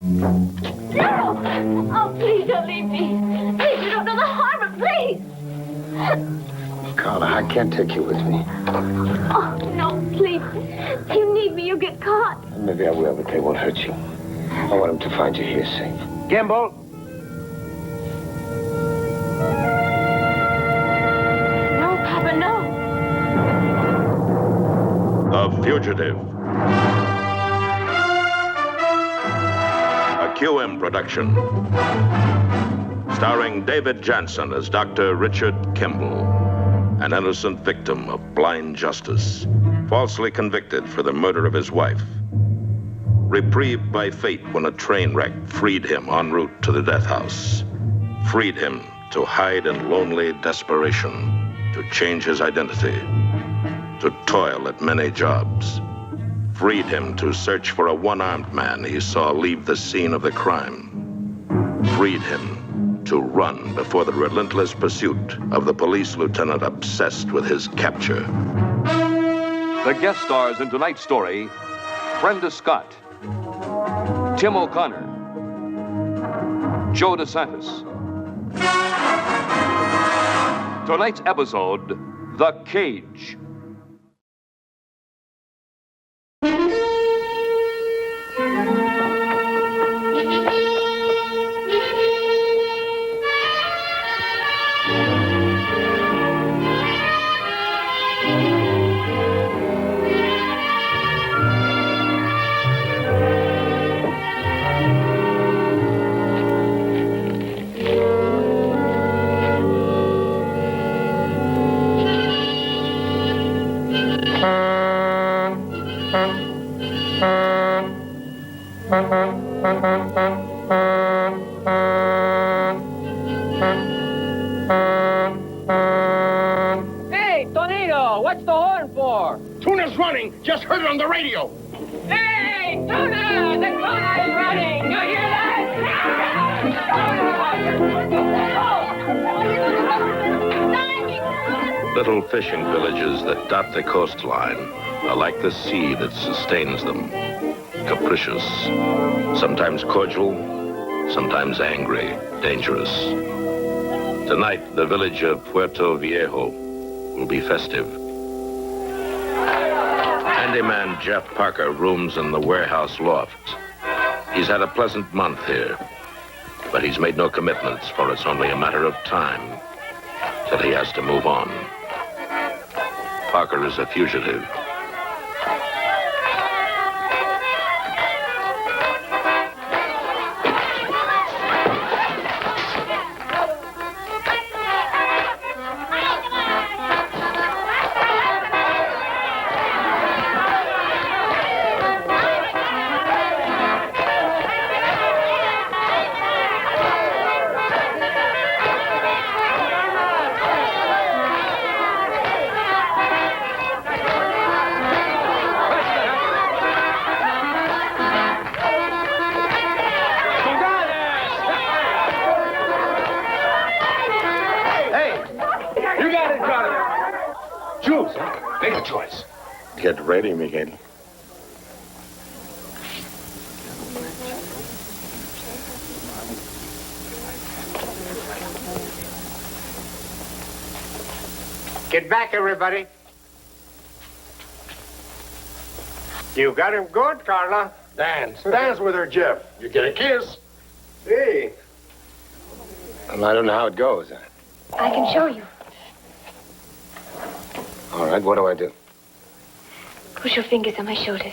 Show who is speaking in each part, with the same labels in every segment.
Speaker 1: No! Oh, please don't leave me. Please, you don't know the harm of please.
Speaker 2: Carla, I can't take you with me.
Speaker 1: Oh, no, please. You need me, you'll get caught.
Speaker 2: Maybe I will, but they won't hurt you. I want them to find you here safe. Gimbal!
Speaker 1: No, Papa, no.
Speaker 3: The Fugitive. A QM production. Starring David Jansen as Dr. Richard Kimball, an innocent victim of blind justice, falsely convicted for the murder of his wife. Reprieved by fate when a train wreck freed him en route to the death house. Freed him to hide in lonely desperation, to change his identity, to toil at many jobs. Freed him to search for a one-armed man he saw leave the scene of the crime. Freed him to run before the relentless pursuit of the police lieutenant obsessed with his capture.
Speaker 4: The guest stars in tonight's story, Brenda Scott, Tim O'Connor, Joe DeSantis. Tonight's episode, The Cage.
Speaker 5: Hey, Tonito, what's the horn for?
Speaker 6: Tuna's running. Just heard it on the radio.
Speaker 5: Hey, Tuna! The tuna is running! You hear that?
Speaker 3: Little fishing villages that dot the coastline are like the sea that sustains them. Capricious, sometimes cordial, sometimes angry, dangerous. Tonight, the village of Puerto Viejo will be festive. Handyman Jeff Parker rooms in the warehouse loft. He's had a pleasant month here, but he's made no commitments, for it's only a matter of time till he has to move on. Parker is a fugitive.
Speaker 6: Make a choice.
Speaker 2: Get ready, Miguel.
Speaker 6: Get back, everybody. You got him good, Carla. Dance. Dance with her, Jeff. You get a kiss. Hey.
Speaker 2: Well, I don't know how it goes.
Speaker 1: I can show you.
Speaker 2: All right, what do I do?
Speaker 1: Push your fingers on my shoulders.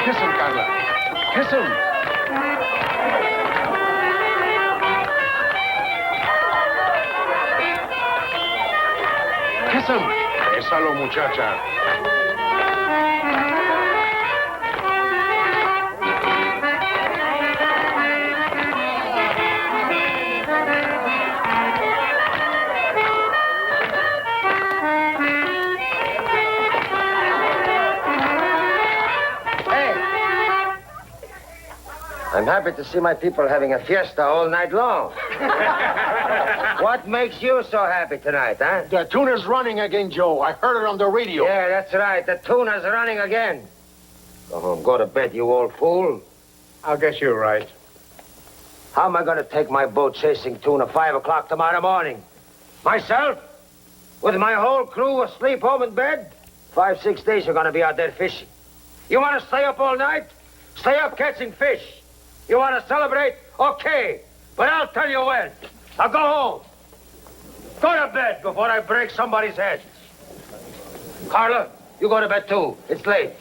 Speaker 2: Kiss him, Carla. Kiss him. Kiss him.
Speaker 6: Bésalo, muchacha.
Speaker 2: I'm happy to see my people having a fiesta all night long. What makes you so happy tonight, huh?
Speaker 6: The tuna's running again, Joe. I heard it on the radio.
Speaker 2: Yeah, that's right. The tuna's running again. Go home. Go to bed, you old fool.
Speaker 6: I guess you're right.
Speaker 2: How am I going to take my boat chasing tuna 5 o'clock tomorrow morning? Myself? With my whole crew asleep home in bed? 5, 6 days you're going to be out there fishing. You want to stay up all night? Stay up catching fish. You want to celebrate? Okay. But I'll tell you when. Now go home. Go to bed before I break somebody's head. Carla, you go to bed too. It's late.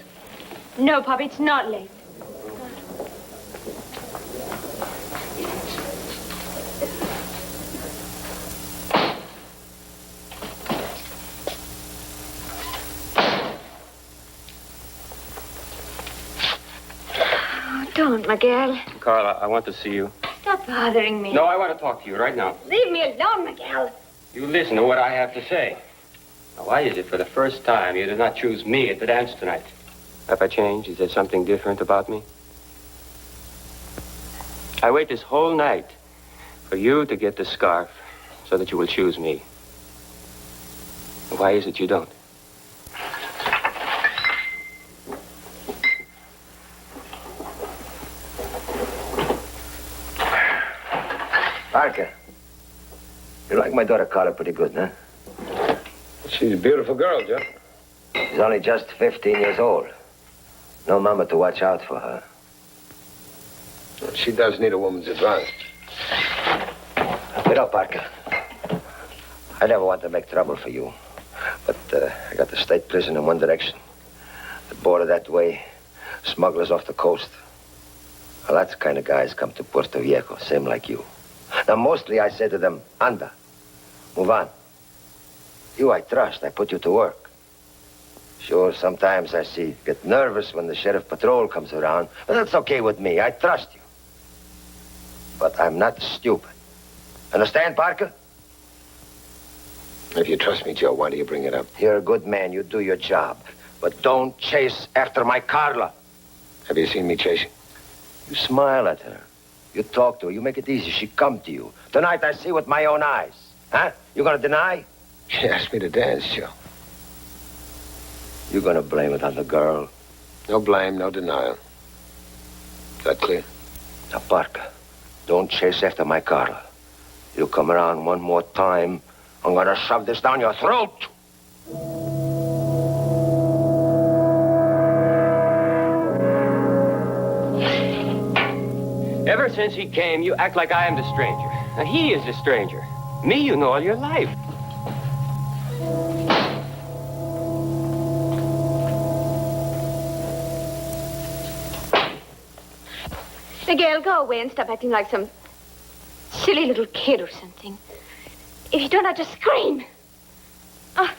Speaker 1: No, Pop, it's not late. Don't, Miguel.
Speaker 7: Carla, I want to see you.
Speaker 1: Stop bothering me.
Speaker 7: No, I want to talk to you right now.
Speaker 1: Leave me alone, Miguel.
Speaker 7: You listen to what I have to say. Now, why is it for the first time you did not choose me at the dance tonight? Have I changed? Is there something different about me? I wait this whole night for you to get the scarf so that you will choose me. Why is it you don't?
Speaker 2: Parker, you like my daughter Carla pretty good, huh?
Speaker 6: She's a beautiful girl, Joe.
Speaker 2: She's only just 15 years old. No mama to watch out for her.
Speaker 6: She does need a woman's advice.
Speaker 2: Get up, Parker. I never want to make trouble for you. But I got the state prison in one direction. The border that way. Smugglers off the coast. Well, lots of kind of guys come to Puerto Viejo, same like you. Now, mostly I say to them, anda, move on. You I trust. I put you to work. Sure, sometimes I see you get nervous when the sheriff patrol comes around, but that's okay with me. I trust you. But I'm not stupid. Understand, Parker?
Speaker 6: If you trust me, Joe, why do you bring it up?
Speaker 2: You're a good man. You do your job. But don't chase after my Carla.
Speaker 6: Have you seen me chasing?
Speaker 2: You smile at her. You talk to her. You make it easy. She come to you. Tonight I see with my own eyes. Huh? You gonna deny?
Speaker 6: She asked me to dance, Joe.
Speaker 2: You gonna blame it on the girl?
Speaker 6: No blame, no denial. Is that clear?
Speaker 2: Now, Parker, don't chase after my Carla. You come around one more time, I'm gonna shove this down your throat.
Speaker 7: Ever since he came, you act like I am the stranger. Now, he is the stranger. Me, you know all your life.
Speaker 1: Miguel, go away and stop acting like some silly little kid or something. If you don't, I'll just scream. Oh.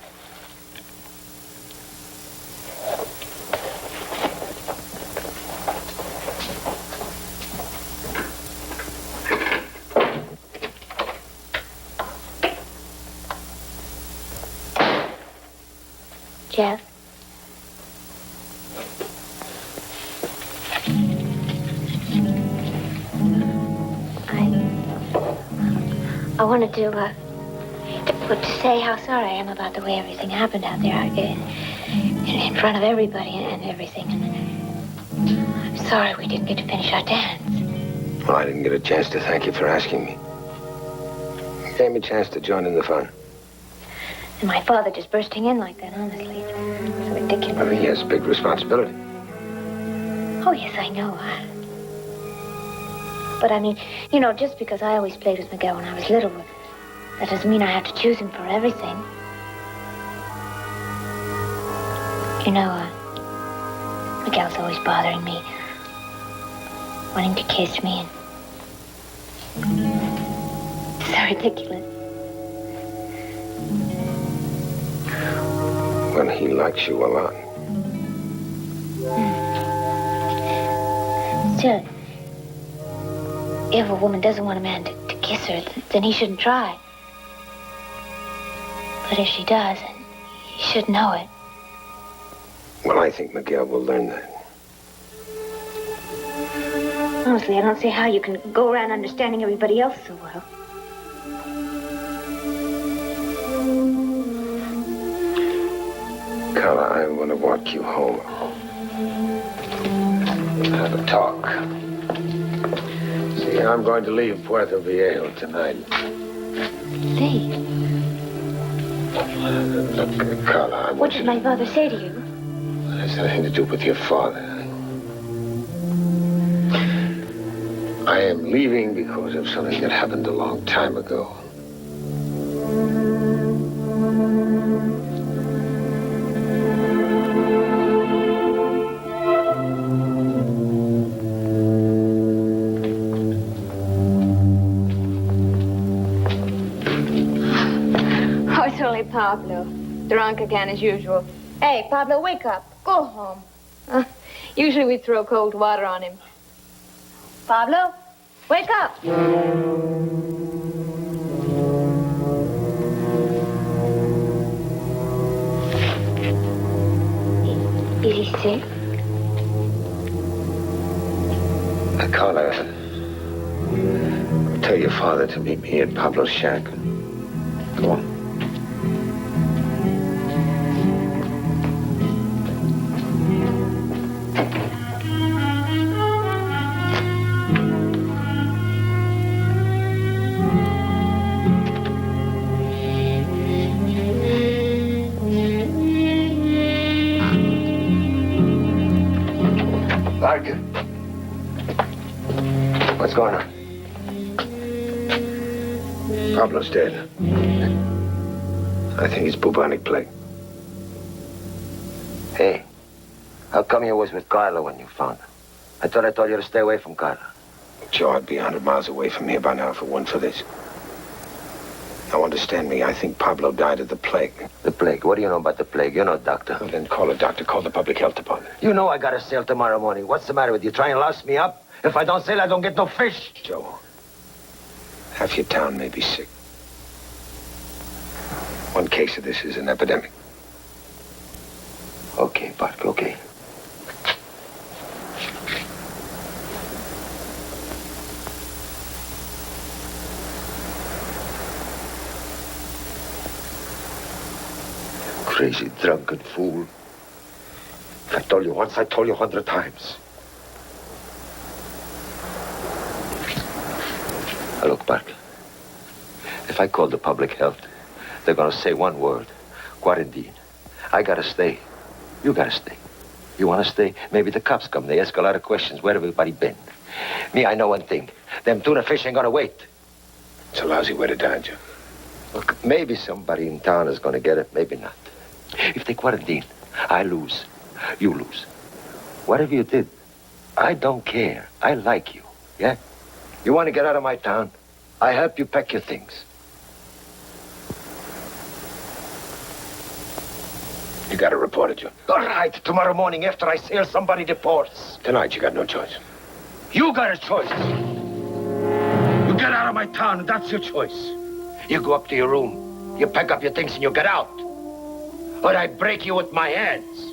Speaker 1: Jeff? I wanted to say how sorry I am about the way everything happened out there in front of everybody and everything. And I'm sorry we didn't get to finish our dance.
Speaker 6: Well, I didn't get a chance to thank you for asking me. You gave me a chance to join in the fun.
Speaker 1: And my father just bursting in like that, honestly. It's ridiculous.
Speaker 6: I mean, he has a big responsibility.
Speaker 1: Oh, yes, I know. But I mean, you know, just because I always played with Miguel when I was little, that doesn't mean I have to choose him for everything. You know, Miguel's always bothering me, wanting to kiss me, and it's so ridiculous.
Speaker 6: Well, he likes you a lot.
Speaker 1: Still, if a woman doesn't want a man to kiss her, then he shouldn't try. But if she does, then he should know it.
Speaker 6: Well, I think Miguel will learn that.
Speaker 1: Honestly, I don't see how you can go around understanding everybody else so well.
Speaker 2: Carla, I want to walk you home. We'll have a talk. See, I'm going to leave Puerto Viejo tonight.
Speaker 1: Leave?
Speaker 2: Look, Carla, I
Speaker 1: What
Speaker 2: want
Speaker 1: did
Speaker 2: you
Speaker 1: my father say to you?
Speaker 2: It has nothing to do with your father. I am leaving because of something that happened a long time ago.
Speaker 8: Oh, it's only Pablo. Drunk again as usual. Hey, Pablo, wake up. Go home. Usually we throw cold water on him. Pablo, wake up.
Speaker 1: Is he sick?
Speaker 2: Carla, tell your father to meet me at Pablo's shack. Come on. Parker. What's going on? Pablo's dead. I think it's bubonic plague. Hey, how come you was with Carla when you found her? I told you to stay away from Carla. Joe, I'd be 100 miles away from here by now if it weren't for this. Now, understand me, I think Pablo died of the plague. The plague? What do you know about the plague? You're no doctor. Well, then call a doctor. Call the public health department. You know I gotta sail tomorrow morning. What's the matter with you? Trying to louse me up? If I don't sail, I don't get no fish. Joe, half your town may be sick. One case of this is an epidemic. Okay, Parker, okay. Crazy, drunken fool. If I told you once, I told you 100 times. Now look, Parker. If I call the public health, they're gonna say one word. Quarantine. I gotta stay. You gotta stay. You wanna stay? Maybe the cops come. They ask a lot of questions. Where everybody been? Me, I know one thing. Them tuna fish ain't gonna wait. It's a lousy way to die, Joe. Look, maybe somebody in town is gonna get it. Maybe not. If they quarantine, I lose. You lose. Whatever you did, I don't care. I like you. Yeah? You want to get out of my town? I help you pack your things. You got to report it, Joe. All right. Tomorrow morning after I sail, somebody deports. Tonight, you got no choice. You got a choice. You get out of my town, and that's your choice. You go up to your room. You pack up your things, and you get out. Or I break you with my hands.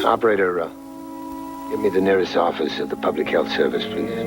Speaker 2: Operator, give me the nearest office of the Public Health Service, please.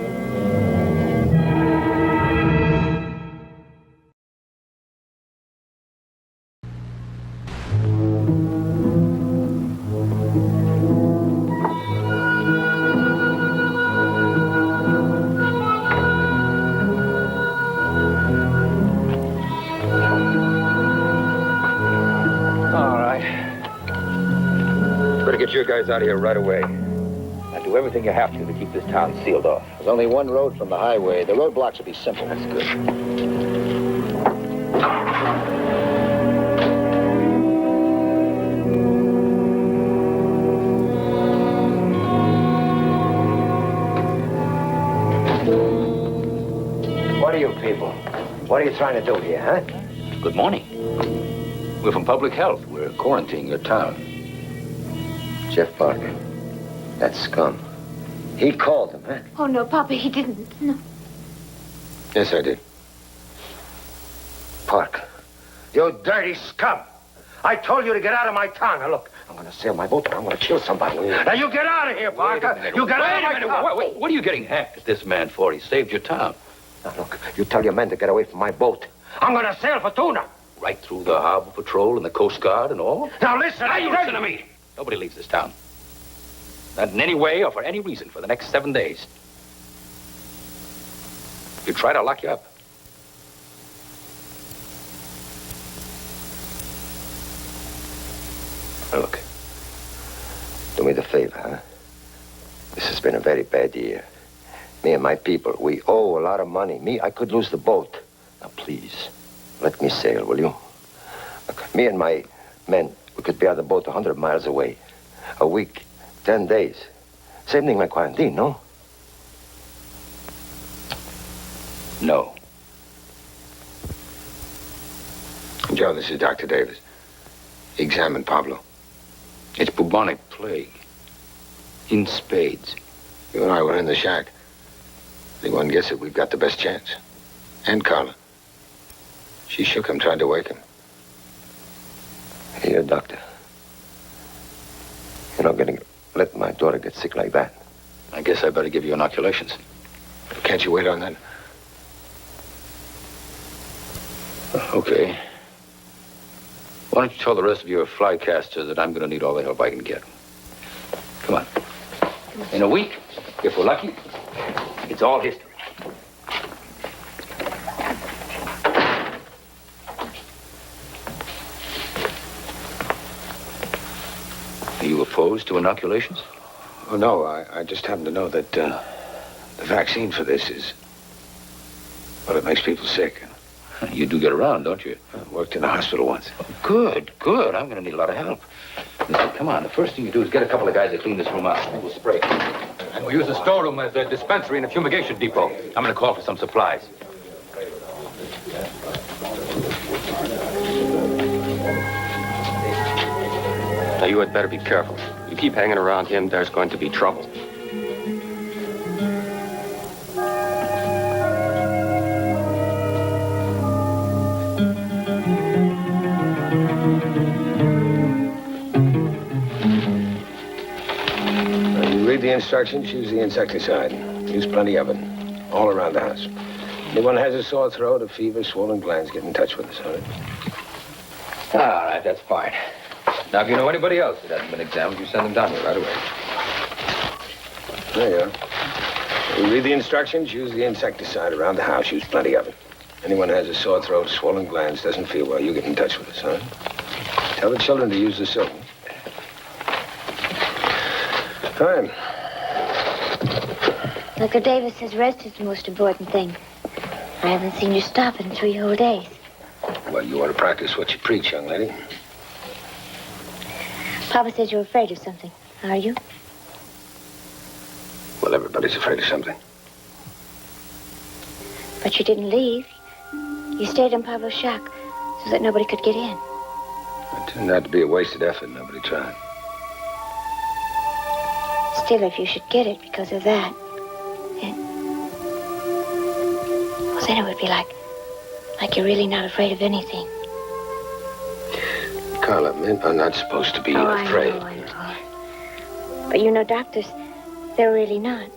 Speaker 9: guys out of here right away. And do everything you have to keep this town sealed off.
Speaker 2: There's only one road from the highway. The roadblocks will be simple.
Speaker 9: That's good.
Speaker 2: What are you people? What are you trying to do here, huh?
Speaker 9: Good morning. We're from public health. We're quarantining your town.
Speaker 2: Jeff Parker. That scum. He called him, huh?
Speaker 8: Oh, no, Papa, he didn't. No.
Speaker 2: Yes, I did. Parker. You dirty scum. I told you to get out of my town. Now, look, I'm going to sail my boat and I'm going to kill somebody. Now, you get out of here, Parker. You get out of my town.
Speaker 9: What are you getting hacked at this man for? He saved your town.
Speaker 2: Now, look, you tell your men to get away from my boat. I'm going to sail for tuna.
Speaker 9: Right through the Harbor Patrol and the Coast Guard and all?
Speaker 2: Now, listen.
Speaker 9: Now, you listen to me. Nobody leaves this town. Not in any way or for any reason for the next 7 days. If you try to lock you up. Now, look.
Speaker 2: Do me the favor, huh? This has been a very bad year. Me and my people, we owe a lot of money. I could lose the boat. Now, please, let me sail, will you? Look, me and my men, we could be on the boat 100 miles away. A week, 10 days. Same thing like quarantine, no?
Speaker 9: No.
Speaker 10: Joe, this is Dr. Davis. Examine Pablo.
Speaker 9: It's bubonic plague. In spades.
Speaker 10: You and I were in the shack. If anyone gets it, we've got the best chance. And Carla. She shook him, tried to wake him.
Speaker 2: Here, doctor. You're not gonna let my daughter get sick like that.
Speaker 9: I guess I better give you inoculations.
Speaker 10: Can't you wait on that?
Speaker 9: Okay. Why don't you tell the rest of your flycasters that I'm going to need all the help I can get. Come on. In a week, if we're lucky, it's all history. Are you opposed to inoculations?
Speaker 10: Oh, no, I just happen to know that the vaccine for this is... Well, it makes people sick.
Speaker 9: You do get around, don't you?
Speaker 10: I worked in a hospital once.
Speaker 9: Oh, good, good. I'm going to need a lot of help. Listen, come on. The first thing you do is get a couple of guys to clean this room out. We'll spray. And we'll use the storeroom as a dispensary and a fumigation depot. I'm going to call for some supplies.
Speaker 7: Now, you had better be careful. You keep hanging around him, there's going to be trouble.
Speaker 10: Read the instructions, use the insecticide. Use plenty of it. All around the house. Anyone has a sore throat, a fever, swollen glands, get in touch with us, all right?
Speaker 9: All right, that's fine. Now, if you know anybody else that hasn't been examined, you send them down here right away.
Speaker 10: There you are. You read the instructions, use the insecticide around the house. Use plenty of it. Anyone has a sore throat, swollen glands, doesn't feel well, you get in touch with us, all right? Tell the children to use the soap. Fine.
Speaker 1: Dr. Davis says rest is the most important thing. I haven't seen you stop in 3 whole days.
Speaker 10: Well, you ought to practice what you preach, young lady.
Speaker 1: Papa says you're afraid of something. Are you?
Speaker 10: Well, everybody's afraid of something.
Speaker 1: But you didn't leave. You stayed in Pablo's shack so that nobody could get in.
Speaker 10: It turned out to be a wasted effort. Nobody tried.
Speaker 1: Still, if you should get it because of that, then it would be like you're really not afraid of anything.
Speaker 10: Carla, men are not supposed to be afraid.
Speaker 1: I know. But you know, doctors, they're really not.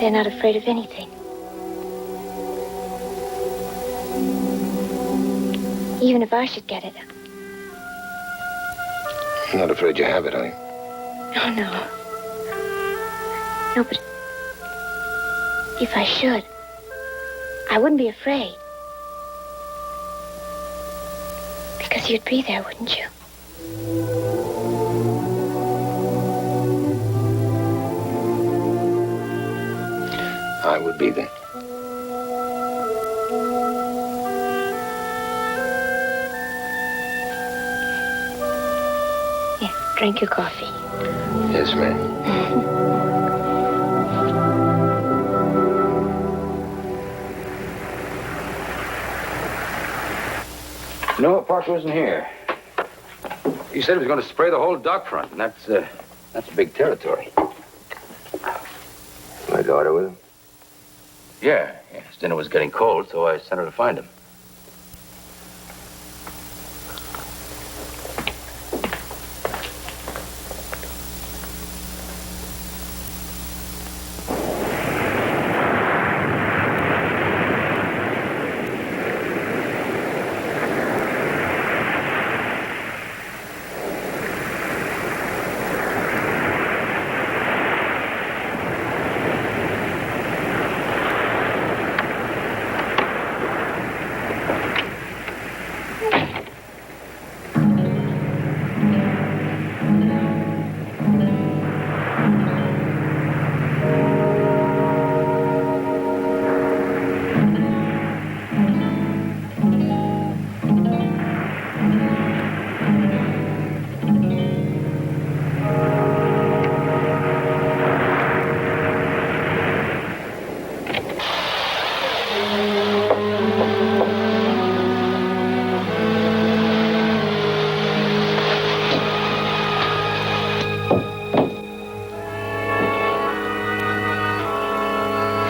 Speaker 1: They're not afraid of anything. Even if I should get it.
Speaker 10: I'm not afraid you have it, honey.
Speaker 1: Oh, no. No, but if I should, I wouldn't be afraid. Because you'd be there, wouldn't you?
Speaker 10: I would be then.
Speaker 1: Yeah, drink your coffee.
Speaker 10: Yes, ma'am.
Speaker 9: No, Parker isn't here. He said he was going to spray the whole dock front, and that's big territory.
Speaker 2: My daughter with him?
Speaker 9: Yeah. His dinner was getting cold, so I sent her to find him.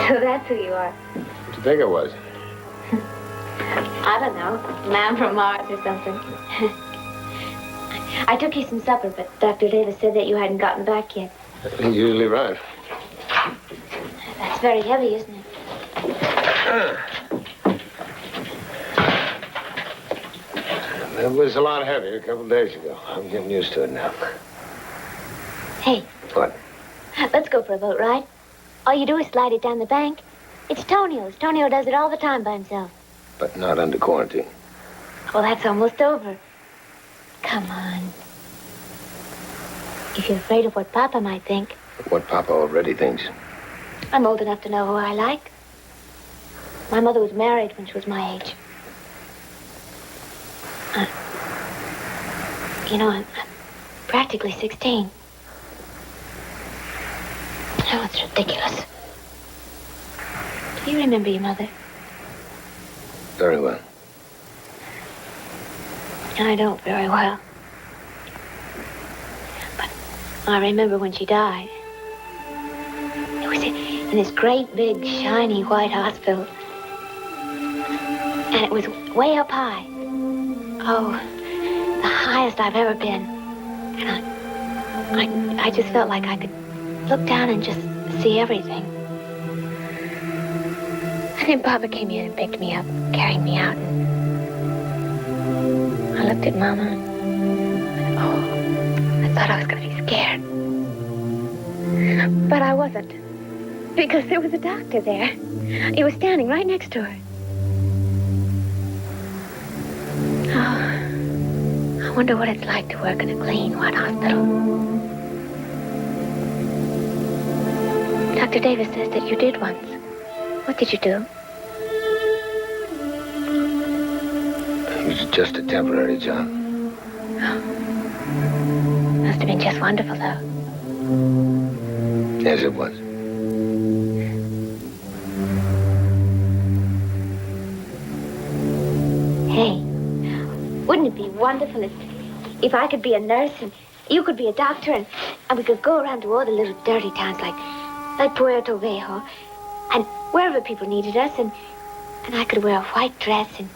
Speaker 8: So that's who you are.
Speaker 10: What do you think it was?
Speaker 8: I don't know. A man from Mars or something. I took you some supper, but Dr. Davis said that you hadn't gotten back yet.
Speaker 10: He's usually right.
Speaker 1: That's very heavy, isn't it?
Speaker 10: It was a lot heavier a couple of days ago. I'm getting used to it now.
Speaker 1: Hey.
Speaker 10: What?
Speaker 1: Let's go for a boat ride. All you do is slide it down the bank. It's Tonio's. Tonio does it all the time by himself.
Speaker 10: But not under quarantine.
Speaker 1: Well, that's almost over. Come on. If you're afraid of what Papa might think,
Speaker 10: What Papa already thinks.
Speaker 1: I'm old enough to know who I like. My mother was married when she was my age. I'm practically 16. Oh, it's ridiculous. Do you remember your mother?
Speaker 10: Very well.
Speaker 1: I don't very well. But I remember when she died. It was in this great, big, shiny, white hospital. And it was way up high. Oh, the highest I've ever been. And I just felt like I could look down and just see everything. And then Papa came in and picked me up, carried me out. And I looked at Mama and, I thought I was going to be scared. But I wasn't. Because there was a doctor there. He was standing right next to her. Oh, I wonder what it's like to work in a clean, white hospital. Dr. Davis says that you did once. What did you do?
Speaker 10: It was just a temporary job.
Speaker 1: Oh. Must have been just wonderful, though.
Speaker 10: Yes, it was.
Speaker 1: Hey, wouldn't it be wonderful if I could be a nurse and you could be a doctor and we could go around to all the little dirty towns like Puerto Viejo and wherever people needed us and I could wear a white dress and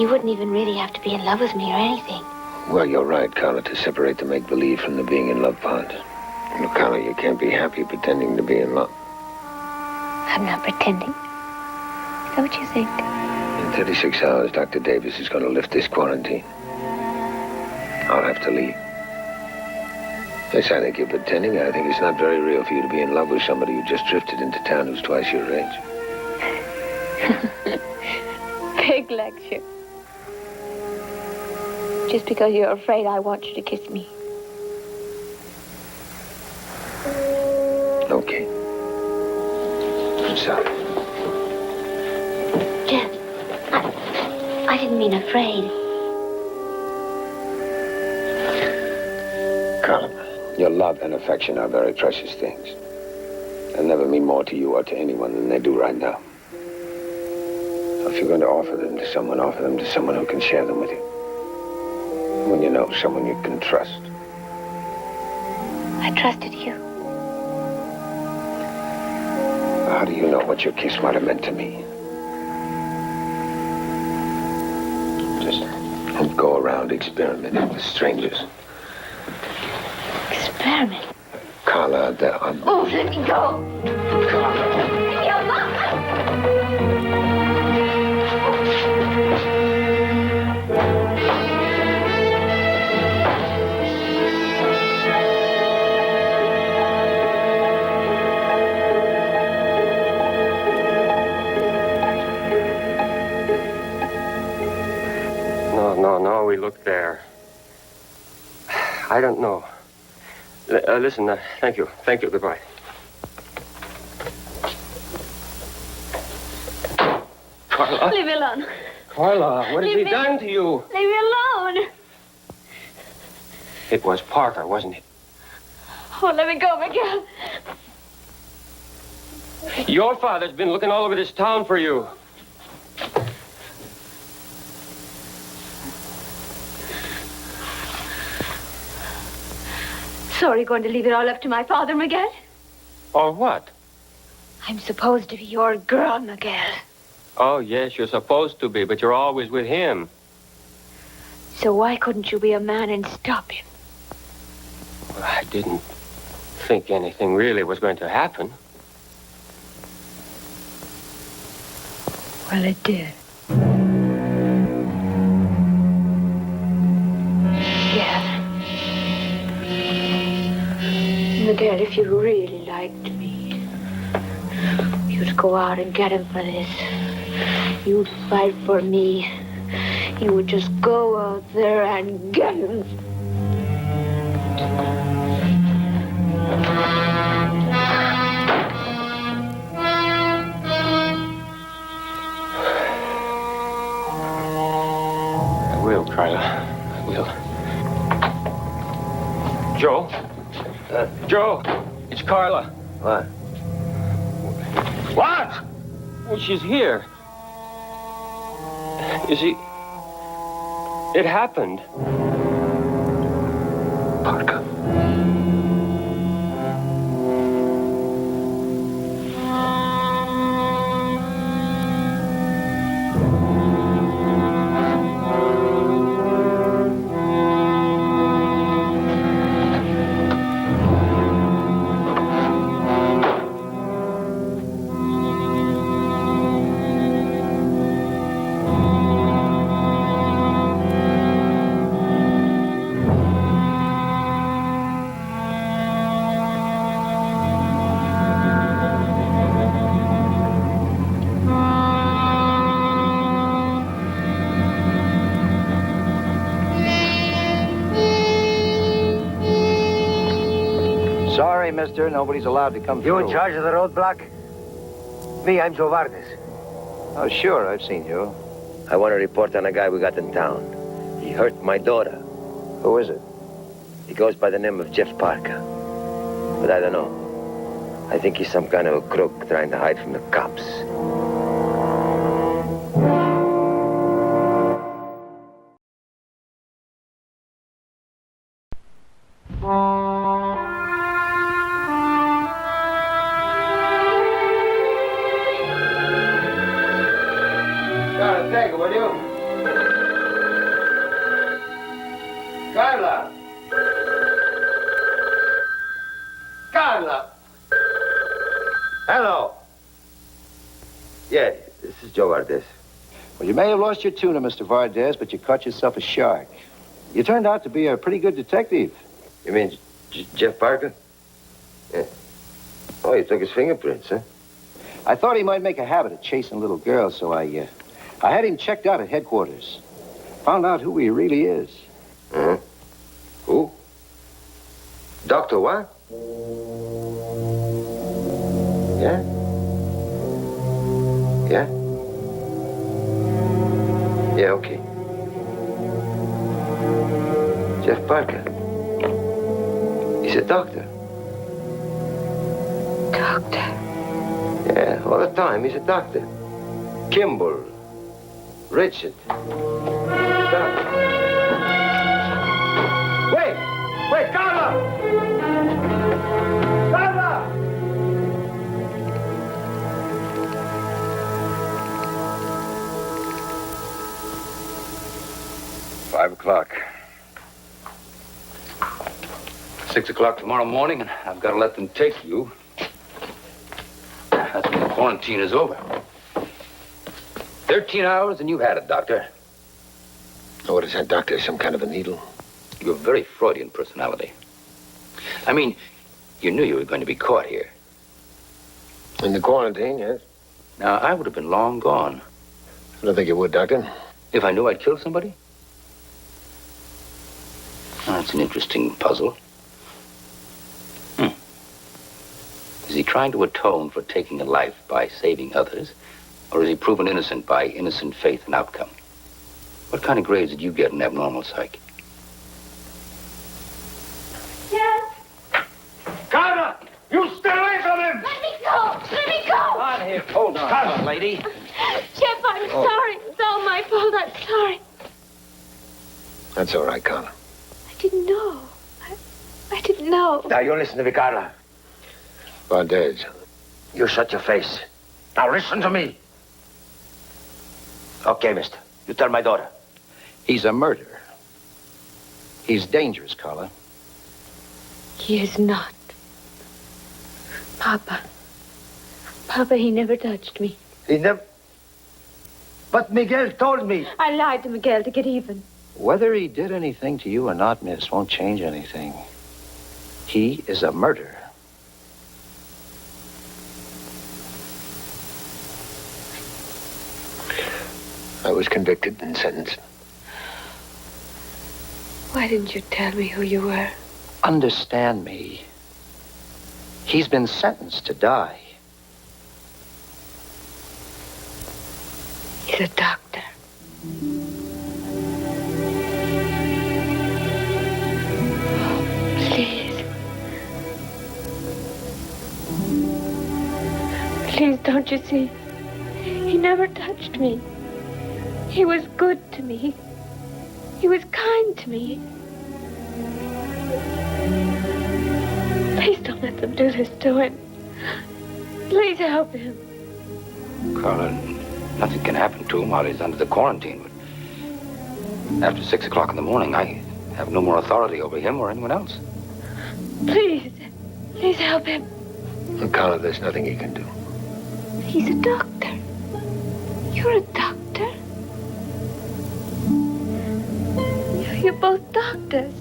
Speaker 1: you wouldn't even really have to be in love with me or anything.
Speaker 10: Well, you're right, Carla, to separate the make-believe from the being in love part. Look, Carla, you can't be happy pretending to be in love.
Speaker 1: I'm not pretending. Is that what you think?
Speaker 10: In 36 hours, Dr. Davis is going to lift this quarantine. I'll have to leave. Yes, I think you're pretending. I think it's not very real for you to be in love with somebody who just drifted into town who's twice your age.
Speaker 1: Big lecture. Just because you're afraid I want you to kiss me.
Speaker 10: Okay. sorry.
Speaker 1: Jeff, I didn't mean afraid.
Speaker 10: Carla, your love and affection are very precious things. They'll never mean more to you or to anyone than they do right now. So if you're going to offer them to someone, offer them to someone who can share them with you. When you know someone you can trust.
Speaker 1: I trusted you.
Speaker 10: How do you know what your kiss might have meant to me? Just don't go around experimenting with strangers.
Speaker 1: Experiment.
Speaker 10: Carla, there are...
Speaker 1: Oh, let me go.
Speaker 10: Carla.
Speaker 1: Leave me alone.
Speaker 7: No, we looked there. I don't know. Listen, thank you. Thank you. Goodbye. Carla?
Speaker 8: Leave me alone.
Speaker 7: Carla, what has he done to you?
Speaker 8: Leave me alone.
Speaker 7: It was Parker, wasn't it?
Speaker 8: Oh, let me go, Miguel.
Speaker 7: Your father's been looking all over this town for you.
Speaker 8: So are you going to leave it all up to my father, Miguel?
Speaker 7: Or what?
Speaker 8: I'm supposed to be your girl, Miguel.
Speaker 7: Oh, yes, you're supposed to be, but you're always with him.
Speaker 8: So why couldn't you be a man and stop him?
Speaker 7: Well, I didn't think anything really was going to happen.
Speaker 8: Well, it did. Miguel, if you really liked me, you'd go out and get him for this. You'd fight for me. You would just go out there and get him.
Speaker 7: I will, Carla. I will. Joe? Joe, it's Carla.
Speaker 2: What?
Speaker 7: What? Well, she's here. You see, it happened.
Speaker 10: Parker.
Speaker 2: Sorry, mister. Nobody's allowed to come through.
Speaker 11: You in charge of the roadblock? Me, I'm Joe Vargas.
Speaker 2: Oh, sure. I've seen you. I want to report on a guy we got in town. He hurt my daughter. Who is it? He goes by the name of Jeff Parker. But I don't know. I think he's some kind of a crook trying to hide from the cops.
Speaker 10: Carla, take it, will you? Carla! Carla!
Speaker 2: Hello. Yeah, this is Joe Vardez.
Speaker 12: Well, you may have lost your tuna, Mr. Vardez, but you caught yourself a shark. You turned out to be a pretty good detective.
Speaker 2: You mean Jeff Parker? Yeah. Oh, you took his fingerprints, huh?
Speaker 12: I thought he might make a habit of chasing little girls, so I had him checked out at headquarters. Found out who he really is.
Speaker 2: Uh-huh. Who? Doctor what? Yeah?
Speaker 10: Yeah, okay. Jeff Parker. He's a doctor.
Speaker 1: Doctor?
Speaker 10: Yeah, all the time. He's a doctor. Kimball. Richard. Doctor.
Speaker 6: Wait, Carla! Carla!
Speaker 9: $5:00. 6:00 tomorrow morning, and I've got to let them take you. That's when the quarantine is over. 13 hours and you've had it, Doctor.
Speaker 10: Oh, what is that, Doctor? Some kind of a needle?
Speaker 9: You have a very Freudian personality. I mean, you knew you were going to be caught here.
Speaker 10: In the quarantine, yes.
Speaker 9: Now, I would have been long gone.
Speaker 10: I don't think you would, Doctor.
Speaker 9: If I knew I'd killed somebody? That's an interesting puzzle. Is he trying to atone for taking a life by saving others? Or is he proven innocent by innocent faith and outcome? What kind of grades did you get in abnormal psych?
Speaker 1: Yes?
Speaker 6: Carla! You stay away from him!
Speaker 1: Let me go! Let me go!
Speaker 12: On here. Hold on,
Speaker 6: Carla.
Speaker 12: lady.
Speaker 1: Jeff, I'm sorry. It's all my fault. I'm sorry.
Speaker 10: That's all right, Carla.
Speaker 1: I didn't know. I didn't know.
Speaker 2: Now, you listen to me, Carla.
Speaker 10: Valdez.
Speaker 2: You shut your face. Now, listen to me. Okay, mister. You tell my daughter.
Speaker 12: He's a murderer. He's dangerous, Carla.
Speaker 1: He is not. Papa. Papa, he never touched me.
Speaker 2: He never... But Miguel told me.
Speaker 1: I lied to Miguel to get even.
Speaker 12: Whether he did anything to you or not, miss, won't change anything. He is a murderer.
Speaker 10: I was convicted and sentenced.
Speaker 1: Why didn't you tell me who you were?
Speaker 12: Understand me. He's been sentenced to die.
Speaker 1: He's a doctor. Please. Please, don't you see? He never touched me. He was good to me. He was kind to me. Please don't let them do this to him. Please help him.
Speaker 9: Carla, nothing can happen to him while he's under the quarantine. But after 6:00 in the morning, I have no more authority over him or anyone else.
Speaker 1: Please. Please help him.
Speaker 10: Well, Carla, there's nothing he can do.
Speaker 1: He's a doctor. You're a doctor. You're both doctors.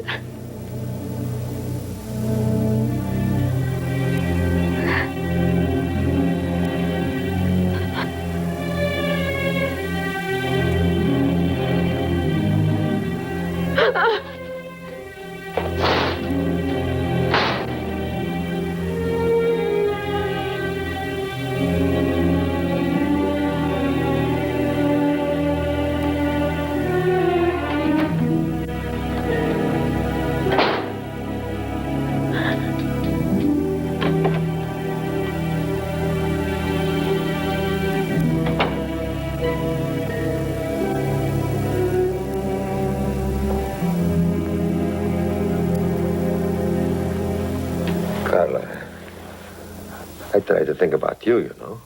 Speaker 2: I try to think about you, you know.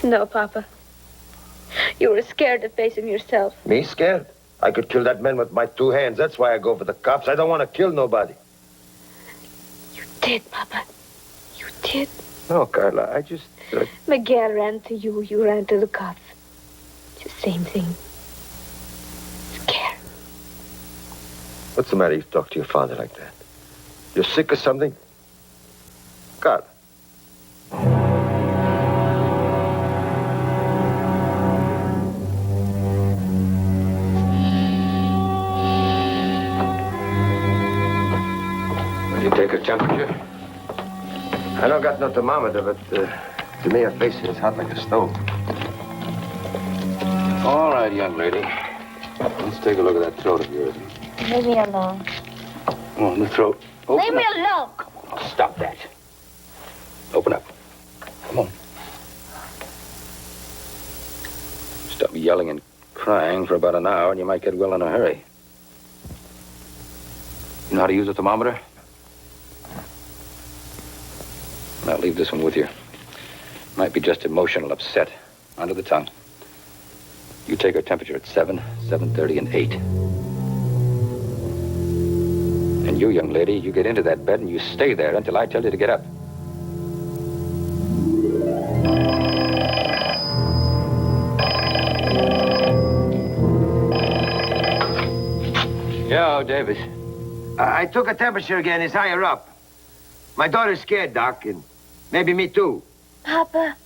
Speaker 1: No, Papa. You were scared to face him yourself.
Speaker 2: Me scared? I could kill that man with my 2 hands. That's why I go for the cops. I don't want to kill nobody.
Speaker 1: You did, Papa. You did.
Speaker 2: No, Carla, I just...
Speaker 1: Miguel ran to you. You ran to the cops. It's the same thing. Scared.
Speaker 2: What's the matter? You talk to your father like that? You're sick or something? Carla.
Speaker 9: Did you take her temperature?
Speaker 2: I don't got no thermometer, but to me her face is hot like a stove.
Speaker 9: All right, young lady. Let's take a look at that throat of yours.
Speaker 1: Leave me alone.
Speaker 9: Come on, the throat. Open
Speaker 1: Leave me
Speaker 9: up.
Speaker 1: alone.
Speaker 9: Oh, stop that. Open up. Come on. Stop yelling and crying for about an hour, and you might get well in a hurry. You know how to use a thermometer? I'll leave this one with you. Might be just emotional upset. Under the tongue. You take her temperature at 7, 7:30, and 8. And you, young lady, you get into that bed and you stay there until I tell you to get up. Yo, Davis.
Speaker 12: I took a temperature again. It's higher up. My daughter's scared, Doc, and maybe me too.
Speaker 1: Papa.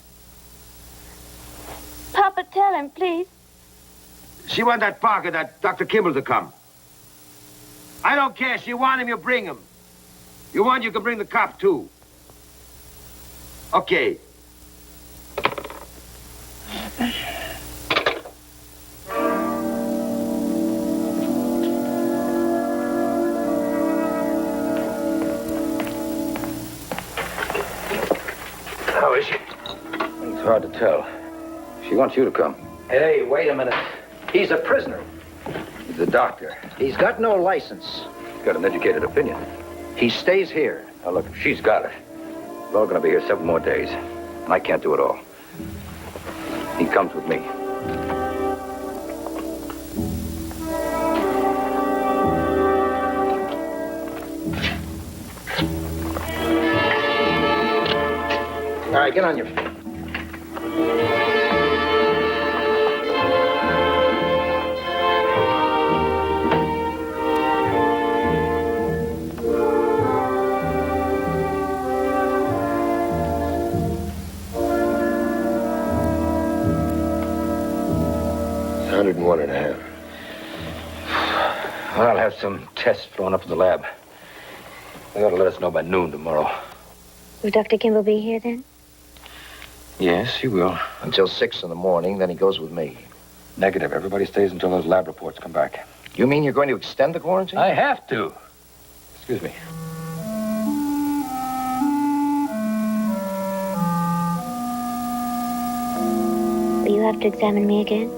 Speaker 1: Papa, tell him, please.
Speaker 12: She want that Parker, that Dr. Kimball to come. I don't care. She want him, you bring him. You want, you can bring the cop, too. Okay. How is she?
Speaker 9: It's hard to tell. She wants you to come.
Speaker 12: Hey, wait a minute. He's a prisoner.
Speaker 9: He's a doctor.
Speaker 12: He's got no license.
Speaker 9: He's got an educated opinion.
Speaker 12: He stays here.
Speaker 9: Now, look, she's got it. We're all going to be here several more days. And I can't do it all. He comes with me.
Speaker 12: All right, get on your feet.
Speaker 9: I'll have some tests thrown up in the lab. They ought to let us know by noon tomorrow.
Speaker 1: Will Dr. Kimball be here then?
Speaker 9: Yes, he will.
Speaker 12: Until 6 in the morning, then he goes with me.
Speaker 9: Negative. Everybody stays until those lab reports come back.
Speaker 12: You mean you're going to extend the quarantine?
Speaker 9: I have to. Excuse me.
Speaker 1: Will you have to examine me again?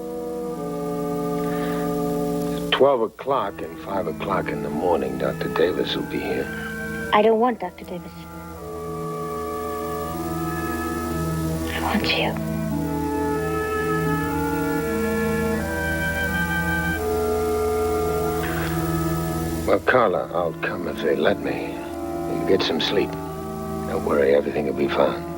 Speaker 10: 12 o'clock and 5 o'clock in the morning, Dr. Davis will be here.
Speaker 1: I don't want Dr. Davis. I want you.
Speaker 10: Well, Carla, I'll come if they let me. You get some sleep. Don't worry, everything will be fine.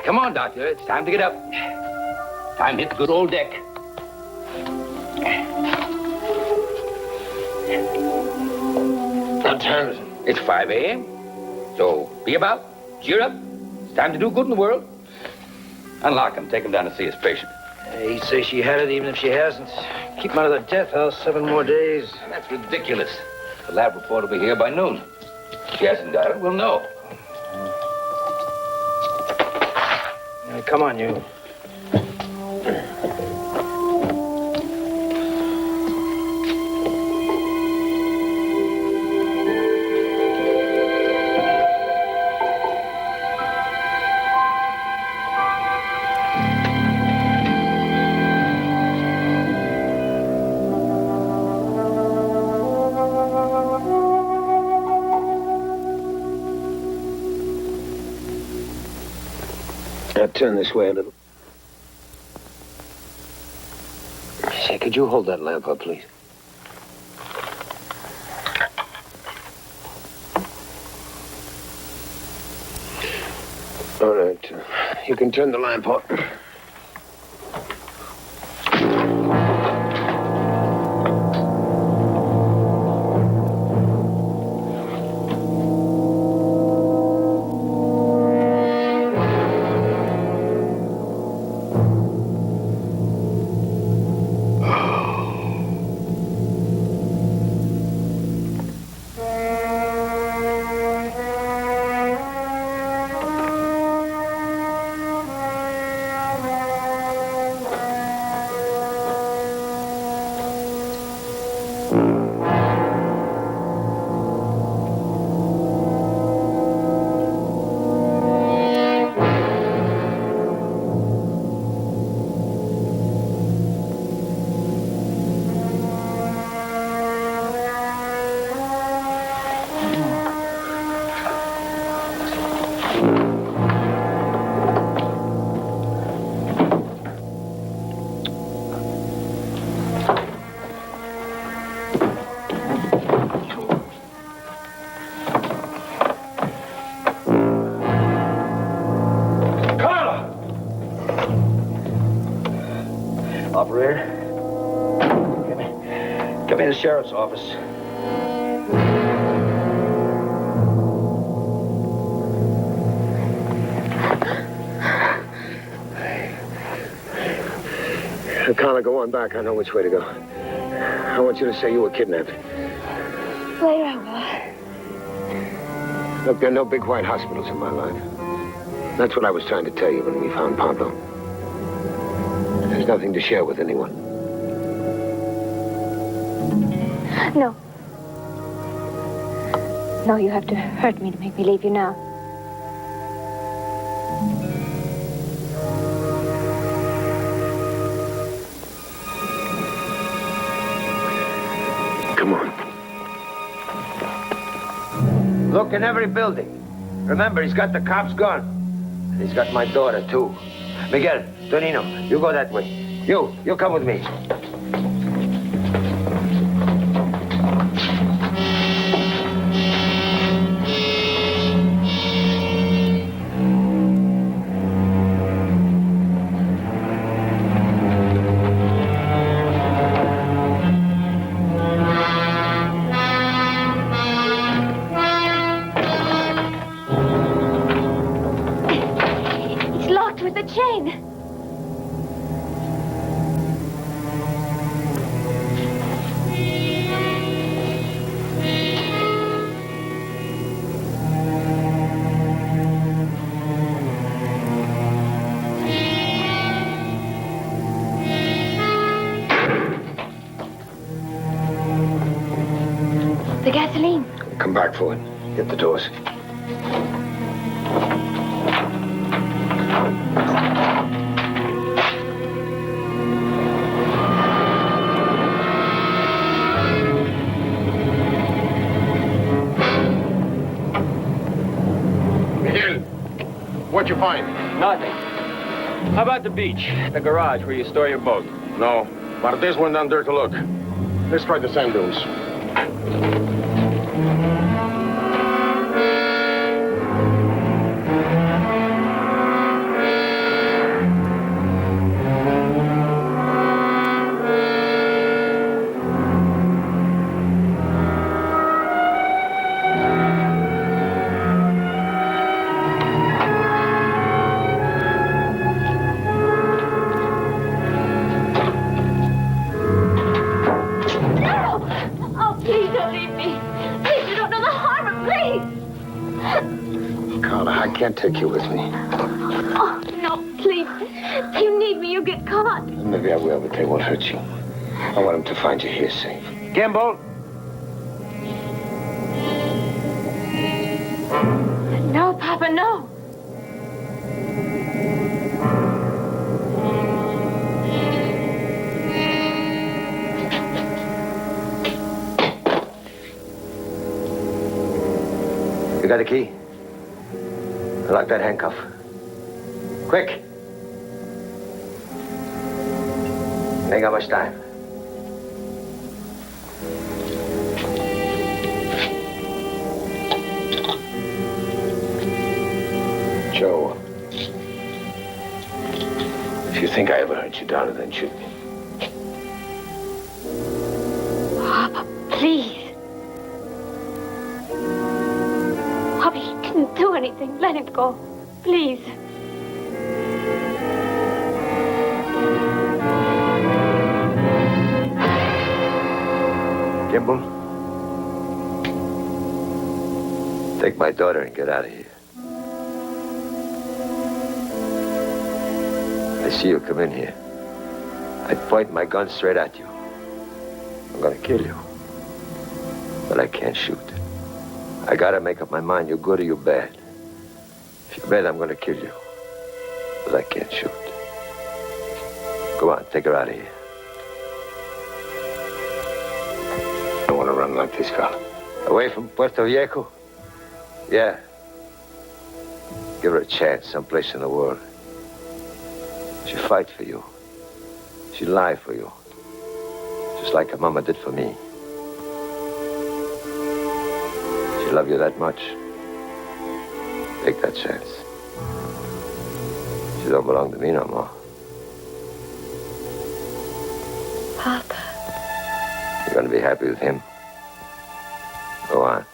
Speaker 9: Come on, Doctor. It's time to get up. Time to hit the good old deck.
Speaker 10: What time is it?
Speaker 9: It's 5 a.m. So be about. Cheer up. It's time to do good in the world. Unlock him. Take him down to see his patient.
Speaker 12: He'd say she had it even if she hasn't. Keep him out of the death house 7 more days.
Speaker 9: That's ridiculous. The lab report will be here by noon. If she hasn't got it, we'll know.
Speaker 12: Come on, you.
Speaker 10: Now turn this way a little. Say, could you hold that lamp up, please? All right. You can turn the lamp on.
Speaker 12: Operator. Come in the sheriff's office.
Speaker 10: Carla, go on back. I know which way to go. I want you to say you were kidnapped.
Speaker 1: Later I will.
Speaker 10: Look, there are no big white hospitals in my life. That's what I was trying to tell you when we found Pablo. There's nothing to share with anyone.
Speaker 1: No. No, you have to hurt me to make me leave you now.
Speaker 10: Come on.
Speaker 12: Look in every building. Remember, he's got the cop's gun. And he's got my daughter, too. Miguel, Tonino, you go that way. You come with me.
Speaker 1: It's locked with a chain. The gasoline.
Speaker 10: Come back for it. Get the doors.
Speaker 6: Miguel, what'd you find?
Speaker 7: Nothing. How about the beach? The garage where you store your boat?
Speaker 6: No. Martes went down there to look. Let's try the sand dunes.
Speaker 1: Oh, please don't leave me. Please, you don't know the harbor, please.
Speaker 10: Carla, I can't take you with me.
Speaker 1: Oh, no, please. You need me, you get caught.
Speaker 10: Maybe I will, but they won't hurt you. I want them to find you here safe.
Speaker 12: Kimball?
Speaker 1: No, Papa, no.
Speaker 12: You got the key? Lock that handcuff. Quick. Ain't got much time.
Speaker 10: Joe, If you think I ever hurt you, darling, then shoot me.
Speaker 1: Papa, please. Papa, he didn't do anything. Let him go. Please.
Speaker 2: Kimball? Take my daughter and get out of here. I see you come in here. I'd point my gun straight at you. I'm gonna kill you. But I can't shoot. I gotta make up my mind, you're good or you're bad. If you're bad, I'm gonna kill you. But I can't shoot. Go on, take her out of here.
Speaker 10: I don't want to run like this, Carla.
Speaker 2: Away from Puerto Viejo? Yeah. Give her a chance someplace in the world. She'll fight for you. She'll lie for you. Just like her mama did for me. She love you that much. Take that chance. She don't belong to me no more.
Speaker 1: Papa.
Speaker 2: You're gonna be happy with him. Go on.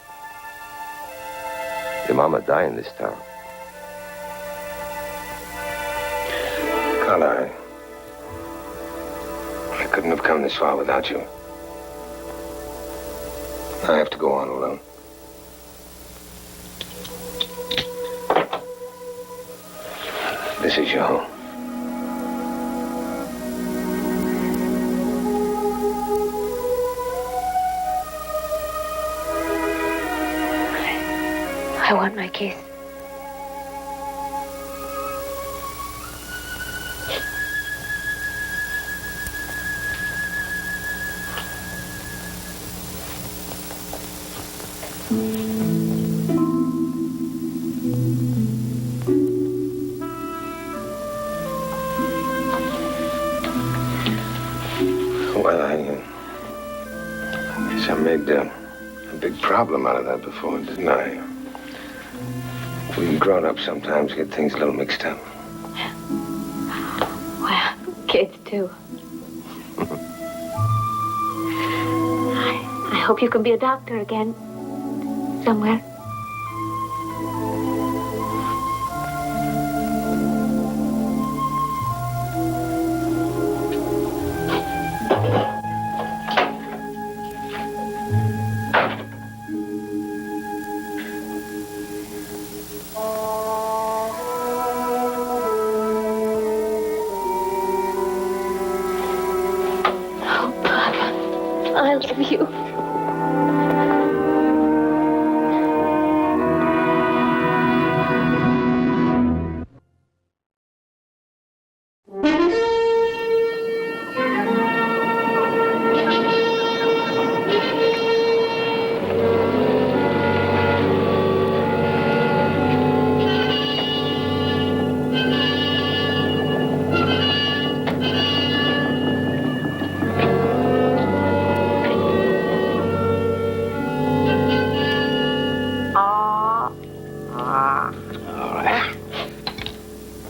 Speaker 2: Your mama died in this town.
Speaker 10: Carla, I couldn't have come this far without you. I have to go on alone. This is your home.
Speaker 1: I want my kiss.
Speaker 10: Well, I guess I made a big problem out of that before, didn't I? We grown-ups sometimes get things a little mixed up.
Speaker 1: Well, kids too. I hope you can be a doctor again. Somewhere. I love you.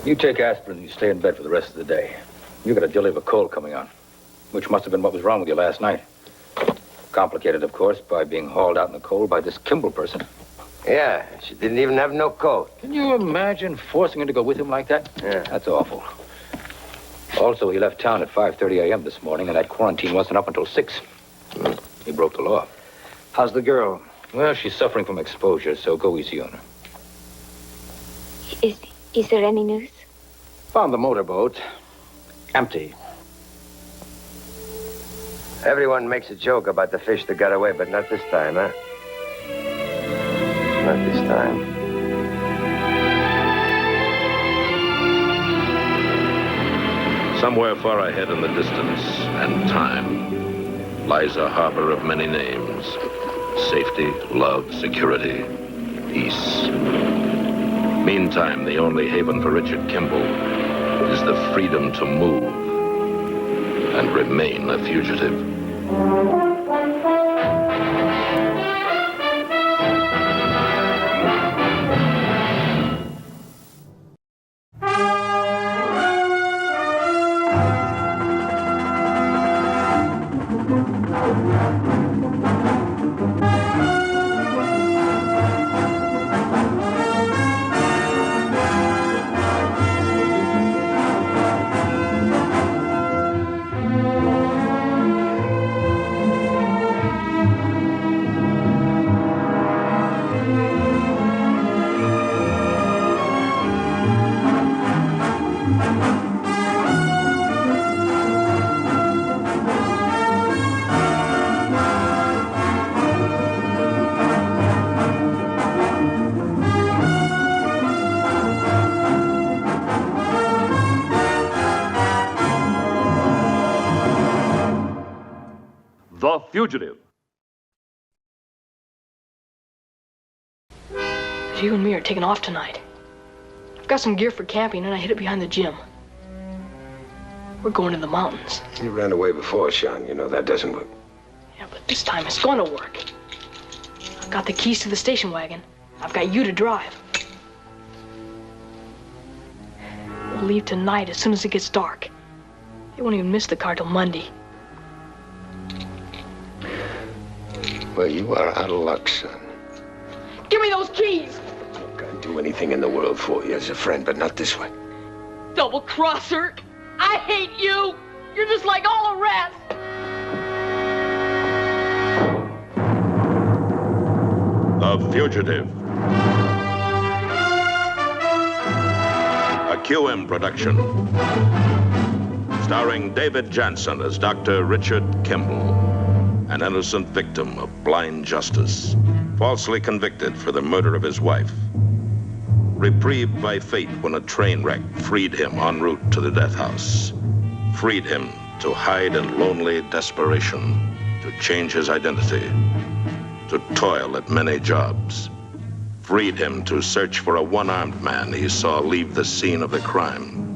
Speaker 9: You take aspirin and you stay in bed for the rest of the day. You got a dilly of a cold coming on, which must have been what was wrong with you last night. Complicated, of course, by being hauled out in the cold by this Kimball person.
Speaker 2: Yeah, she didn't even have no coat.
Speaker 9: Can you imagine forcing her to go with him like that?
Speaker 2: Yeah.
Speaker 9: That's awful. Also, he left town at 5:30 a.m. this morning, and that quarantine wasn't up until 6. He broke the law.
Speaker 11: How's the girl?
Speaker 9: Well, she's suffering from exposure, so go easy on her.
Speaker 1: Is there any news?
Speaker 11: Found the motorboat. Empty.
Speaker 2: Everyone makes a joke about the fish that got away, but not this time, huh? Not this time.
Speaker 3: Somewhere far ahead in the distance and time lies a harbor of many names. Safety, love, security, peace. Meantime, the only haven for Richard Kimball is the freedom to move and remain a fugitive.
Speaker 4: Fugitive.
Speaker 13: You and me are taking off tonight. I've got some gear for camping and I hid it behind the gym. We're going to the mountains.
Speaker 10: You ran away before, Sean. You know that doesn't work.
Speaker 13: Yeah, but this time it's going to work. I've got the keys to the station wagon. I've got you to drive. We'll leave tonight as soon as it gets dark. You won't even miss the car till Monday.
Speaker 10: Well, you are out of luck, son.
Speaker 13: Give me those keys!
Speaker 10: Look, I'd do anything in the world for you as a friend, but not this way.
Speaker 13: Double crosser! I hate you! You're just like all the rest!
Speaker 3: The Fugitive. A QM production. Starring David Jansen as Dr. Richard Kimball, an innocent victim of blind justice, falsely convicted for the murder of his wife. Reprieved by fate when a train wreck freed him en route to the death house. Freed him to hide in lonely desperation, to change his identity, to toil at many jobs. Freed him to search for a one-armed man he saw leave the scene of the crime.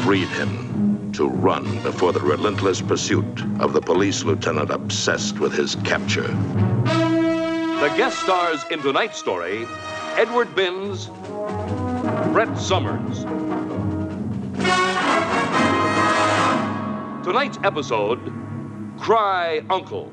Speaker 3: Freed him to run before the relentless pursuit of the police lieutenant obsessed with his capture.
Speaker 4: The guest stars in tonight's story, Edward Binns, Brett Summers. Tonight's episode, Cry Uncle.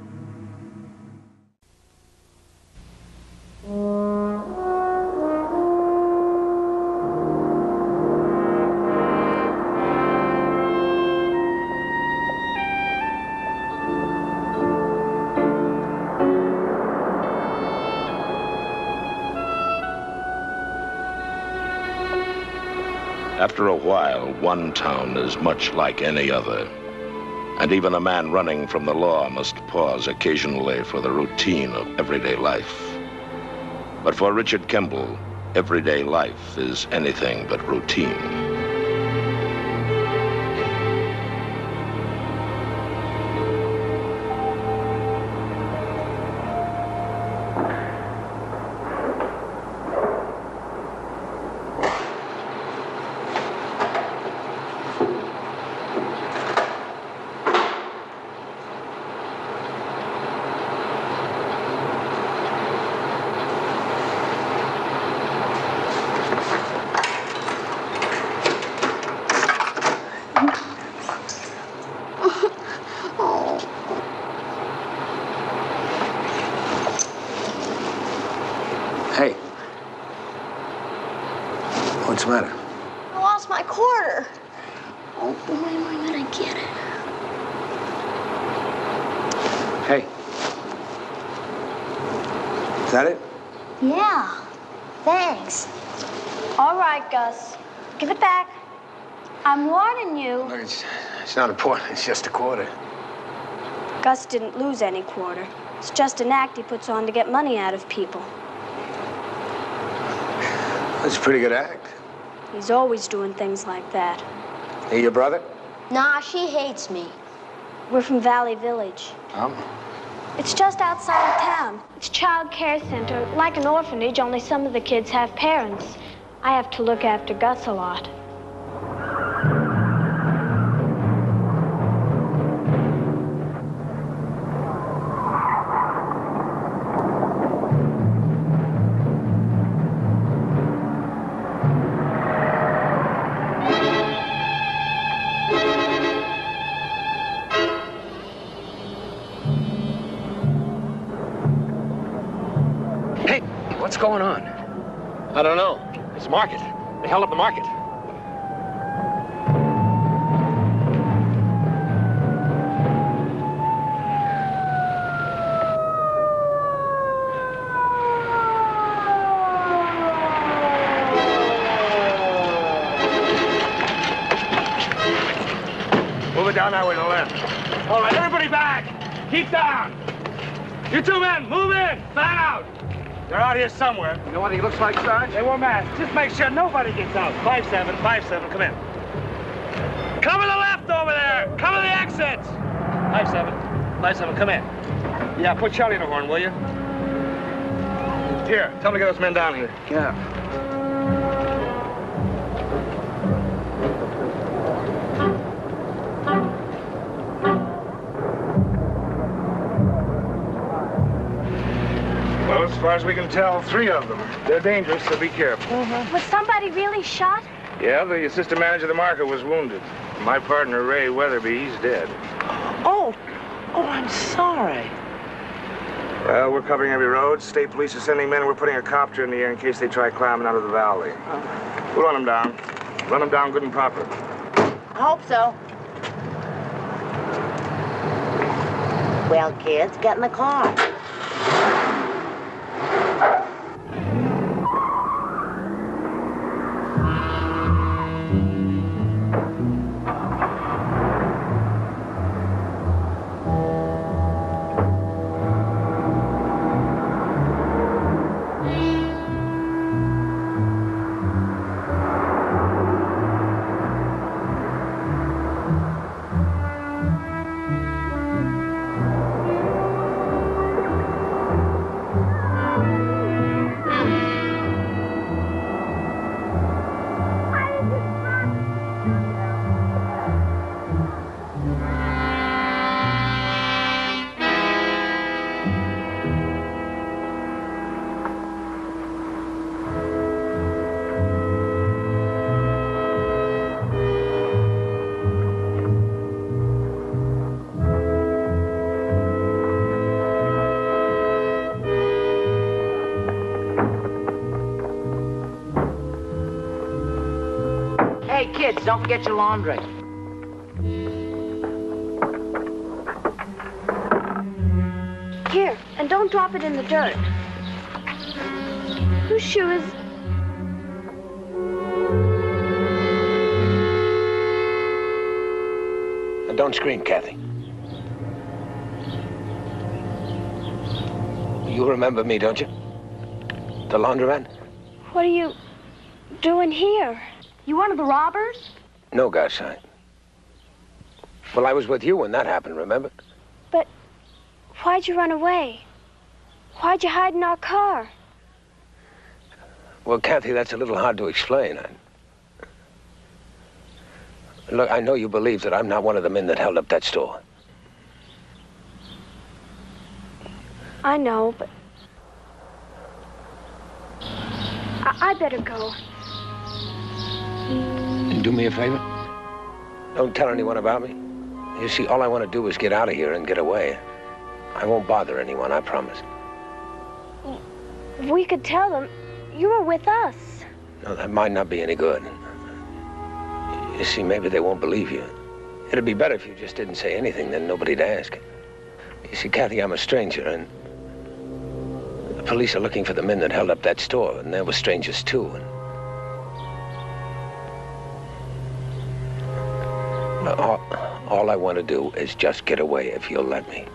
Speaker 3: After a while, one town is much like any other. And even a man running from the law must pause occasionally for the routine of everyday life. But for Richard Kimball, everyday life is anything but routine.
Speaker 10: Hey. What's the matter?
Speaker 14: I lost my quarter. Oh, when am I gonna get it?
Speaker 10: Hey. Is that it?
Speaker 14: Yeah. Thanks. All right, Gus. Give it back. I'm warning you.
Speaker 10: Look, it's not important. It's just a quarter.
Speaker 14: Gus didn't lose any quarter. It's just an act he puts on to get money out of people.
Speaker 10: That's a pretty good act.
Speaker 14: He's always doing things like that.
Speaker 10: He your brother?
Speaker 14: Nah, she hates me. We're from Valley Village.
Speaker 10: Oh.
Speaker 14: It's just outside of town. It's a child care center, like an orphanage, only some of the kids have parents. I have to look after Gus a lot.
Speaker 10: What's going on?
Speaker 6: I don't know. It's market. They held up the market. Move it down that way to the left. All right, everybody back. Keep down. You two men, move in. Loud. They're out here somewhere.
Speaker 11: You know what he looks like, Sarge?
Speaker 6: They wore masks. Just make sure nobody gets out. 5-7, 5-7, come in. Cover the left over there. Cover the exits. 5-7. Nice of him. Come in. Yeah, put Charlie in the horn, will you? Here, tell him to get those men down here.
Speaker 11: Yeah.
Speaker 6: Well, as far as we can tell, 3 of them. They're dangerous, so be careful.
Speaker 14: Was somebody really shot?
Speaker 6: Yeah, the assistant manager of the market was wounded. My partner, Ray Weatherby, he's dead.
Speaker 15: Oh, I'm sorry.
Speaker 6: Well, we're covering every road. State police are sending men. We're putting a copter in the air in case they try climbing out of the valley. We'll run them down. Run them down good and proper.
Speaker 15: I hope so. Well, kids, get in the car. Hey, kids, don't forget your laundry.
Speaker 14: Here, and don't drop it in the dirt. Whose shoe is...
Speaker 10: And don't scream, Kathy. You remember me, don't you? The laundromat?
Speaker 14: What are you doing here? You one of the robbers?
Speaker 10: No, Garside. Well, I was with you when that happened, remember?
Speaker 14: But why'd you run away? Why'd you hide in our car?
Speaker 10: Well, Kathy, that's a little hard to explain. Look, I know you believe that I'm not one of the men that held up that store.
Speaker 14: I know, but... I better go.
Speaker 10: And do me a favor? Don't tell anyone about me. You see, all I want to do is get out of here and get away. I won't bother anyone, I promise.
Speaker 14: We could tell them you were with us.
Speaker 10: No, that might not be any good. You see, maybe they won't believe you. It'd be better if you just didn't say anything, then nobody'd ask. You see, Kathy, I'm a stranger, and the police are looking for the men that held up that store, and they were strangers too. And all I want to do is just get away if you'll let me.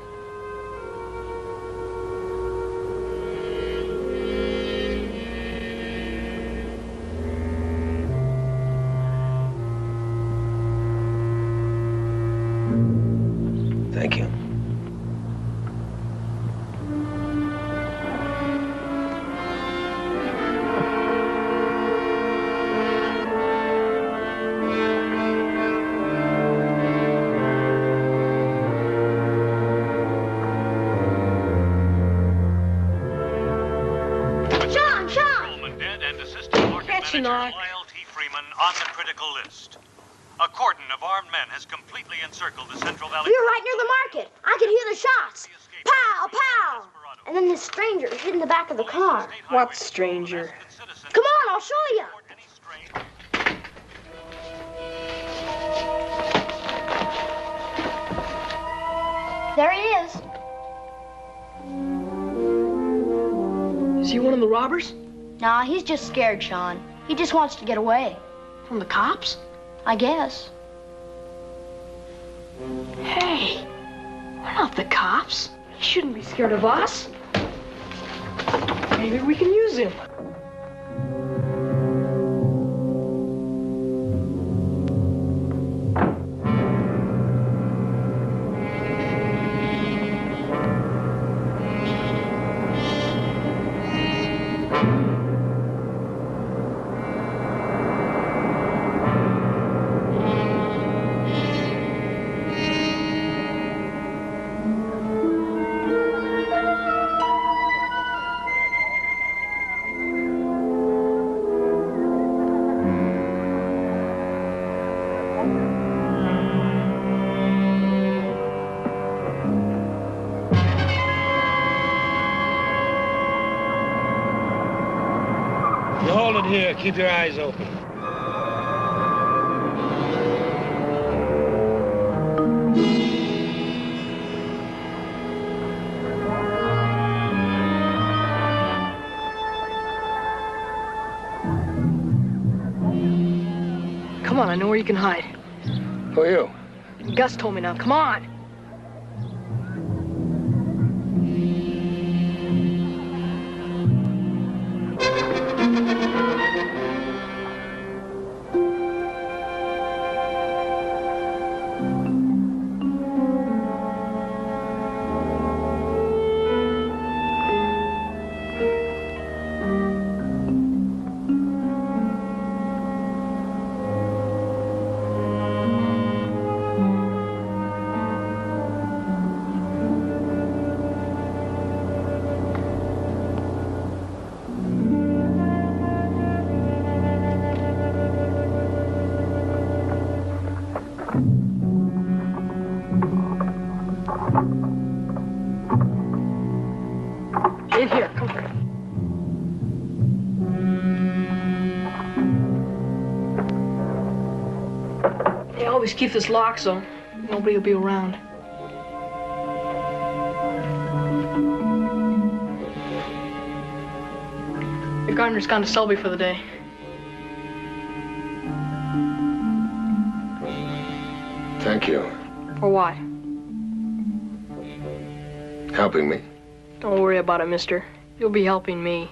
Speaker 10: Thank you.
Speaker 16: Lyle T. Freeman on the critical list. A cordon of armed men has completely encircled the Central Valley.
Speaker 14: We were right near the market. I could hear the shots. Pow, pow! And then this stranger hid in the back of the car.
Speaker 13: What stranger?
Speaker 14: Come on, I'll show you. There he is.
Speaker 13: Is he one of the robbers?
Speaker 14: Nah, he's just scared, Sean. He just wants to get away.
Speaker 13: From the cops?
Speaker 14: I guess.
Speaker 13: Hey, we're not the cops. He shouldn't be scared of us. Maybe we can use him.
Speaker 6: keep your eyes open.
Speaker 13: Come on, I know where you can hide.
Speaker 12: Who are you?
Speaker 13: Gus told me now. Come on. In here, come here. They always keep this locked so nobody will be around. The gardener's gone to Selby for the day.
Speaker 10: Thank you.
Speaker 13: For what?
Speaker 10: Helping me.
Speaker 13: Don't worry about it, mister. You'll be helping me.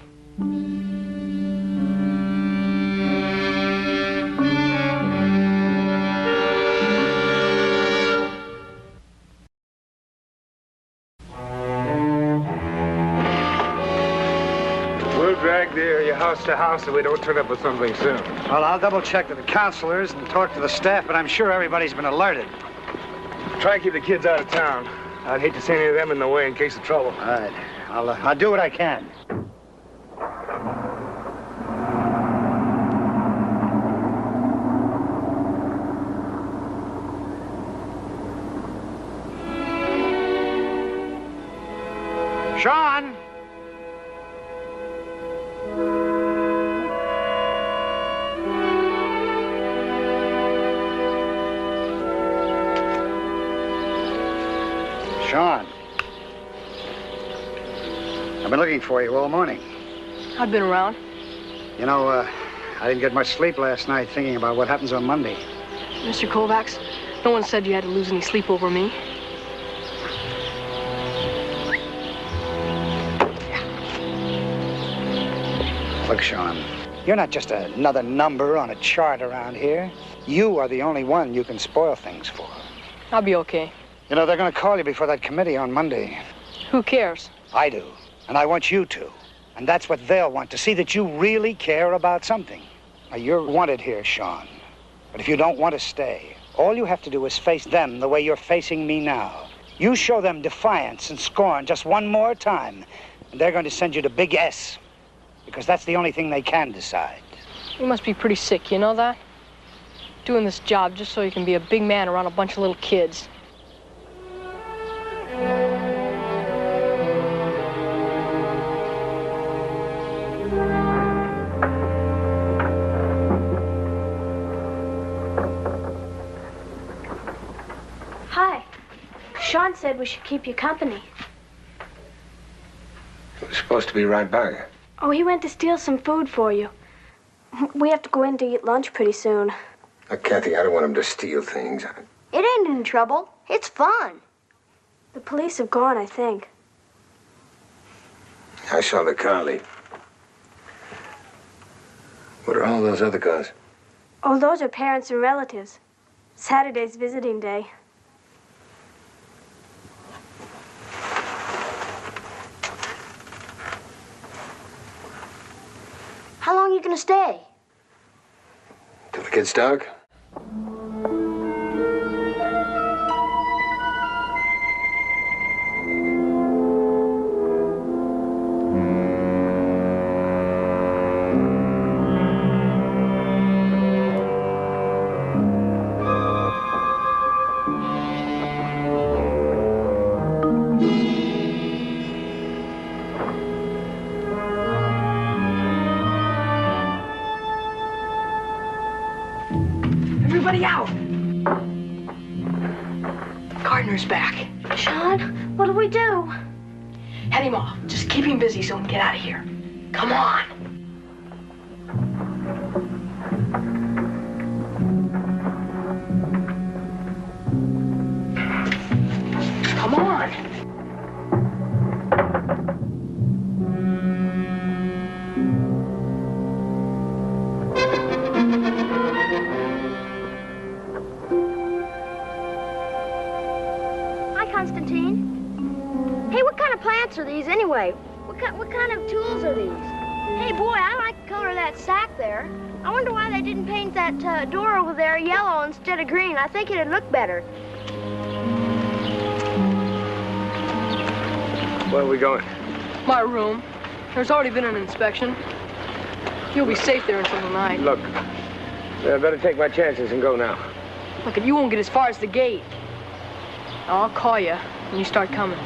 Speaker 6: We'll drag the area house to house so we don't turn up with something soon.
Speaker 11: Well, I'll double check with the counselors and talk to the staff, but I'm sure everybody's been alerted.
Speaker 6: Try and keep the kids out of town. I'd hate to see any of them in the way in case of trouble.
Speaker 11: All right. I'll do what I can. Sean! Sean. I've been looking for you all morning.
Speaker 13: I've been around.
Speaker 11: You know, I didn't get much sleep last night thinking about what happens on Monday.
Speaker 13: Mr. Kovacs, no one said you had to lose any sleep over me.
Speaker 11: Look, Sean, you're not just another number on a chart around here. You are the only one you can spoil things for.
Speaker 13: I'll be okay.
Speaker 11: You know, they're going to call you before that committee on Monday.
Speaker 13: Who cares?
Speaker 11: I do. And I want you to. And that's what they'll want, to see that you really care about something. Now, you're wanted here, Sean. But if you don't want to stay, all you have to do is face them the way you're facing me now. You show them defiance and scorn just one more time, and they're going to send you to Big S. Because that's the only thing they can decide.
Speaker 13: You must be pretty sick, you know that? Doing this job just so you can be a big man around a bunch of little kids.
Speaker 14: Hi. Sean said we should keep you company.
Speaker 10: We're supposed to be right back.
Speaker 14: Oh, he went to steal some food for you. We have to go in to eat lunch pretty soon.
Speaker 10: Now, Kathy, I don't want him to steal things.
Speaker 14: It ain't in trouble. It's fun. The police have gone, I think.
Speaker 10: I saw the car leave. What are all those other cars?
Speaker 14: Oh, those are parents and relatives. Saturday's visiting day. How long are you gonna stay?
Speaker 10: Till it gets dark?
Speaker 13: Everybody out! Gardner's back.
Speaker 14: Sean, what do we do?
Speaker 13: Head him off. Just keep him busy so we can get out of here. Come on. Come on.
Speaker 14: Hi, Constantine. Hey, what kind of plants are these anyway? What kind of tools are these? Hey, boy, I like the color of that sack there. I wonder why they didn't paint that door over there yellow instead of green. I think it'd look better.
Speaker 12: Where are we going?
Speaker 13: My room. There's already been an inspection. You'll be safe there until tonight.
Speaker 12: Look, I better take my chances and go now.
Speaker 13: Look, you won't get as far as the gate. I'll call you when you start coming.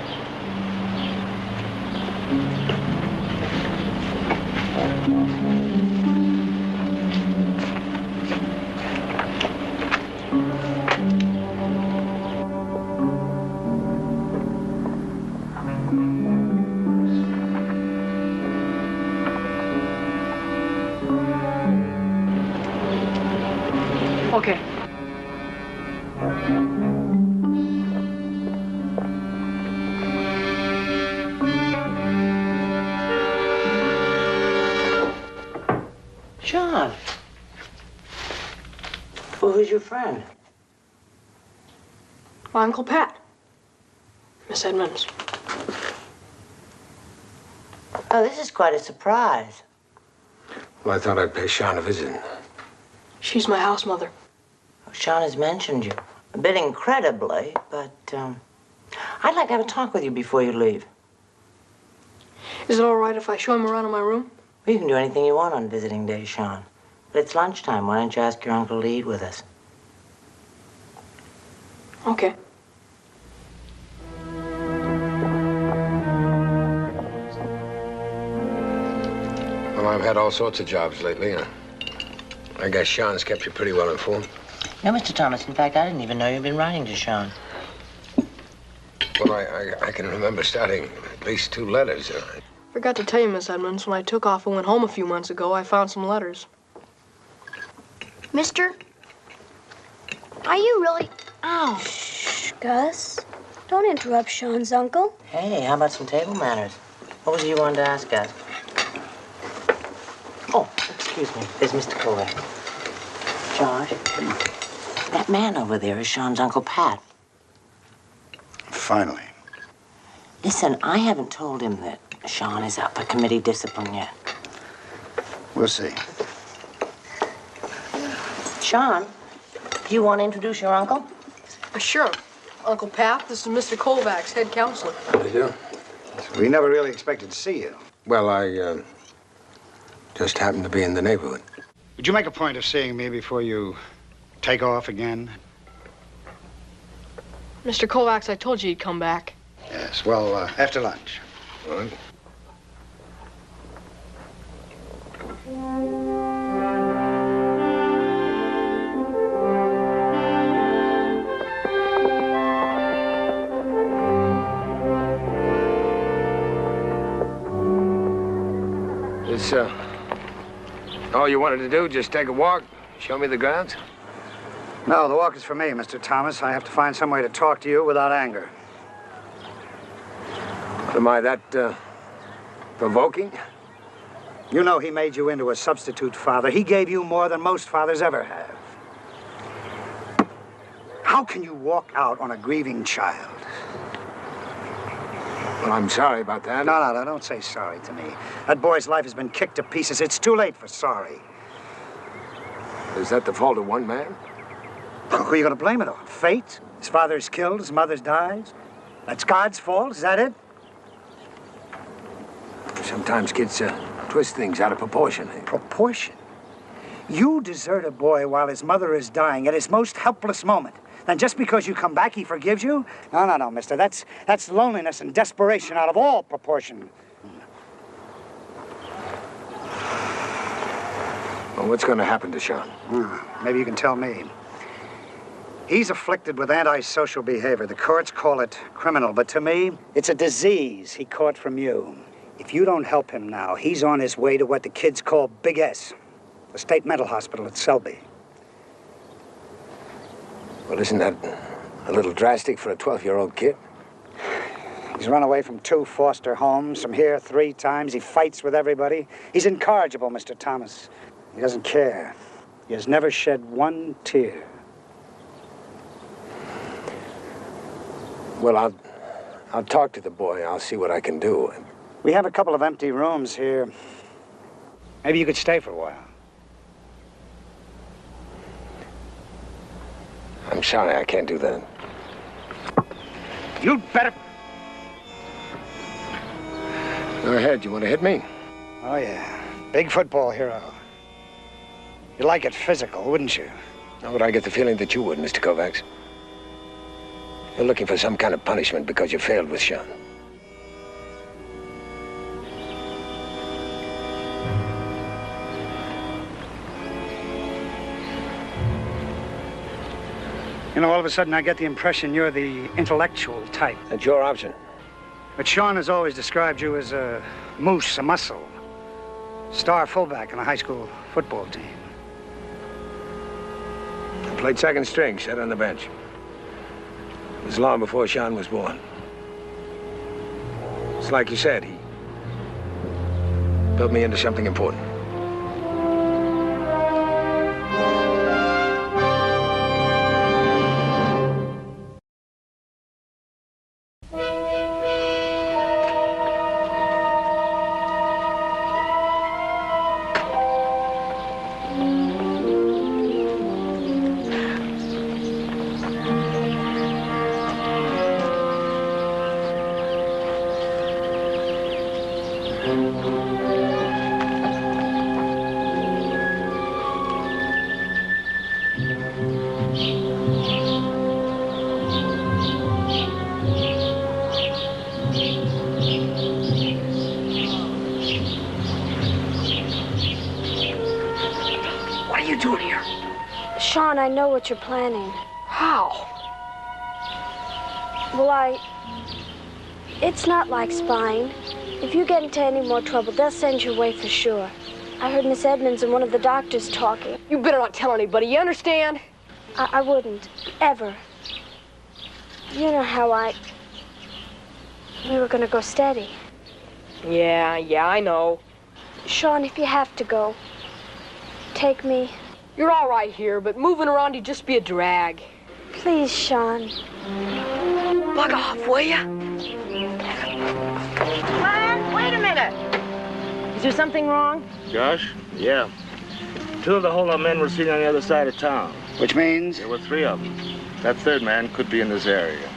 Speaker 13: Okay.
Speaker 15: Sean. Well, who's your friend?
Speaker 13: My Uncle Pat. Miss Edmonds.
Speaker 15: Oh, this is quite a surprise.
Speaker 12: Well, I thought I'd pay Sean a visit.
Speaker 13: She's my house mother.
Speaker 15: Sean has mentioned you. A bit incredibly, but, I'd like to have a talk with you before you leave.
Speaker 13: Is it all right if I show him around in my room?
Speaker 15: Well, you can do anything you want on visiting day, Sean. But it's lunchtime. Why don't you ask your uncle to eat with us?
Speaker 13: Okay.
Speaker 12: Well, I've had all sorts of jobs lately. I guess Sean's kept you pretty well informed.
Speaker 15: No, Mr. Thomas. In fact, I didn't even know you'd been writing to Sean.
Speaker 12: Well, I can remember starting at least 2 letters.
Speaker 13: Forgot to tell you, Miss Edmonds, when I took off and went home a few months ago, I found some letters.
Speaker 14: Mister? Are you really... Ow. Shh, Gus. Don't interrupt Sean's uncle.
Speaker 15: Hey, how about some table manners? What was it you wanted to ask us? Oh, excuse me. There's Mr. Coley. Josh, that man over there is Sean's Uncle Pat.
Speaker 11: Finally.
Speaker 15: Listen, I haven't told him that Sean is up for committee discipline yet.
Speaker 11: We'll see.
Speaker 15: Sean, do you want to introduce your uncle?
Speaker 13: Sure. Uncle Pat, this is Mr. Kovacs, head counselor.
Speaker 12: How do you do?
Speaker 11: We never really expected to see you.
Speaker 12: Well, I just happened to be in the neighborhood.
Speaker 11: Would you make a point of seeing me before you take off again?
Speaker 13: Mr. Kovacs, I told you he'd come back.
Speaker 11: Yes, well, after lunch.
Speaker 12: All right. Is all you wanted to do, just take a walk, show me the grounds?
Speaker 11: No, the walk is for me, Mr. Thomas. I have to find some way to talk to you without anger.
Speaker 12: Am I that provoking?
Speaker 11: You know he made you into a substitute father. He gave you more than most fathers ever have. How can you walk out on a grieving child?
Speaker 12: Well, I'm sorry about that.
Speaker 11: No, don't say sorry to me. That boy's life has been kicked to pieces. It's too late for sorry.
Speaker 12: Is that the fault of one man?
Speaker 11: Who are you going to blame it on? Fate? His father is killed, his mother dies? That's God's fault? Is that it?
Speaker 12: Sometimes kids twist things out of proportion.
Speaker 11: Proportion? You desert a boy while his mother is dying at his most helpless moment. Then just because you come back, he forgives you? No, mister. That's loneliness and desperation out of all proportion.
Speaker 12: Well, what's going to happen to Sean?
Speaker 11: Maybe you can tell me. He's afflicted with antisocial behavior. The courts call it criminal, but to me, it's a disease he caught from you. If you don't help him now, he's on his way to what the kids call Big S, the state mental hospital at Selby.
Speaker 10: Well, isn't that a little drastic for a 12-year-old kid?
Speaker 11: He's run away from 2 foster homes, from here 3 times. He fights with everybody. He's incorrigible, Mr. Thomas. He doesn't care. He has never shed 1 tear.
Speaker 10: Well, I'll talk to the boy. I'll see what I can do.
Speaker 11: We have a couple of empty rooms here. Maybe you could stay for a while.
Speaker 10: I'm sorry, I can't do that.
Speaker 11: You'd better...
Speaker 10: Go ahead. You want to hit me?
Speaker 11: Oh, yeah. Big football hero. You'd like it physical, wouldn't you?
Speaker 10: How would I get the feeling that you would, Mr. Kovacs? You're looking for some kind of punishment because you failed with Sean.
Speaker 11: You know, all of a sudden I get the impression you're the intellectual type.
Speaker 10: That's your option.
Speaker 11: But Sean has always described you as a moose, a muscle. Star fullback on a high school football team.
Speaker 10: I played second string, sat on the bench. It was long before Sean was born. It's like you said, he built me into something important.
Speaker 14: Sean, I know what you're planning.
Speaker 13: How?
Speaker 14: Well, it's not like spying. If you get into any more trouble, they'll send you away for sure. I heard Miss Edmonds and one of the doctors talking.
Speaker 13: You better not tell anybody, you understand?
Speaker 14: I wouldn't, ever. You know how we were gonna go steady.
Speaker 13: Yeah, I know.
Speaker 14: Sean, if you have to go, take me.
Speaker 13: You're all right here, but moving around you'd just be a drag.
Speaker 14: Please, Sean.
Speaker 13: Bug off, will ya?
Speaker 15: Glenn, wait a minute. Is there something wrong?
Speaker 6: Josh? Yeah. 2 of the hold-up men were seen on the other side of town.
Speaker 11: Which means?
Speaker 6: There were 3 of them. That 3rd man could be in this area.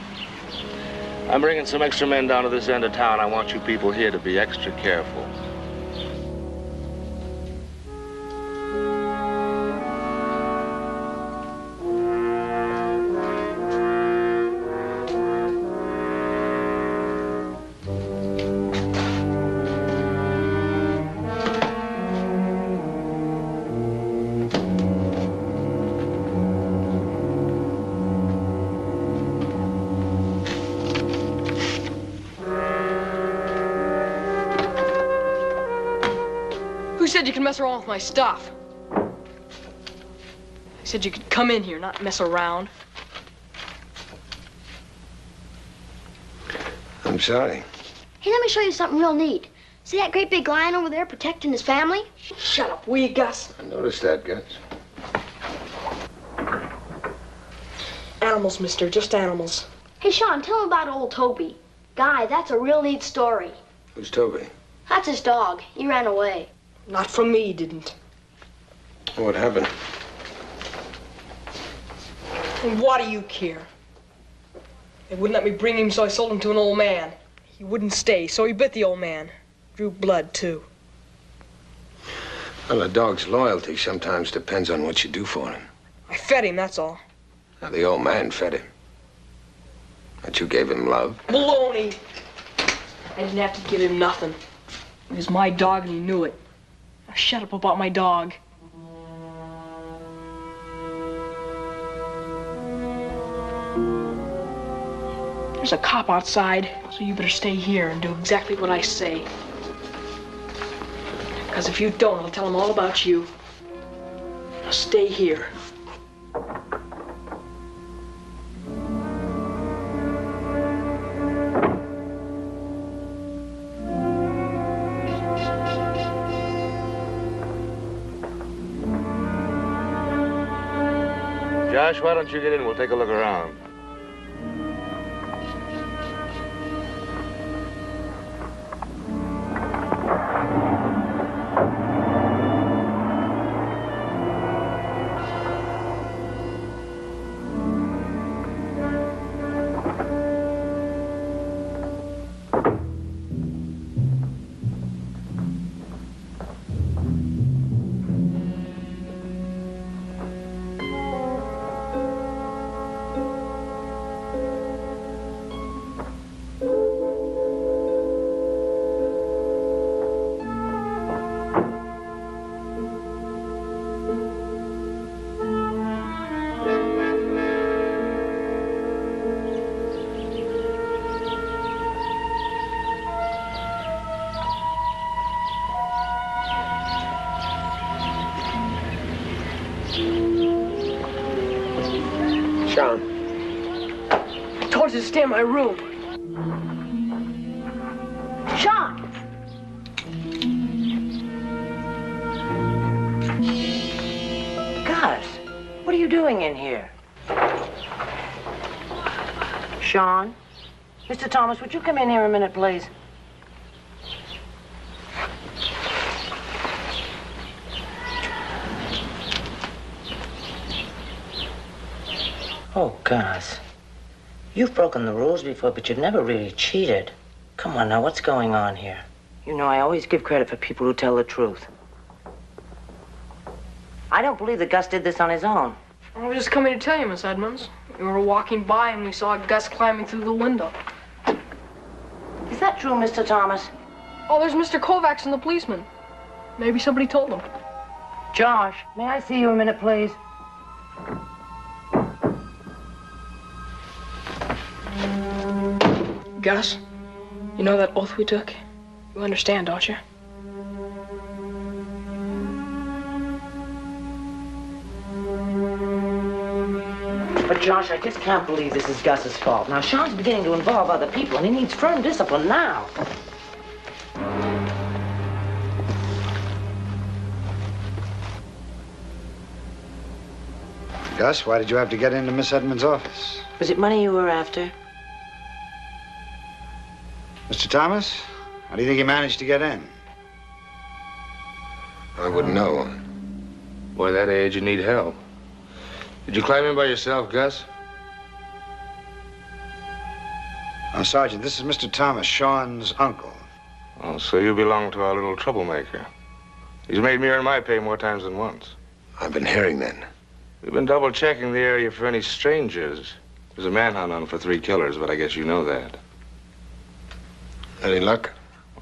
Speaker 6: I'm bringing some extra men down to this end of town. I want you people here to be extra careful.
Speaker 13: Who said you could mess around with my stuff? I said you could come in here, not mess around.
Speaker 10: I'm sorry.
Speaker 14: Hey, let me show you something real neat. See that great big lion over there protecting his family?
Speaker 13: Shut up, will you, Gus?
Speaker 10: I noticed that, Gus.
Speaker 13: Animals, mister, just animals.
Speaker 14: Hey, Sean, tell him about old Toby. Guy, that's a real neat story.
Speaker 10: Who's Toby?
Speaker 14: That's his dog. He ran away.
Speaker 13: Not from me, he didn't.
Speaker 10: What happened?
Speaker 13: And what do you care? They wouldn't let me bring him, so I sold him to an old man. He wouldn't stay, so he bit the old man. Drew blood, too.
Speaker 10: Well, a dog's loyalty sometimes depends on what you do for him.
Speaker 13: I fed him, that's all.
Speaker 10: Now, the old man fed him. But you gave him love.
Speaker 13: Baloney! I didn't have to give him nothing. He was my dog and he knew it. Now shut up about my dog. There's a cop outside, so you better stay here and do exactly what I say. Because if you don't, I'll tell him all about you. Now stay here.
Speaker 6: Josh, why don't you get in? We'll take a look around.
Speaker 12: Sean.
Speaker 13: I told you to stay in my room.
Speaker 15: Sean! Gus, what are you doing in here? Sean? Mr. Thomas, would you come in here a minute, please? Oh, Gus. You've broken the rules before, but you've never really cheated. Come on now, what's going on here? You know, I always give credit for people who tell the truth. I don't believe that Gus did this on his own.
Speaker 13: I was just coming to tell you, Miss Edmonds. We were walking by and we saw Gus climbing through the window.
Speaker 15: Is that true, Mr. Thomas?
Speaker 13: Oh, there's Mr. Kovacs and the policeman. Maybe somebody told him.
Speaker 15: Josh, may I see you a minute, please?
Speaker 13: Gus, you know that oath we took? You understand, don't you?
Speaker 15: But Josh, I just can't believe this is Gus's fault. Now, Sean's beginning to involve other people, and he needs firm discipline now.
Speaker 11: Gus, why did you have to get into Miss Edmonds' office?
Speaker 15: Was it money you were after?
Speaker 11: Mr. Thomas, how do you think you managed to get in?
Speaker 10: I wouldn't know.
Speaker 6: Boy, that age, you need help. Did you climb in by yourself, Gus?
Speaker 11: Oh, Sergeant, this is Mr. Thomas, Sean's uncle.
Speaker 6: Oh, so you belong to our little troublemaker. He's made me earn my pay more times than once.
Speaker 10: I've been hearing then.
Speaker 6: We've been double-checking the area for any strangers. There's a manhunt on for 3 killers, but I guess you know that.
Speaker 10: Any luck?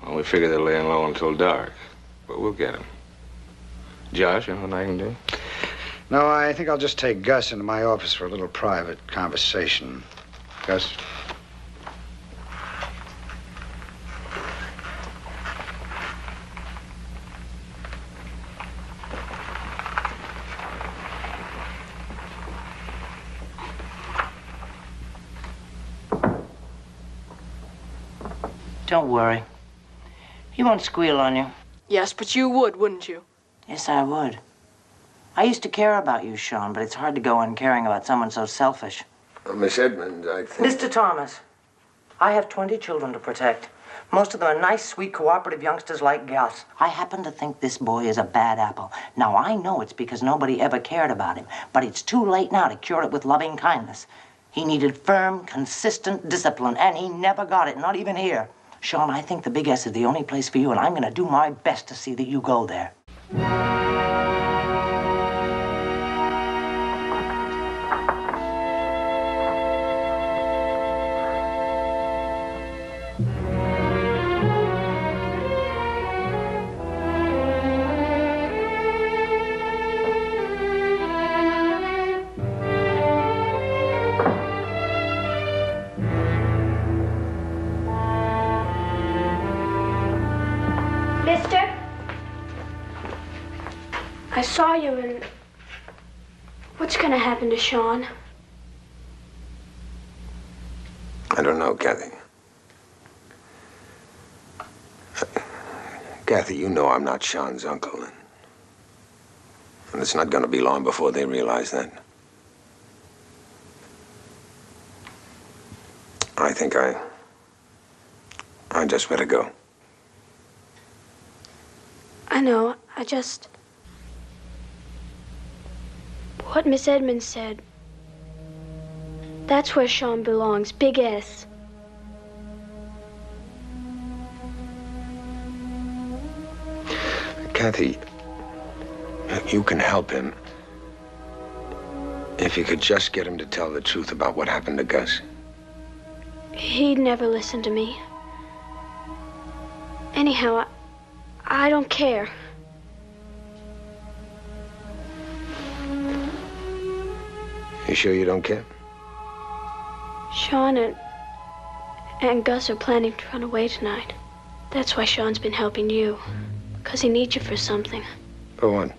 Speaker 6: Well, we figure they're laying low until dark, but we'll get them. Josh, you know what I can do?
Speaker 11: No, I think I'll just take Gus into my office for a little private conversation. Gus?
Speaker 15: Don't worry. He won't squeal on you.
Speaker 13: Yes, but you would, wouldn't you?
Speaker 15: Yes, I would. I used to care about you, Sean, but it's hard to go on caring about someone so selfish.
Speaker 10: Miss Edmonds, I think...
Speaker 15: Mr. Thomas, I have 20 children to protect. Most of them are nice, sweet, cooperative youngsters like Gus. I happen to think this boy is a bad apple. Now, I know it's because nobody ever cared about him, but it's too late now to cure it with loving kindness. He needed firm, consistent discipline, and he never got it, not even here. Sean, I think the Big S is the only place for you, and I'm going to do my best to see that you go there.
Speaker 14: saw you and... What's gonna happen to Sean?
Speaker 10: I don't know, Kathy. Kathy, you know I'm not Sean's uncle. And it's not going to be long before they realize that. I think I just better go.
Speaker 14: I know, I just... What Miss Edmonds said. That's where Sean belongs, big S.
Speaker 10: Kathy, you can help him. If you could just get him to tell the truth about what happened to Gus.
Speaker 14: He'd never listen to me. Anyhow, I don't care.
Speaker 10: You sure you don't care?
Speaker 14: Sean and Gus are planning to run away tonight. That's why Sean's been helping you. Because he needs you for something.
Speaker 10: For what?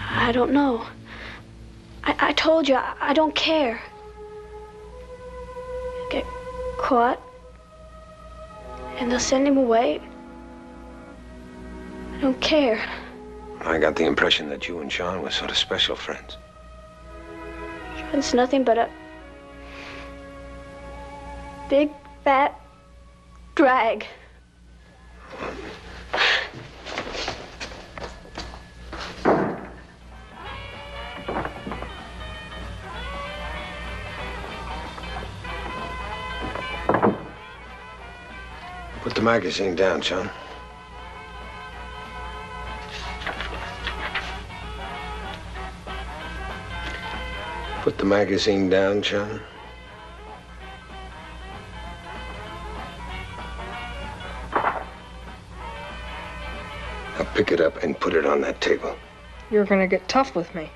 Speaker 14: I don't know. I told you, I don't care. Get caught. And they'll send him away. I don't care.
Speaker 10: I got the impression that you and Sean were sort of special friends.
Speaker 14: Sean's nothing but a big, fat drag.
Speaker 10: Put the magazine down, Sean. Put the magazine down, Sean. Now pick it up and put it on that table.
Speaker 13: You're gonna get tough with me.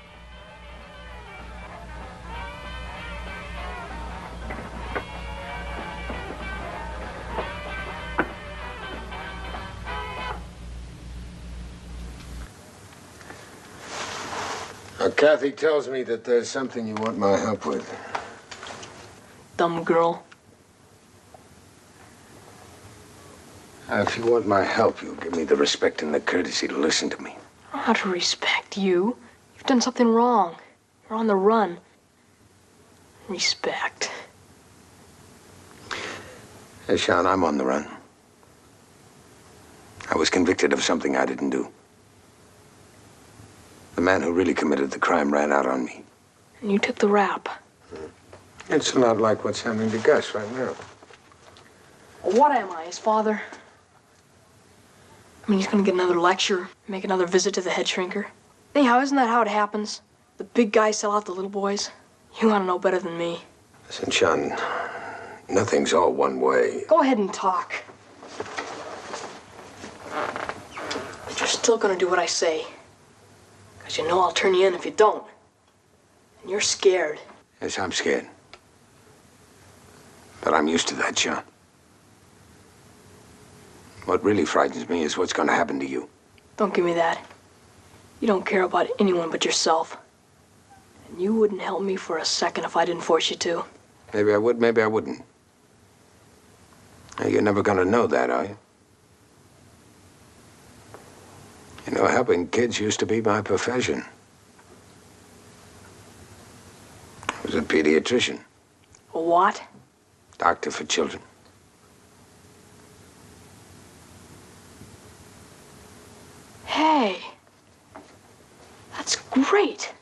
Speaker 10: Now, Kathy tells me that there's something you want my help with.
Speaker 13: Dumb girl.
Speaker 10: If you want my help, you'll give me the respect and the courtesy to listen to me.
Speaker 13: I don't know how to respect you. You've done something wrong. You're on the run. Respect.
Speaker 10: Hey, Sean, I'm on the run. I was convicted of something I didn't do. The man who really committed the crime ran out on me.
Speaker 13: And you took the rap.
Speaker 10: It's a lot like what's happening to Gus right now.
Speaker 13: What am I, his father? I mean, he's gonna get another lecture, make another visit to the head shrinker. Anyhow, isn't that how it happens? The big guys sell out the little boys. You ought to know better than me.
Speaker 10: Listen, Sean, nothing's all one way.
Speaker 13: Go ahead and talk. But you're still gonna do what I say. Because you know I'll turn you in if you don't. And you're scared.
Speaker 10: Yes, I'm scared. But I'm used to that, Sean. What really frightens me is what's going to happen to you.
Speaker 13: Don't give me that. You don't care about anyone but yourself. And you wouldn't help me for a second if I didn't force you to.
Speaker 10: Maybe I would, maybe I wouldn't. You're never going to know that, are you? You know, helping kids used to be my profession. I was a pediatrician.
Speaker 13: A what?
Speaker 10: Doctor for children.
Speaker 13: Hey, that's great.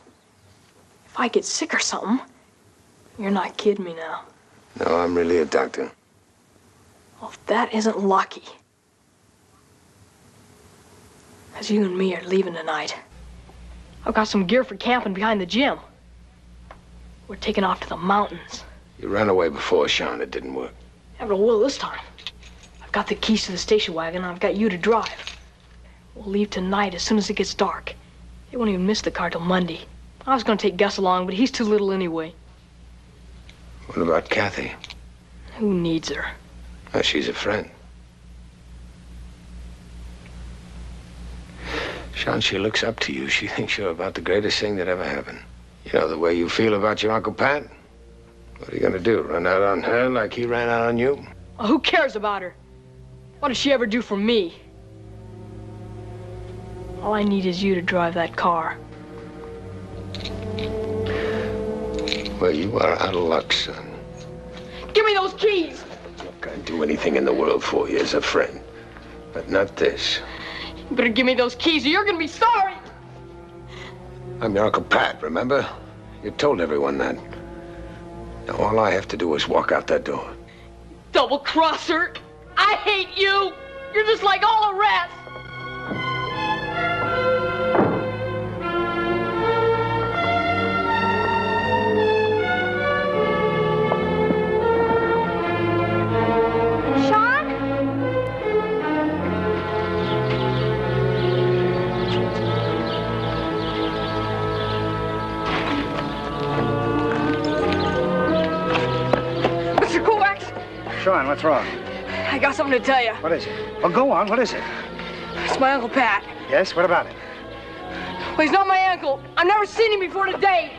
Speaker 13: If I get sick or something, you're not kidding me now.
Speaker 10: No, I'm really a doctor.
Speaker 13: Well, if that isn't lucky. Because you and me are leaving tonight. I've got some gear for camping behind the gym. We're taking off to the mountains.
Speaker 10: You ran away before, Sean. It didn't work.
Speaker 13: Yeah, but I will this time. I've got the keys to the station wagon, and I've got you to drive. We'll leave tonight as soon as it gets dark. They won't even miss the car till Monday. I was going to take Gus along, but he's too little anyway.
Speaker 10: What about Kathy?
Speaker 13: Who needs her?
Speaker 10: She's a friend. Sean, she looks up to you. She thinks you're about the greatest thing that ever happened. You know the way you feel about your Uncle Pat? What are you gonna do, run out on her like he ran out on you?
Speaker 13: Well, who cares about her? What did she ever do for me? All I need is you to drive that car.
Speaker 10: Well, you are out of luck, son.
Speaker 13: Give me those keys!
Speaker 10: Look, I'd do anything in the world for you as a friend, but not this.
Speaker 13: You better give me those keys or you're gonna be sorry!
Speaker 10: I'm your Uncle Pat, remember? You told everyone that. Now, all I have to do is walk out that door.
Speaker 13: Double crosser! I hate you! You're just like all the rest!
Speaker 11: Sean, what's wrong?
Speaker 13: I got something to tell you.
Speaker 11: What is it? Well, go on. What is it?
Speaker 13: It's my Uncle Pat.
Speaker 11: Yes? What about it?
Speaker 13: Well, he's not my uncle. I've never seen him before today.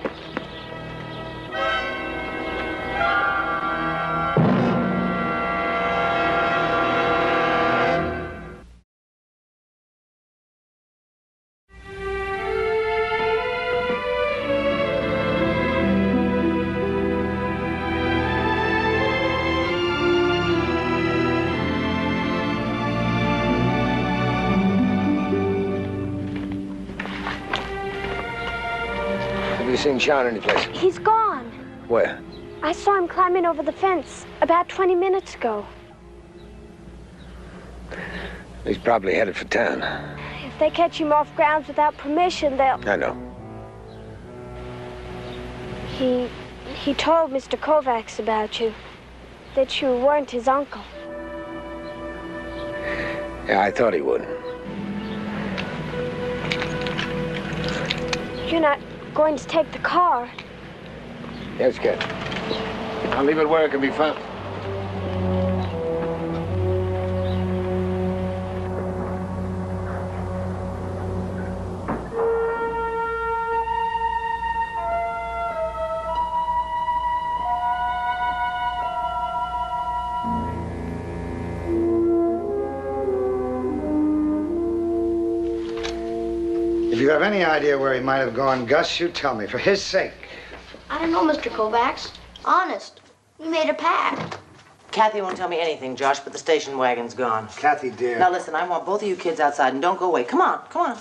Speaker 10: Have you seen Sean anyplace?
Speaker 14: He's gone.
Speaker 10: Where?
Speaker 14: I saw him climbing over the fence about 20 minutes ago.
Speaker 10: He's probably headed for town.
Speaker 14: If they catch him off grounds without permission, they'll...
Speaker 10: I know.
Speaker 14: He told Mr. Kovacs about you. That you weren't his uncle.
Speaker 10: Yeah, I thought he would.
Speaker 14: You're not going to take the car.
Speaker 10: Yes, kid. I'll leave it where it can be found.
Speaker 11: If you have any idea where he might have gone, Gus, you tell me, for his sake.
Speaker 14: I don't know, Mr. Kovacs. Honest. We made a pact.
Speaker 15: Kathy won't tell me anything, Josh, but the station wagon's gone.
Speaker 11: Kathy, dear.
Speaker 15: Now listen, I want both of you kids outside and don't go away. Come on, come on.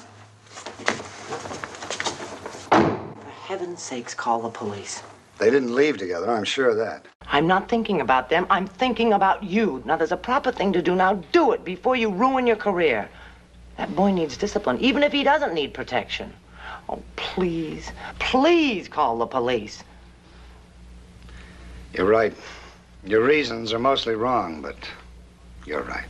Speaker 15: For heaven's sakes, call the police.
Speaker 11: They didn't leave together, I'm sure of that.
Speaker 15: I'm not thinking about them. I'm thinking about you. Now, there's a proper thing to do. Now, do it before you ruin your career. That boy needs discipline, even if he doesn't need protection. Oh, please, please call the police.
Speaker 11: You're right. Your reasons are mostly wrong, but you're right.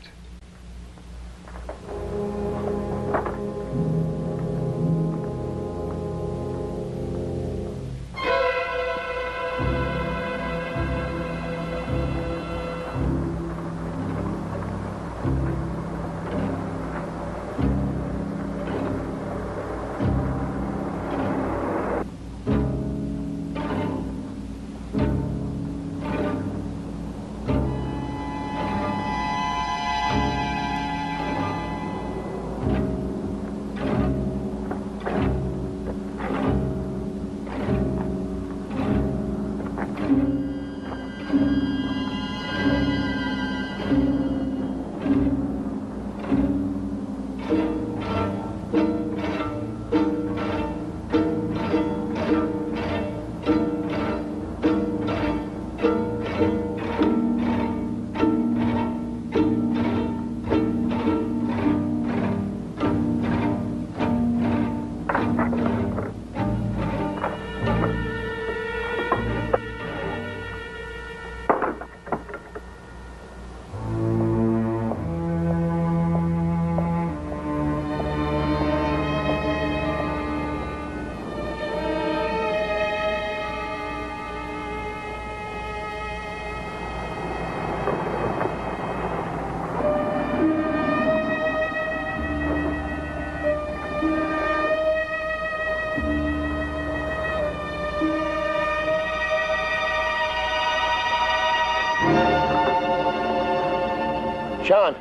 Speaker 10: Sean.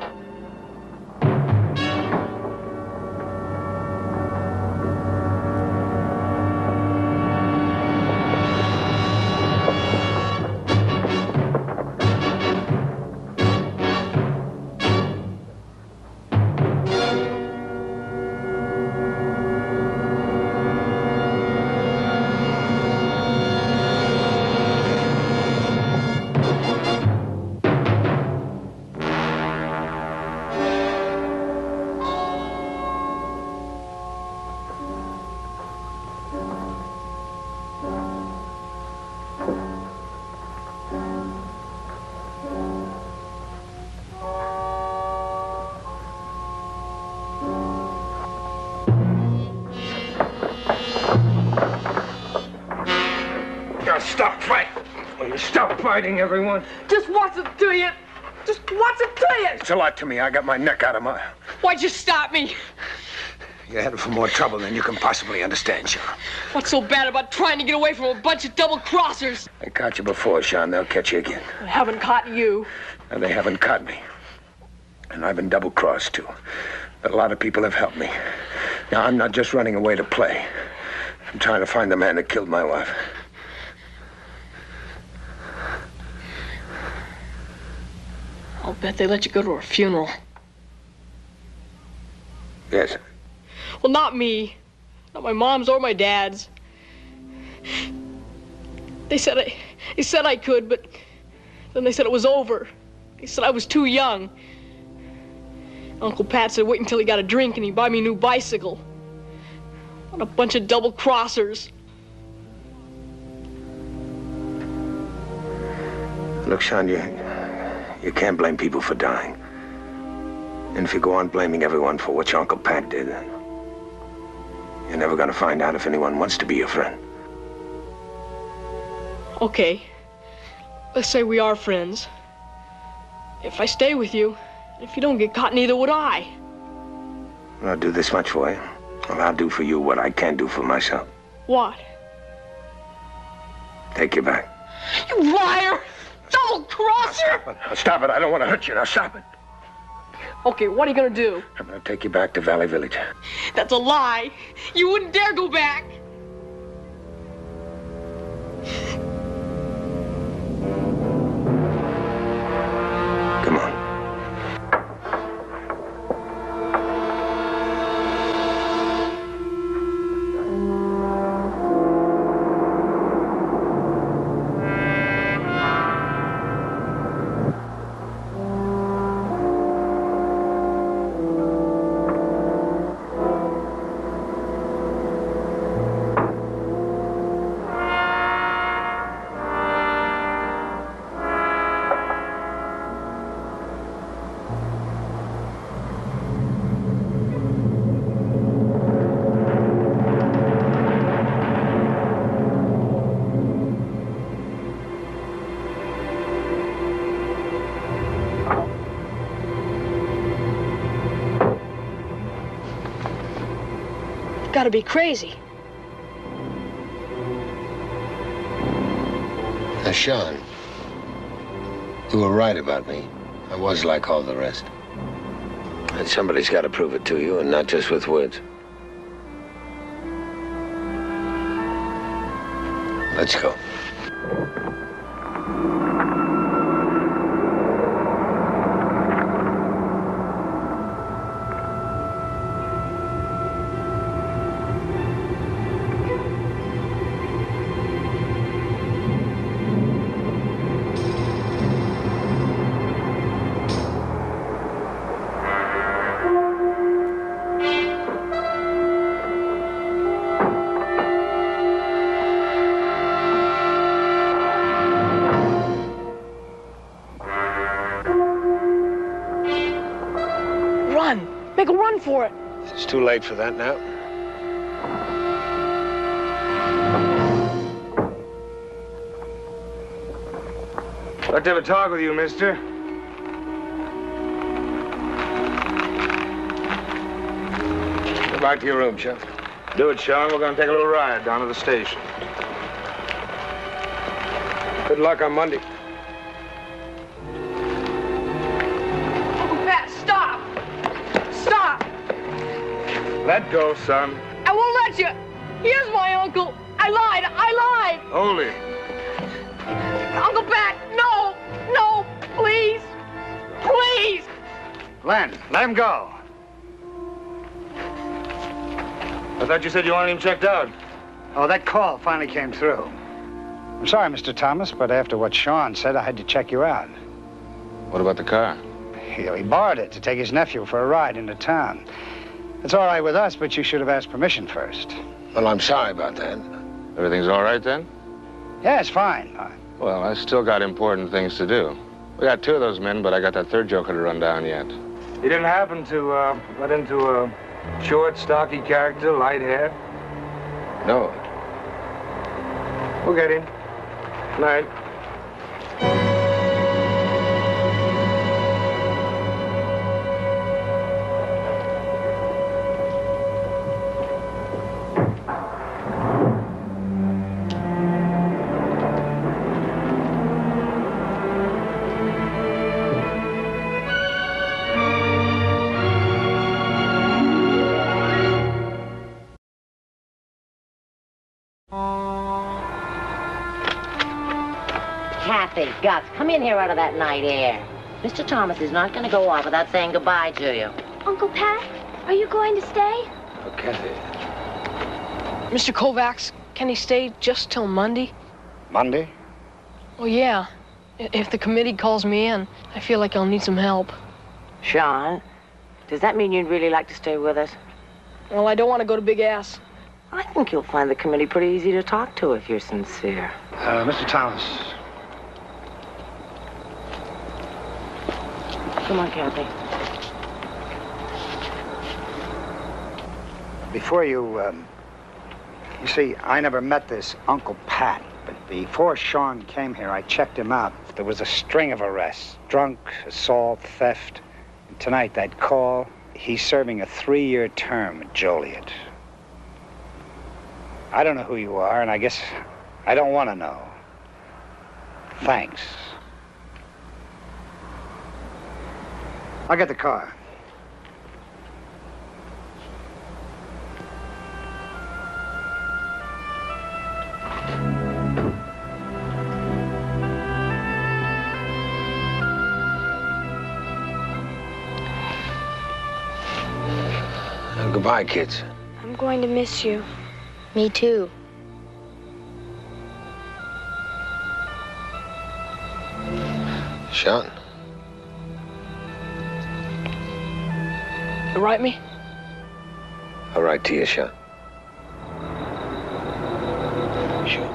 Speaker 12: Stop fighting. Will you stop fighting, everyone?
Speaker 13: Just what's it to you? Just what's it to you?
Speaker 12: It's a lot to me. I got my neck out of my...
Speaker 13: Why'd you stop me?
Speaker 12: You're headed for more trouble than you can possibly understand, Sean.
Speaker 13: What's so bad about trying to get away from a bunch of double-crossers?
Speaker 12: They caught you before, Sean. They'll catch you again.
Speaker 13: I haven't caught you.
Speaker 12: And they haven't caught me. And I've been double-crossed, too. But a lot of people have helped me. Now, I'm not just running away to play. I'm trying to find the man that killed my wife.
Speaker 13: I'll bet they let you go to her funeral.
Speaker 12: Yes.
Speaker 13: Well, not me. Not my mom's or my dad's. They said I could, but then they said it was over. They said I was too young. Uncle Pat said wait until he got a drink and he'd buy me a new bicycle. What a bunch of double-crossers.
Speaker 12: Look, Sean, you can't blame people for dying. And if you go on blaming everyone for what your Uncle Pat did, you're never going to find out if anyone wants to be your friend.
Speaker 13: Okay. Let's say we are friends. If I stay with you, if you don't get caught, neither would I.
Speaker 12: I'll do this much for you. Well, I'll do for you what I can't do for myself.
Speaker 13: What?
Speaker 12: Take you back.
Speaker 13: You liar! Double-crosser!
Speaker 12: Now stop it. I don't want to hurt you. Now stop it.
Speaker 13: Okay, what are you gonna do?
Speaker 12: I'm going to take you back to Valley Village.
Speaker 13: That's a lie. You wouldn't dare go back.
Speaker 12: Come on.
Speaker 13: Gotta be crazy.
Speaker 10: Now, Sean, you were right about me. I was like all the rest. And somebody's got to prove it to you, and not just with words. Let's go.
Speaker 13: Make a run for it.
Speaker 10: It's too late for that now.
Speaker 6: I'd like to have a talk with you, mister.
Speaker 12: Go back to your room, Chef.
Speaker 6: Do it, Sean. We're going to take a little ride down to the station.
Speaker 12: Good luck on Monday.
Speaker 13: Uncle
Speaker 6: Let go, son.
Speaker 13: I won't let you. Here's my uncle. I lied.
Speaker 6: Hold it.
Speaker 13: Uncle Pat, no, please.
Speaker 11: Len, let him go.
Speaker 6: I thought you said you wanted him checked out.
Speaker 11: Oh, that call finally came through. I'm sorry, Mr. Thomas, but after what Sean said, I had to check you out.
Speaker 12: What about the car?
Speaker 11: He borrowed it to take his nephew for a ride into town. It's all right with us, but you should have asked permission first.
Speaker 10: Well, I'm sorry about that.
Speaker 12: Everything's all right then?
Speaker 11: Yeah, it's fine.
Speaker 12: Well, I still got important things to do. We got 2 of those men, but I got that 3rd joker to run down yet.
Speaker 6: You didn't happen to run into a short, stocky character, light hair?
Speaker 12: No.
Speaker 6: We'll get him. Night.
Speaker 17: Kathy, Gus, come in here out of that night air. Mr. Thomas is not going to go off without saying goodbye to you.
Speaker 14: Uncle Pat, are you going to stay?
Speaker 12: Oh, Kathy.
Speaker 13: Mr. Kovacs, can he stay just till Monday?
Speaker 11: Monday?
Speaker 13: Well, yeah. If the committee calls me in, I feel like I'll need some help.
Speaker 17: Sean, does that mean you'd really like to stay with us?
Speaker 13: Well, I don't want to go to Big Ass.
Speaker 17: I think you'll find the committee pretty easy to talk to if you're sincere.
Speaker 11: Mr. Thomas.
Speaker 17: Come on, Kathy.
Speaker 11: Before you see, I never met this Uncle Pat, but before Sean came here, I checked him out. There was a string of arrests: drunk, assault, theft. And tonight, that call, he's serving a 3-year term at Joliet. I don't know who you are, and I guess I don't want to know. Thanks. I'll get the car.
Speaker 10: Goodbye, kids.
Speaker 14: I'm going to miss you.
Speaker 1: Me too.
Speaker 10: Sean.
Speaker 13: You write me?
Speaker 10: I'll write to you, Sean.
Speaker 11: Sure.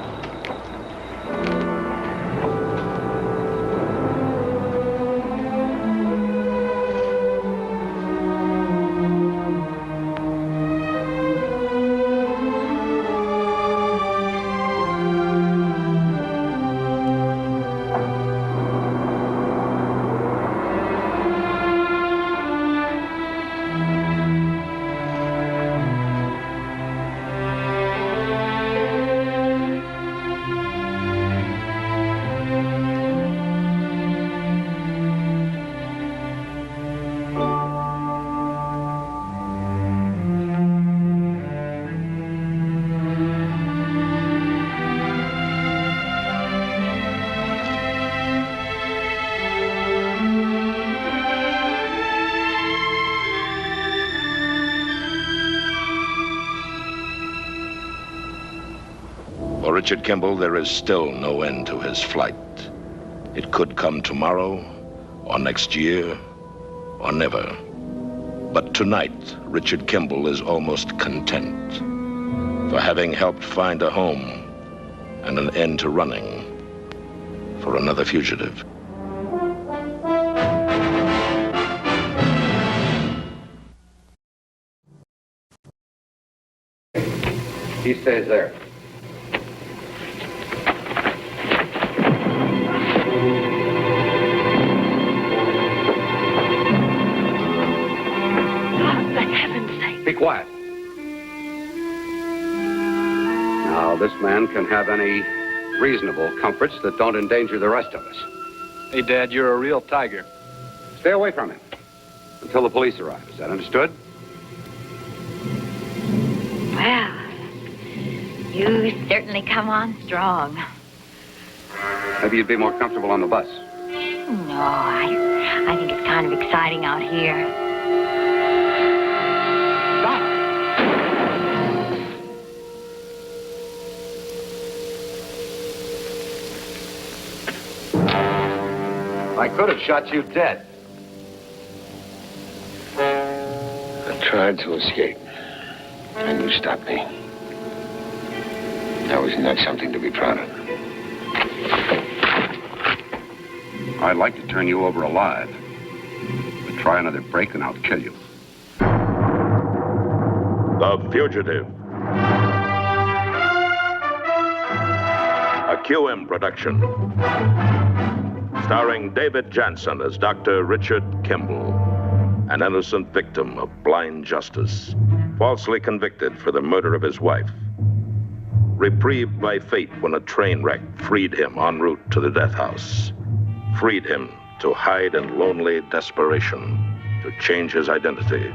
Speaker 3: For Richard Kimball, there is still no end to his flight. It could come tomorrow, or next year, or never. But tonight, Richard Kimball is almost content for having helped find a home and an end to running for another fugitive.
Speaker 9: He stays there.
Speaker 18: Be quiet. Now, this man can have any reasonable comforts that don't endanger the rest of us.
Speaker 19: Hey, Dad, you're a real tiger.
Speaker 18: Stay away from him until the police arrive. Is that understood?
Speaker 20: Well, you certainly come on strong.
Speaker 18: Maybe you'd be more comfortable on the bus.
Speaker 20: No, I think it's kind of exciting out here.
Speaker 18: I could have shot you dead.
Speaker 10: I tried to escape, and you stopped me. Now, isn't that something to be proud of?
Speaker 18: I'd like to turn you over alive. But try another break and I'll kill you.
Speaker 3: The Fugitive. A QM production. Starring David Jansen as Dr. Richard Kimball, an innocent victim of blind justice, falsely convicted for the murder of his wife. Reprieved by fate when a train wreck freed him en route to the death house. Freed him to hide in lonely desperation, to change his identity,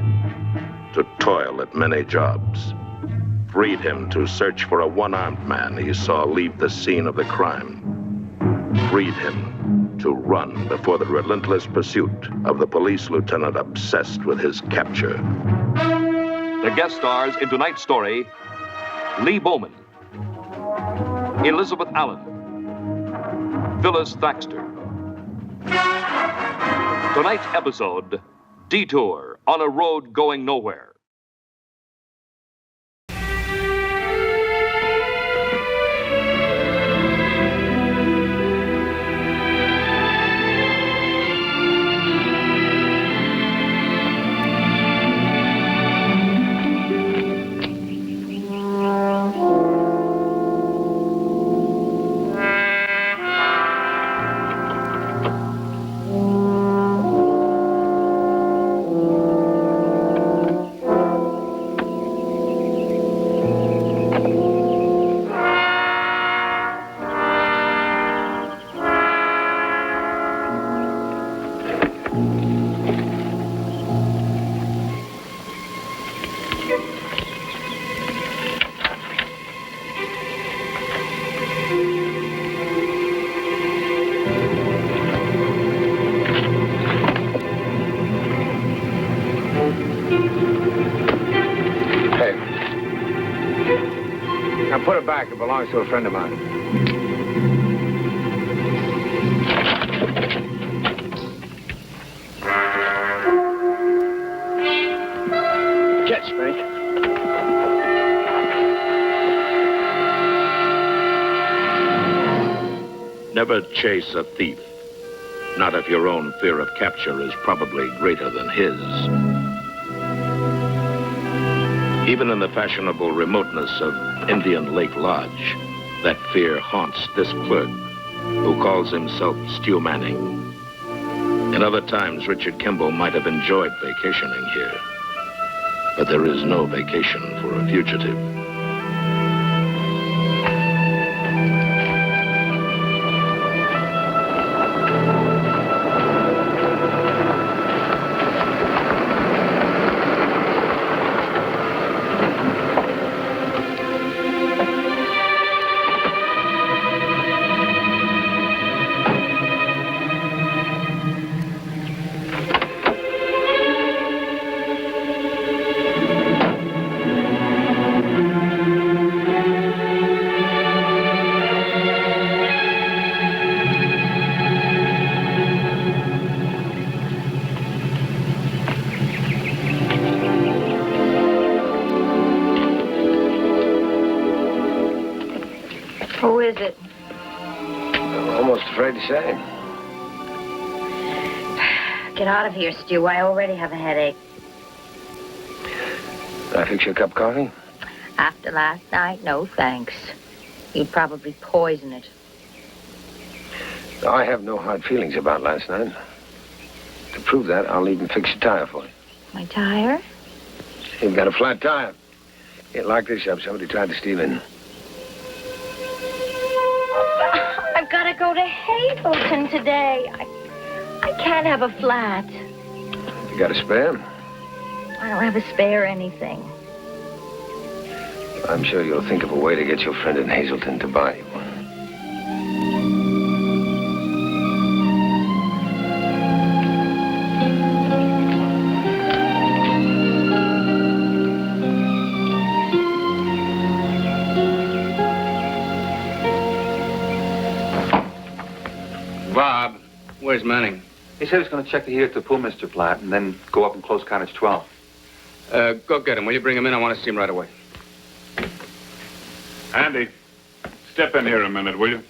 Speaker 3: to toil at many jobs. Freed him to search for a one-armed man he saw leave the scene of the crime. Freed him to run before the relentless pursuit of the police lieutenant obsessed with his capture.
Speaker 4: The guest stars in tonight's story, Lee Bowman, Elizabeth Allen, Phyllis Thaxter. Tonight's episode, Detour on a Road Going Nowhere.
Speaker 10: Put it back. It belongs to a friend of mine. Get, Spank.
Speaker 3: Never chase a thief. Not if your own fear of capture is probably greater than his. Even in the fashionable remoteness of Indian Lake Lodge, that fear haunts this clerk, who calls himself Stu Manning. In other times, Richard Kimball might have enjoyed vacationing here. But there is no vacation for a fugitive.
Speaker 20: Who is it?
Speaker 10: I'm almost afraid to say.
Speaker 20: Get out of here, Stu. I already have a headache.
Speaker 10: Can I fix you a cup of coffee?
Speaker 20: After last night, no thanks. You'd probably poison it.
Speaker 10: I have no hard feelings about last night. To prove that, I'll even fix your tire for you.
Speaker 20: My tire?
Speaker 10: You've got a flat tire. Can't lock this up. Somebody tried to steal in.
Speaker 20: I've got to go to Hazleton today. I can't have a flat.
Speaker 10: You got a spare?
Speaker 20: I don't have a spare anything.
Speaker 10: I'm sure you'll think of a way to get your friend in Hazleton to buy you one.
Speaker 19: Bob, where's Manning?
Speaker 18: He said he's going to check the heat at the pool, Mr. Platt, and then go up and close cottage 12.
Speaker 19: Go get him. Will you bring him in? I want to see him right away.
Speaker 21: Andy, step in here a minute, will you?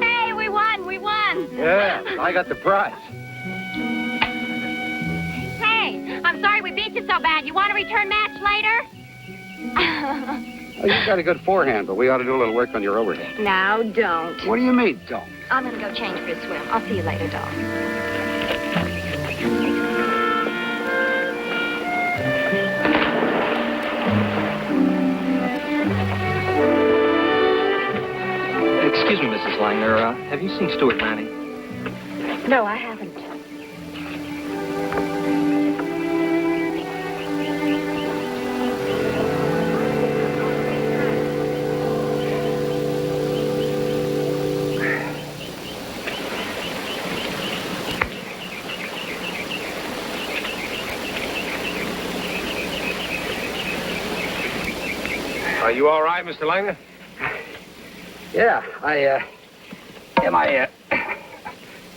Speaker 14: Hey, we won! We won!
Speaker 19: Yeah, I got the prize.
Speaker 14: Hey, I'm sorry we beat you so bad. You want a return match later?
Speaker 18: Oh, you've got a good forehand, but we ought to do a little work on your overhand.
Speaker 14: No, don't.
Speaker 18: What do you mean, don't?
Speaker 14: I'm gonna go change for a swim. I'll see you later, doll.
Speaker 7: Excuse me, Mrs. Langner. Have you seen Stuart Manning?
Speaker 1: No, I haven't.
Speaker 9: Are you all right, Mr. Langner?
Speaker 18: Yeah,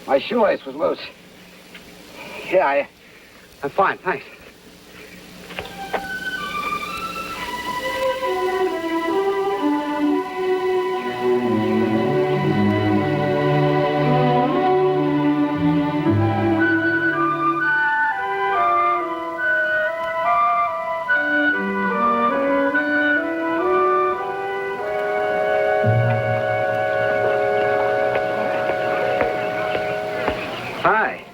Speaker 18: my shoelace was loose. Yeah, I'm fine, thanks. Hi.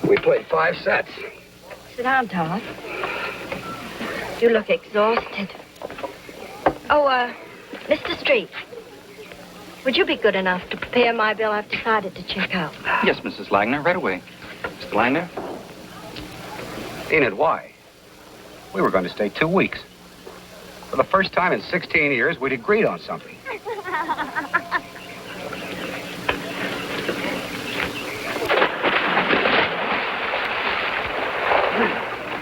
Speaker 18: We played 5 sets.
Speaker 1: Sit down, Todd. You look exhausted. Oh, Mr. Street. Would you be good enough to prepare my bill? I've decided to check out.
Speaker 18: Yes, Mrs. Langner, right away. Mr. Langner? Enid, why? We were going to stay 2 weeks. For the first time in 16 years, we'd agreed on something.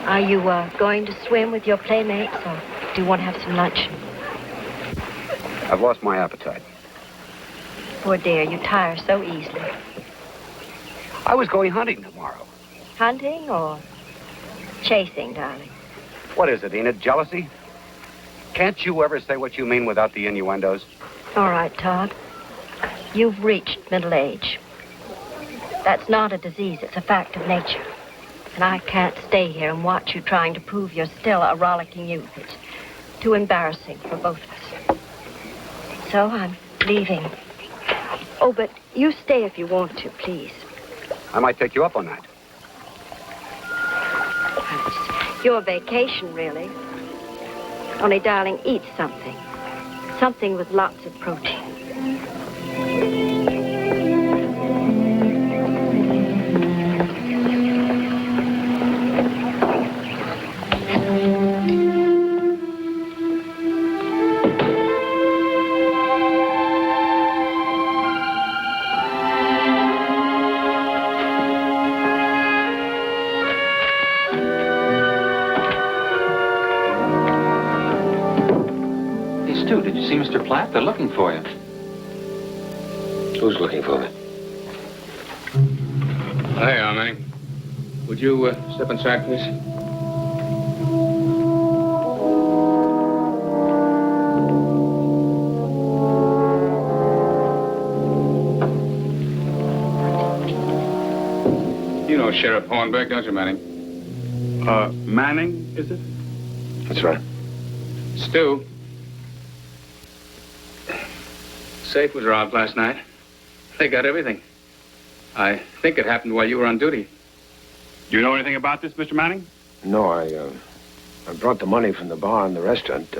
Speaker 1: Are you, going to swim with your playmates, or do you want to have some lunch?
Speaker 18: I've lost my appetite.
Speaker 1: Poor dear, you tire so easily.
Speaker 18: I was going hunting tomorrow.
Speaker 1: Hunting or chasing, darling?
Speaker 18: What is it, Enid? Jealousy? Can't you ever say what you mean without the innuendos?
Speaker 1: All right, Todd. You've reached middle age. That's not a disease, it's a fact of nature. And I can't stay here and watch you trying to prove you're still a rollicking youth. It's too embarrassing for both of us. So I'm leaving. Oh, but you stay if you want to, please.
Speaker 18: I might take you up on that.
Speaker 1: It's your vacation, really. Only, darling, eat something. Something with lots of protein.
Speaker 18: Stu, did you see Mr. Platt? They're looking for you.
Speaker 10: Who's looking for me?
Speaker 19: Hey, Manning. Would you step inside, please? You know Sheriff Hornbeck, don't you, Manning?
Speaker 21: Manning, is it?
Speaker 10: That's right.
Speaker 19: Stu,
Speaker 18: safe was robbed last night. They got everything. I think it happened while you were on duty.
Speaker 21: Do you know anything about this, Mr. Manning?
Speaker 12: No, I brought the money from the bar and the restaurant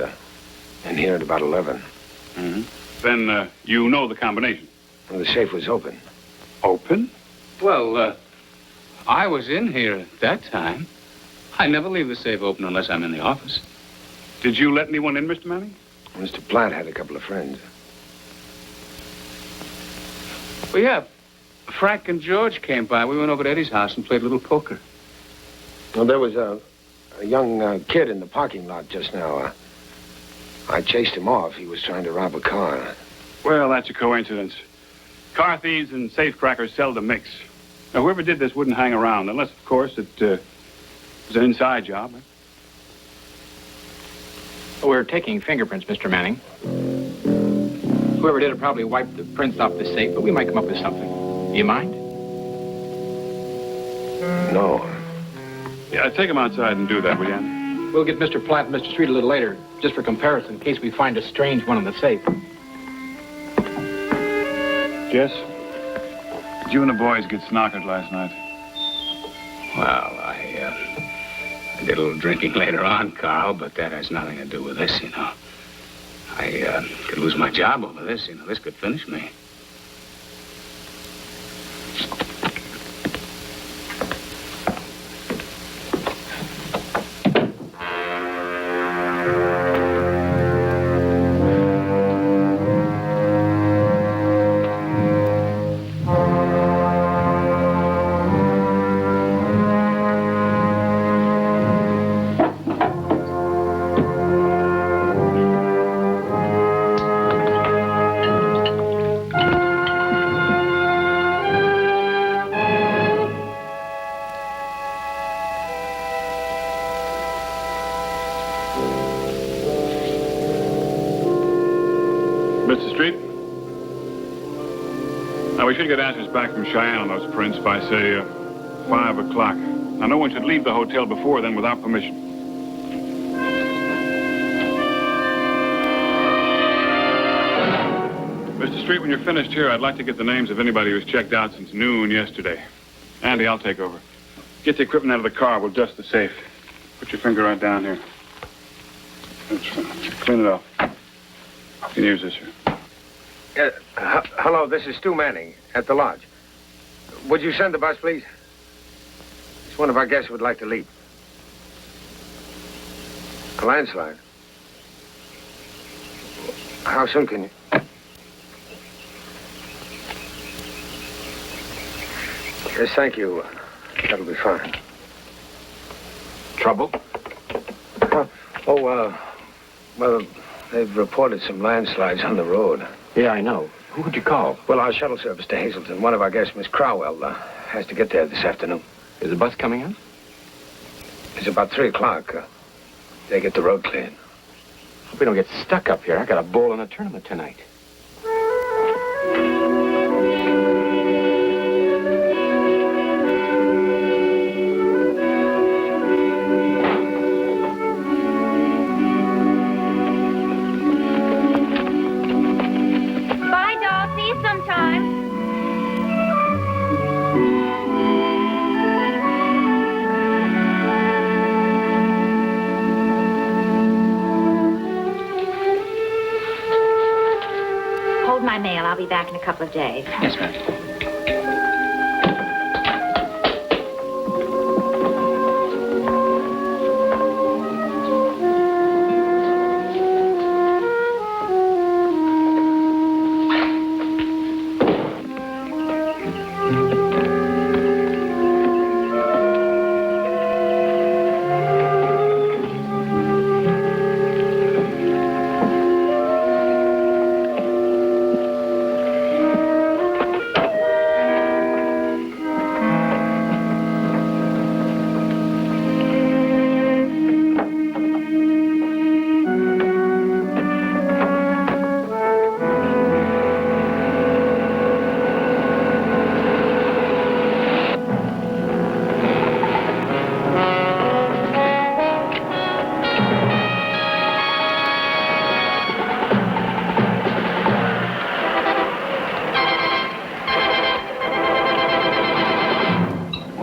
Speaker 12: in here at about 11.
Speaker 21: Mm-hmm. Then you know the combination?
Speaker 12: Well, the safe was open.
Speaker 21: Open?
Speaker 18: Well, I was in here at that time. I never leave the safe open unless I'm in the office.
Speaker 21: Did you let anyone in, Mr. Manning?
Speaker 12: Mr. Platt had a couple of friends.
Speaker 18: Well, yeah. Frank and George came by. We went over to Eddie's house and played a little poker.
Speaker 12: Well, there was a young kid in the parking lot just now. I chased him off. He was trying to rob a car.
Speaker 21: Well, that's a coincidence. Car thieves and safecrackers seldom mix. Now, whoever did this wouldn't hang around, unless, of course, it was an inside job.
Speaker 18: We're taking fingerprints, Mr. Manning. Whoever did it probably wiped the prints off the safe, but we might come up with something. Do you mind?
Speaker 12: No.
Speaker 21: Yeah, take him outside and do that, will you?
Speaker 18: We'll get Mr. Platt and Mr. Street a little later, just for comparison, in case we find a strange one in the safe.
Speaker 21: Jess, did you and the boys get snockered last night?
Speaker 18: Well, I did a little drinking later on, Carl, but that has nothing to do with this, you know. I could lose my job over this, you know. This could finish me.
Speaker 21: Mr. Street? Now, we should get answers back from Cheyenne on those prints by, say, 5 o'clock. Now, no one should leave the hotel before then without permission. Mr. Street, when you're finished here, I'd like to get the names of anybody who's checked out since noon yesterday. Andy, I'll take over. Get the equipment out of the car. We'll dust the safe. Put your finger right down here. That's fine. Clean it off. You can use this here.
Speaker 12: Hello, this is Stu Manning at the lodge. Would you send the bus, please? It's one of our guests who would like to leave. A landslide. How soon can you? Yes, thank you. That'll be fine.
Speaker 18: Trouble?
Speaker 12: Well, they've reported some landslides on the road.
Speaker 18: Yeah, I know. Who would you call?
Speaker 12: Well, our shuttle service to Hazleton. One of our guests, Miss Crowell, has to get there this afternoon.
Speaker 18: Is the bus coming in?
Speaker 12: It's about 3 o'clock. They get the road cleared.
Speaker 18: Hope we don't get stuck up here. I got a bowl in a tournament tonight.
Speaker 20: Bye, doll. See you sometime.
Speaker 1: Hold my mail. I'll be back in a couple of days.
Speaker 18: Yes, ma'am.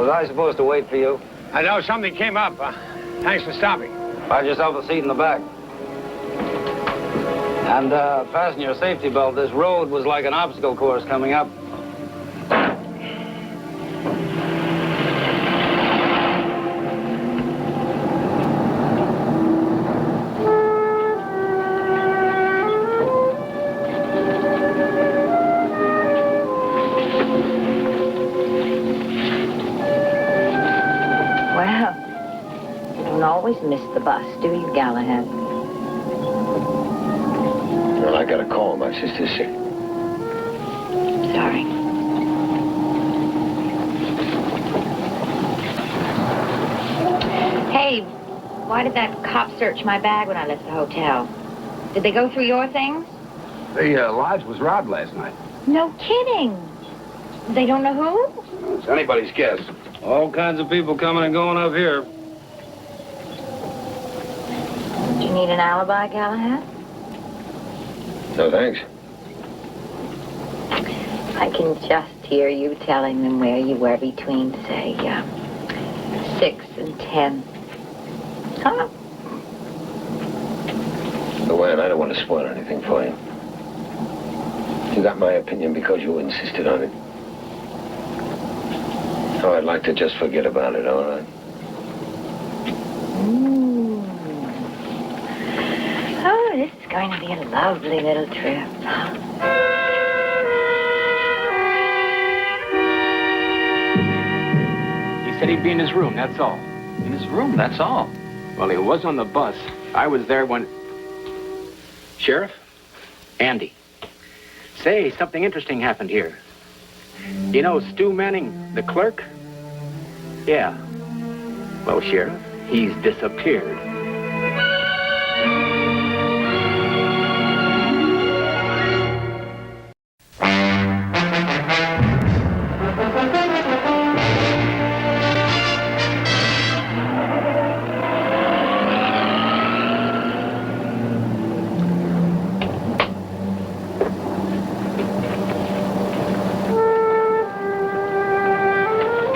Speaker 5: Was I supposed to wait for you?
Speaker 22: I know something came up. Thanks for stopping.
Speaker 5: Find yourself a seat in the back. And fasten your safety belt. This road was like an obstacle course coming up.
Speaker 1: Well, you don't always miss the bus, do you, Galahad?
Speaker 10: Well, I got a call. My sister's sick.
Speaker 1: Sorry. Hey, why did that cop search my bag when I left the hotel? Did they go through your things?
Speaker 9: The lodge was robbed last night.
Speaker 1: No kidding. They don't know who?
Speaker 9: It's anybody's guess. All kinds of people coming and going up here.
Speaker 1: Do you need an alibi, Galahad?
Speaker 10: No, thanks.
Speaker 1: I can just hear you telling them where you were between, say, 6 and 10. Huh?
Speaker 10: Luann, I don't want to spoil anything for you. You got my opinion because you insisted on it. Oh, I'd like to just forget about it, all right?
Speaker 1: Oh, this is going to be a lovely little trip.
Speaker 7: He said he'd be in his room, that's all.
Speaker 9: In his room, that's all.
Speaker 7: Well, he was on the bus. I was there when... Sheriff? Andy. Say, something interesting happened here. You know Stu Manning, the clerk? Yeah. Well, Sheriff, he's disappeared.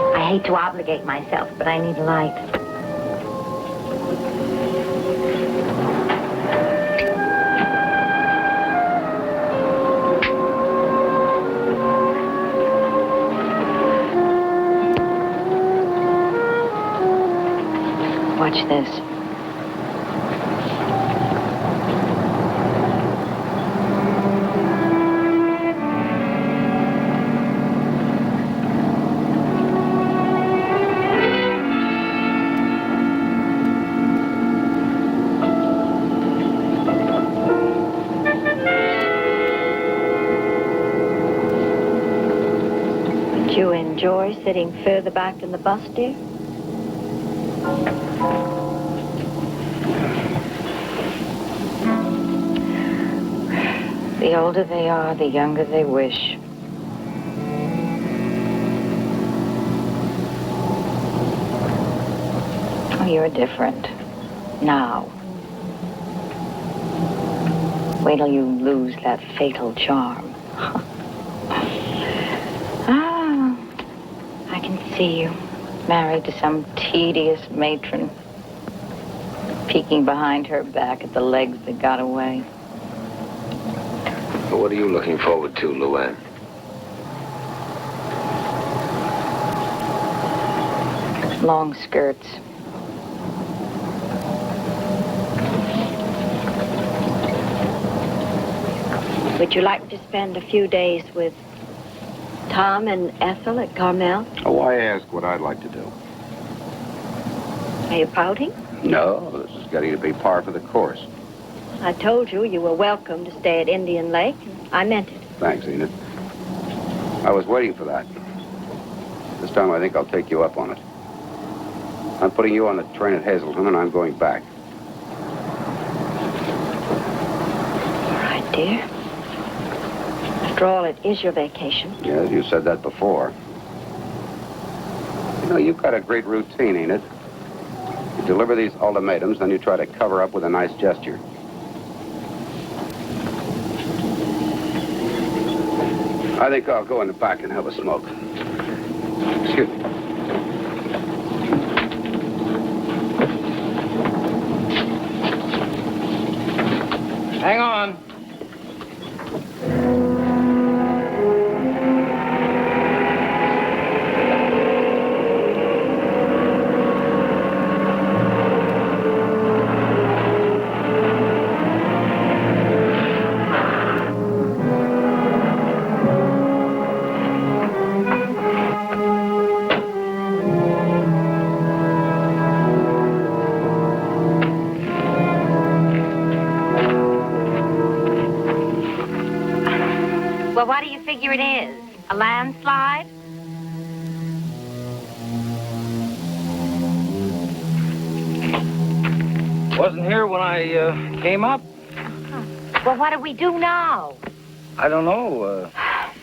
Speaker 1: I hate to obligate myself, but I need a light. Watch this. Would you enjoy sitting further back in the bus, dear? The older they are, the younger they wish. Oh, you're different. Now. Wait till you lose that fatal charm. I can see you, married to some tedious matron, peeking behind her back at the legs that got away.
Speaker 10: Well, what are you looking forward to, Luann?
Speaker 1: Long skirts. Would you like to spend a few days with Tom and Ethel at Carmel?
Speaker 9: Oh, why ask what I'd like to do?
Speaker 1: Are you pouting?
Speaker 9: No, this is getting to be par for the course.
Speaker 1: I told you you were welcome to stay at Indian Lake, and I meant it.
Speaker 9: Thanks, Enid. I was waiting for that. This time I think I'll take you up on it. I'm putting you on the train at Hazleton, and I'm going back.
Speaker 1: All right, dear. After all, it is your vacation.
Speaker 9: Yes, you said that before. You know, you've got a great routine, Enid. You deliver these ultimatums, then you try to cover up with a nice gesture. I think I'll go in the back and have a smoke. Excuse me.
Speaker 22: Hang on.
Speaker 20: Well, what do you figure it is? A landslide?
Speaker 5: Wasn't here when I came up.
Speaker 20: Well, what do we do now?
Speaker 5: I don't know.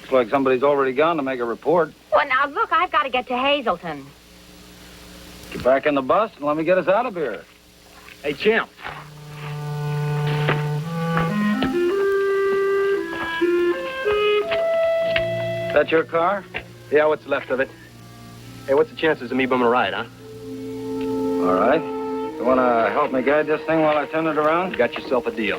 Speaker 5: Looks like somebody's already gone to make a report.
Speaker 20: Well, now, look, I've got to get to Hazelton.
Speaker 5: Get back in the bus and let me get us out of here.
Speaker 22: Hey, Jim.
Speaker 5: That your car?
Speaker 22: Yeah, what's left of it? Hey, what's the chances of me bumming a ride, huh?
Speaker 5: All right. You want to help me guide this thing while I turn it around?
Speaker 22: You got yourself a deal.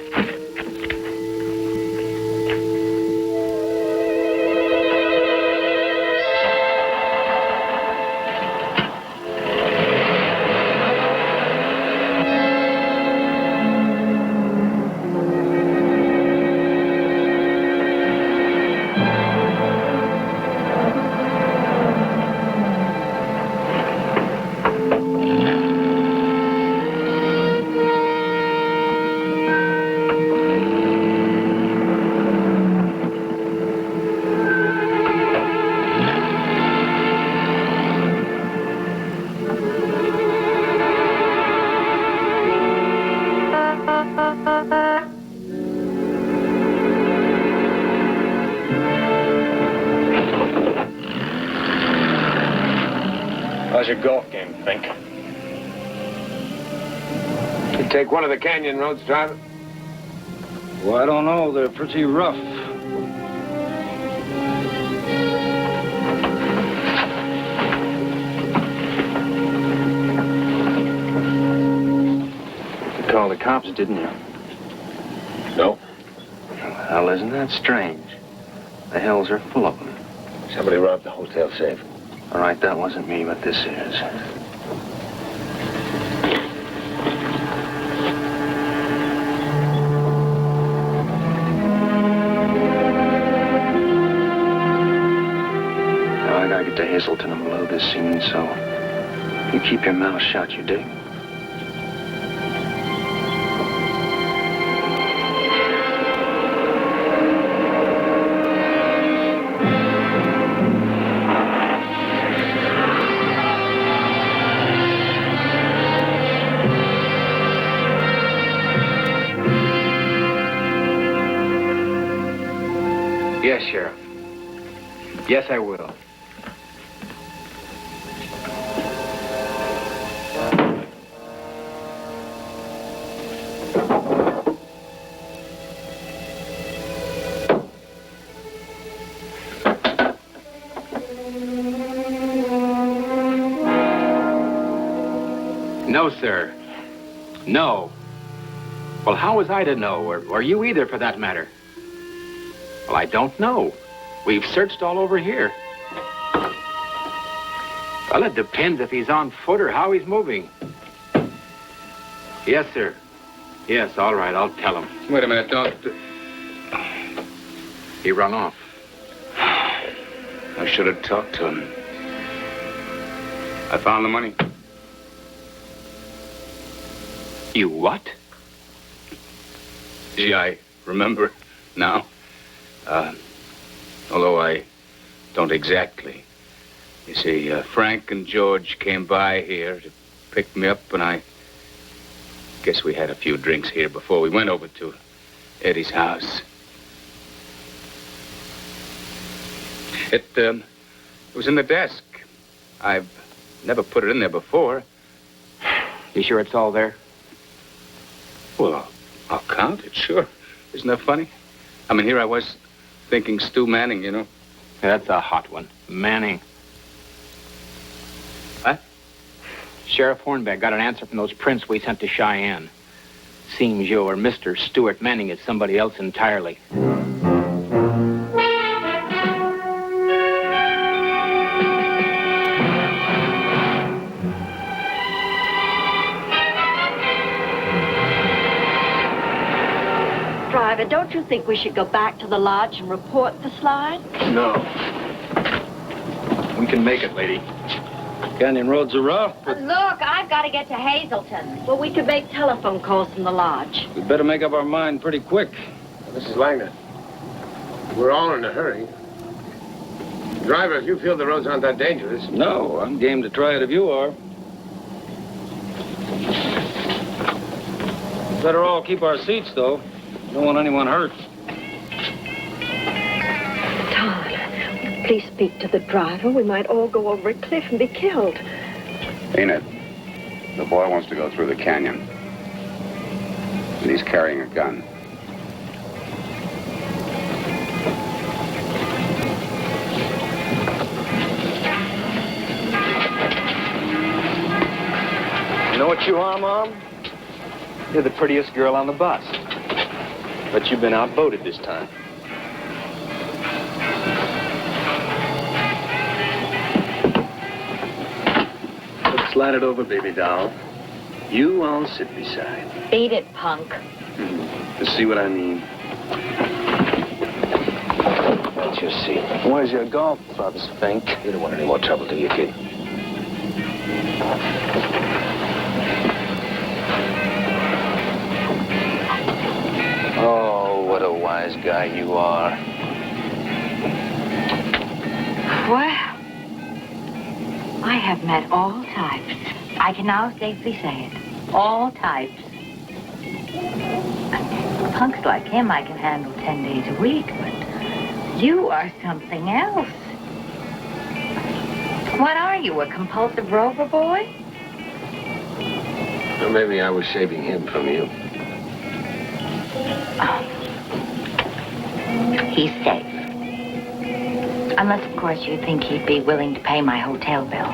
Speaker 19: How's your golf game, Fink?
Speaker 22: You take one of the canyon roads, driver?
Speaker 5: Well, I don't know. They're pretty rough.
Speaker 22: You called the cops, didn't you?
Speaker 19: No.
Speaker 22: Well, isn't that strange? The hills are full of them.
Speaker 10: Somebody robbed the hotel safe.
Speaker 22: All right, that wasn't me, but this is. Now, I gotta get to Hazelton and blow this scene, so you keep your mouth shut, you dig?
Speaker 7: Yes, Sheriff. Yes, I will. No, sir. No. Well, how was I to know, or you either, for that matter? Well, I don't know. We've searched all over here. Well, it depends if he's on foot or how he's moving. Yes, sir. Yes, all right, I'll tell him.
Speaker 19: Wait a minute, don't...
Speaker 7: He run off.
Speaker 19: I should have talked to him. I found the money.
Speaker 7: You what?
Speaker 19: Gee, I remember now. Although I don't exactly. You see, Frank and George came by here to pick me up, and I guess we had a few drinks here before we went over to Eddie's house. It was in the desk. I've never put it in there before.
Speaker 7: You sure it's all there?
Speaker 19: Well, I'll count it, sure. Isn't that funny? I mean, here I was thinking Stu Manning, you know.
Speaker 7: That's a hot one. Manning.
Speaker 19: What?
Speaker 7: Sheriff Hornbeck got an answer from those prints we sent to Cheyenne. Seems your Mr. Stuart Manning is somebody else entirely.
Speaker 20: Driver, don't you think we should go back to the lodge and report the slide?
Speaker 22: No. We can make it, lady. Canyon roads are rough, but
Speaker 20: Look, I've got to get to Hazelton. Well, we could make telephone calls from the lodge.
Speaker 22: we'd better make up our mind pretty quick.
Speaker 12: Mrs. Langdon, we're all in a hurry. Driver, if you feel the roads aren't that dangerous.
Speaker 22: No, I'm game to try it if you are. Better all keep our seats, though. Don't want anyone hurt.
Speaker 20: Todd, please speak to the driver. We might all go over a cliff and be killed.
Speaker 18: Enid, the boy wants to go through the canyon. And he's carrying a gun.
Speaker 22: You know what you are, Mom? You're the prettiest girl on the bus. But you've been outvoted this time. Let's slide it over, baby doll. You I'll sit beside.
Speaker 20: Beat it, punk.
Speaker 22: You see what I mean? That's your seat. Where's your golf clubs, Fink? You don't want any more trouble, do you, kid? Oh, what a wise guy you are.
Speaker 1: Well, I have met all types. I can now safely say it. All types. Punks like him I can handle 10 days a week, but you are something else. What are you, a compulsive rover boy?
Speaker 12: Or maybe I was saving him from you.
Speaker 1: Oh. He's safe. Unless, of course, you think he'd be willing to pay my hotel bill.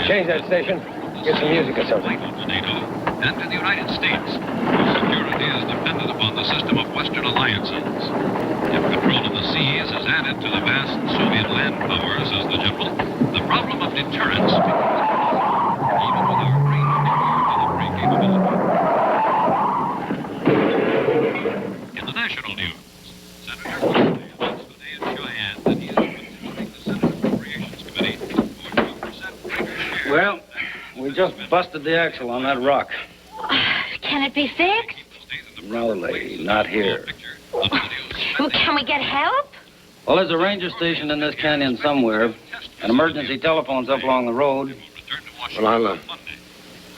Speaker 12: Change that station. Get some music or something.
Speaker 16: And to the United States, whose security is dependent upon the system of Western alliances. If control of the seas is added to the vast Soviet land powers, says the general, the problem of deterrence becomes even with our great military capability. In the national news, Senator Kennedy announced today in Cheyenne that he is petitioning the Senate Appropriations Committee for 2% greater share.
Speaker 22: Well, we just busted the axle on that rock.
Speaker 1: Can it be fixed?
Speaker 22: No, lady, not here.
Speaker 1: Well, can we get help?
Speaker 22: Well, there's a ranger station in this canyon somewhere. An emergency telephone's up along the road.
Speaker 12: Well,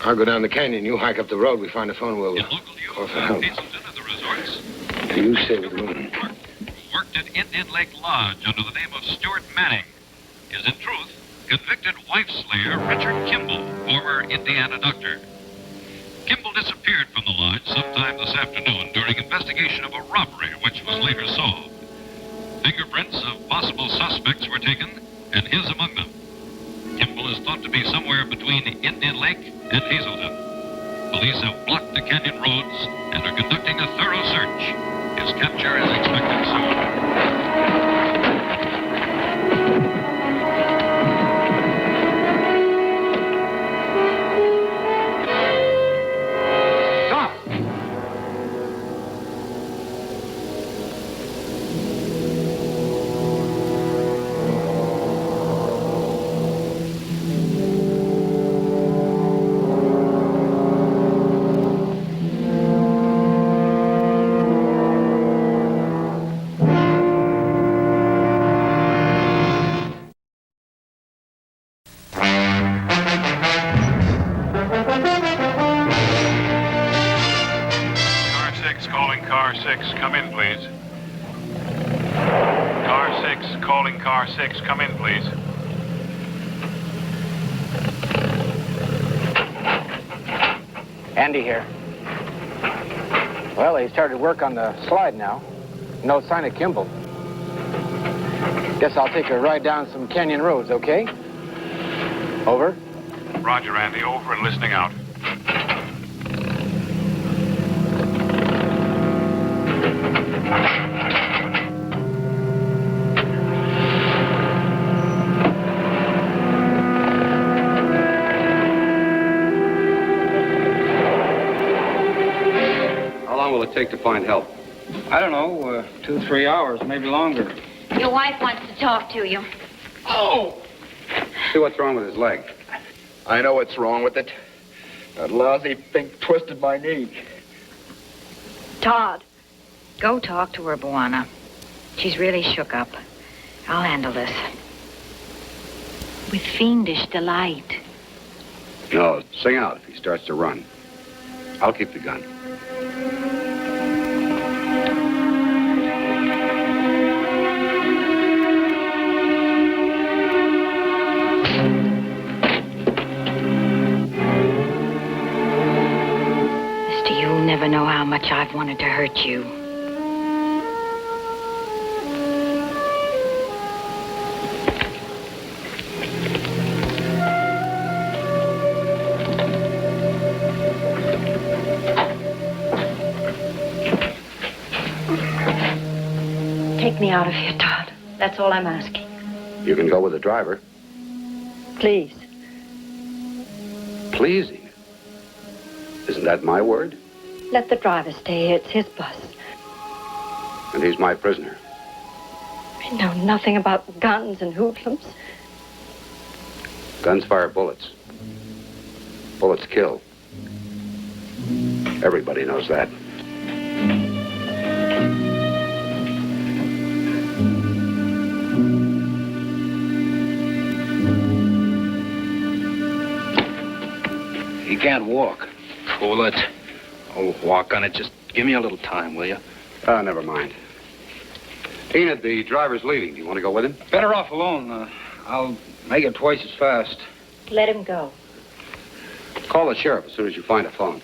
Speaker 12: I'll go down the canyon. You hike up the road. We find a phone. We'll call for help. You stay with the moon.
Speaker 16: Who worked at Indian Lake Lodge under the name of Stuart Manning is, in truth, convicted wife slayer Richard Kimball, former Indiana doctor. Kimball disappeared from the lodge sometime this afternoon during investigation of a robbery which was later solved. Fingerprints of possible suspects were taken, and his among them. Kimball is thought to be somewhere between Indian Lake and Hazelton. Police have blocked the canyon roads and are conducting a thorough search. His capture is expected soon. 6, come in, please.
Speaker 7: Andy here. Well, they started work on the slide now. No sign of Kimball. Guess I'll take a ride down some canyon roads, okay? Over.
Speaker 16: Roger, Andy. Over and listening out.
Speaker 22: How long will it take to find help?
Speaker 5: I don't know, 2, 3 hours, maybe longer.
Speaker 1: Your wife wants to talk to you.
Speaker 22: Oh! See what's wrong with his leg.
Speaker 2: I know what's wrong with it. That lousy thing twisted my knee.
Speaker 8: Todd, go talk to her, Buana. She's really shook up. I'll handle this. With fiendish delight.
Speaker 22: No, sing out if he starts to run. I'll keep the gun.
Speaker 8: You'll never know how much I've wanted to hurt you. Take me out of here, Todd. That's all I'm asking.
Speaker 22: You can go with the driver.
Speaker 8: Please.
Speaker 22: Pleasing. Isn't that my word?
Speaker 8: Let the driver stay here. It's his bus.
Speaker 22: And he's my prisoner.
Speaker 8: I know nothing about guns and hoodlums.
Speaker 22: Guns fire bullets. Bullets kill. Everybody knows that. He can't walk.
Speaker 2: Fool it. I'll walk on it. Just give me a little time, will you?
Speaker 22: Never mind. Enid, the driver's leaving. Do you want to go with him?
Speaker 5: Better off alone. I'll make it twice as fast.
Speaker 8: Let him go.
Speaker 22: Call the sheriff as soon as you find a phone.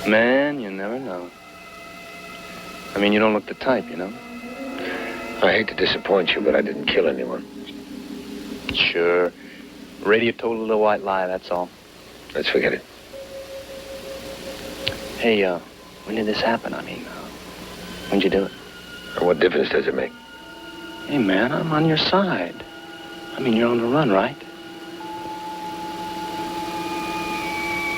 Speaker 2: Man, you never know. I mean, you don't look the type, you know?
Speaker 10: I hate to disappoint you, but I didn't kill anyone.
Speaker 2: Sure. Radio told a little white lie, that's all.
Speaker 10: Let's forget it.
Speaker 2: Hey, when did this happen? I mean, when'd you do it?
Speaker 10: And what difference does it make?
Speaker 2: Hey, man, I'm on your side. I mean, you're on the run, right?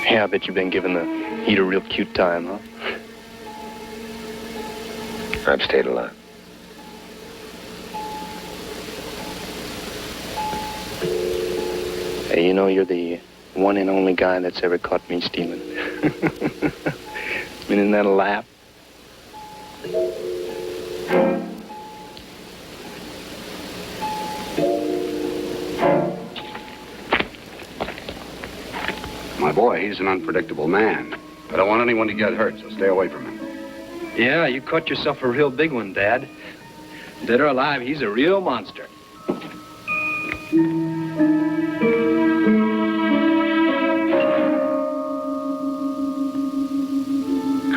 Speaker 2: Yeah, I bet you've been giving the heat a real cute time, huh?
Speaker 10: I've stayed alive.
Speaker 2: Hey, you know, you're the one and only guy that's ever caught me stealing. Isn't that a laugh?
Speaker 22: My boy, he's an unpredictable man. I don't want anyone to get hurt, so stay away from him.
Speaker 2: Yeah, you caught yourself a real big one, Dad. Dead or alive, he's a real monster.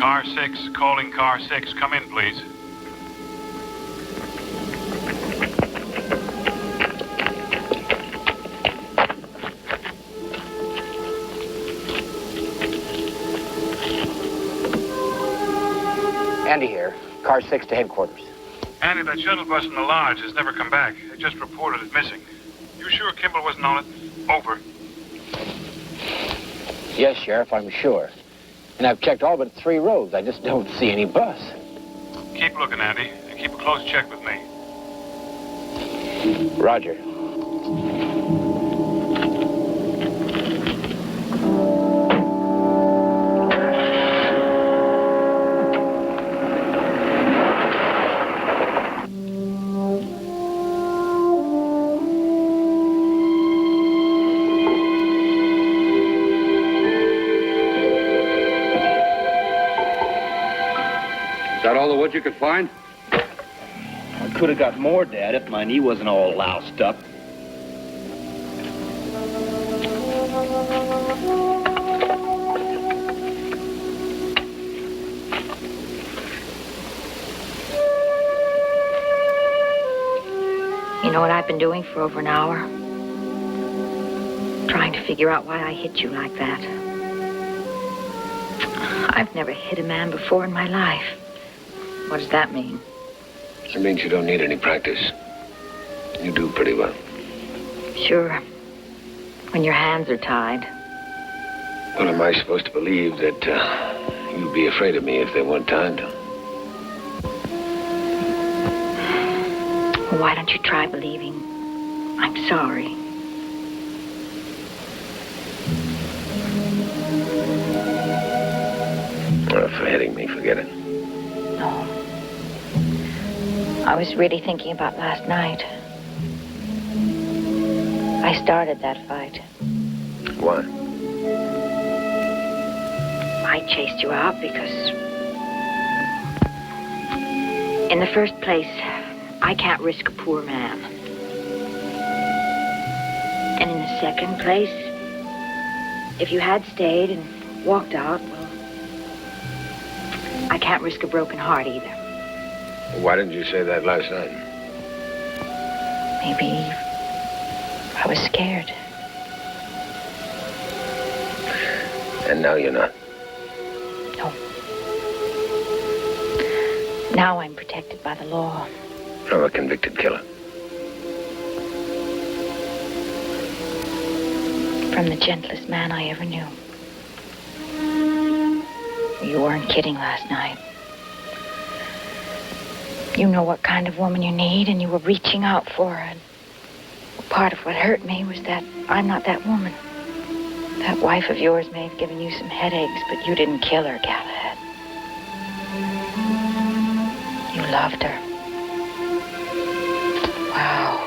Speaker 16: Car 6, calling car 6. Come in, please.
Speaker 7: Andy here. Car 6 to headquarters.
Speaker 16: Andy, that shuttle bus in the lodge has never come back. They just reported it missing. You sure Kimball wasn't on it? Over.
Speaker 7: Yes, Sheriff, I'm sure. And I've checked all but 3 roads. I just don't see any bus.
Speaker 16: Keep looking, Andy, and keep a close check with me.
Speaker 7: Roger.
Speaker 5: Is that all the wood you could find?
Speaker 22: I could have got more, Dad, if my knee wasn't all loused up.
Speaker 8: You know what I've been doing for over an hour? Trying to figure out why I hit you like that. I've never hit a man before in my life. What does that mean?
Speaker 10: It means you don't need any practice. You do pretty well.
Speaker 8: Sure. When your hands are tied.
Speaker 10: Well, am I supposed to believe that you'd be afraid of me if they weren't tied?
Speaker 8: Well, why don't you try believing I'm sorry?
Speaker 10: Well, for hitting me, forget it.
Speaker 8: No. I was really thinking about last night. I started that fight.
Speaker 10: Why?
Speaker 8: I chased you out because... in the first place, I can't risk a poor man. And in the second place, if you had stayed and walked out, well, I can't risk a broken heart either.
Speaker 10: Why didn't you say that last night?
Speaker 8: Maybe I was scared.
Speaker 10: And now you're not.
Speaker 8: No. Now I'm protected by the law.
Speaker 10: I'm a convicted killer.
Speaker 8: From the gentlest man I ever knew. You weren't kidding last night. You know what kind of woman you need, and you were reaching out for her. And part of what hurt me was that I'm not that woman. That wife of yours may have given you some headaches, but you didn't kill her, Galahad. You loved her. Wow.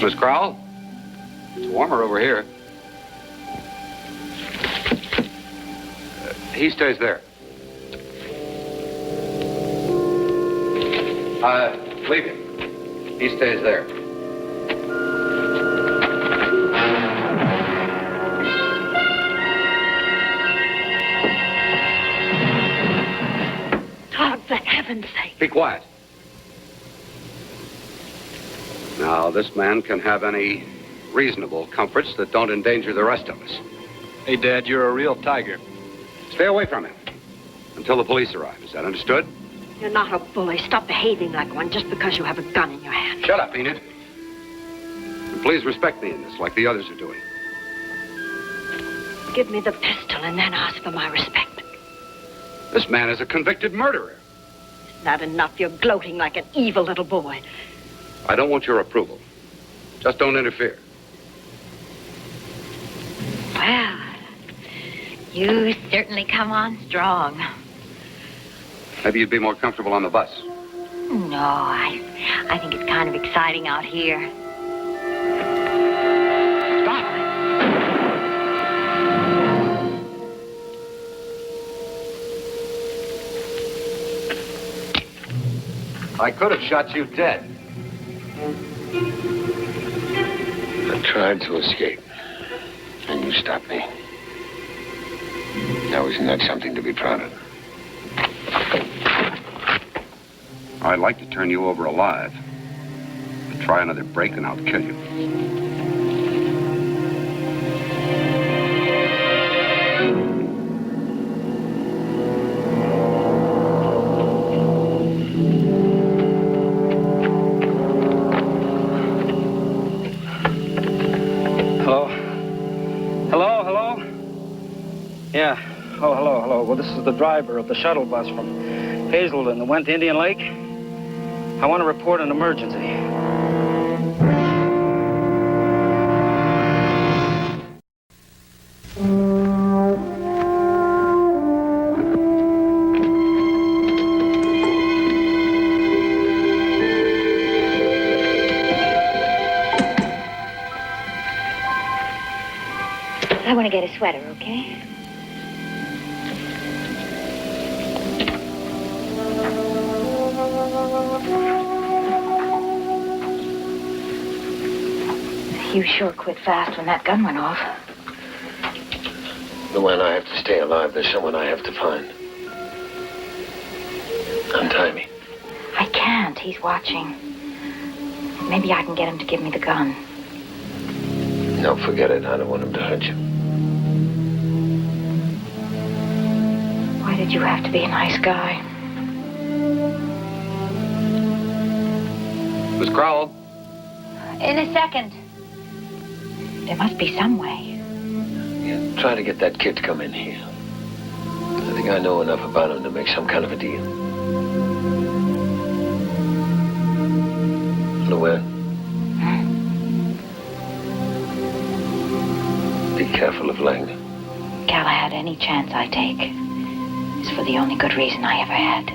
Speaker 5: Miss Crowell? It's warmer over here. He stays there. Leave him. He stays there.
Speaker 20: Todd, for heaven's sake.
Speaker 5: Be quiet. Now, this man can have any reasonable comforts that don't endanger the rest of us.
Speaker 22: Hey, Dad, you're a real tiger.
Speaker 5: Stay away from him until the police arrive. Is that understood?
Speaker 20: You're not a bully. Stop behaving like one just because you have a gun in your hand.
Speaker 5: Shut up, Enid. And please respect me in this, like the others are doing.
Speaker 20: Give me the pistol and then ask for my respect.
Speaker 5: This man is a convicted murderer.
Speaker 20: Isn't that enough? You're gloating like an evil little boy.
Speaker 5: I don't want your approval. Just don't interfere.
Speaker 8: Well, you certainly come on strong.
Speaker 5: Maybe you'd be more comfortable on the bus.
Speaker 8: No, I think it's kind of exciting out here.
Speaker 5: Stop! I could have shot you dead.
Speaker 10: I tried to escape, and you stopped me. Now, isn't that something to be proud of?
Speaker 5: I'd like to turn you over alive. But try another break and I'll kill you.
Speaker 22: Hello? Hello, hello? Yeah. Oh, hello, hello. Well, this is the driver of the shuttle bus from Hazelden that went to Indian Lake. I want to report an emergency.
Speaker 8: I want to get a sweater, okay? You sure quit fast when that gun went off.
Speaker 10: The when I have to stay alive, there's someone I have to find. Untie me.
Speaker 8: I can't. He's watching. Maybe I can get him to give me the gun.
Speaker 10: No, forget it. I don't want him to hurt you.
Speaker 8: Why did you have to be a nice guy?
Speaker 5: Miss Crowell?
Speaker 8: In a second. There must be some way.
Speaker 10: Yeah, try to get that kid to come in here. I think I know enough about him to make some kind of a deal. Luann? Be careful of Langdon.
Speaker 8: Galahad, any chance I take is for the only good reason I ever had.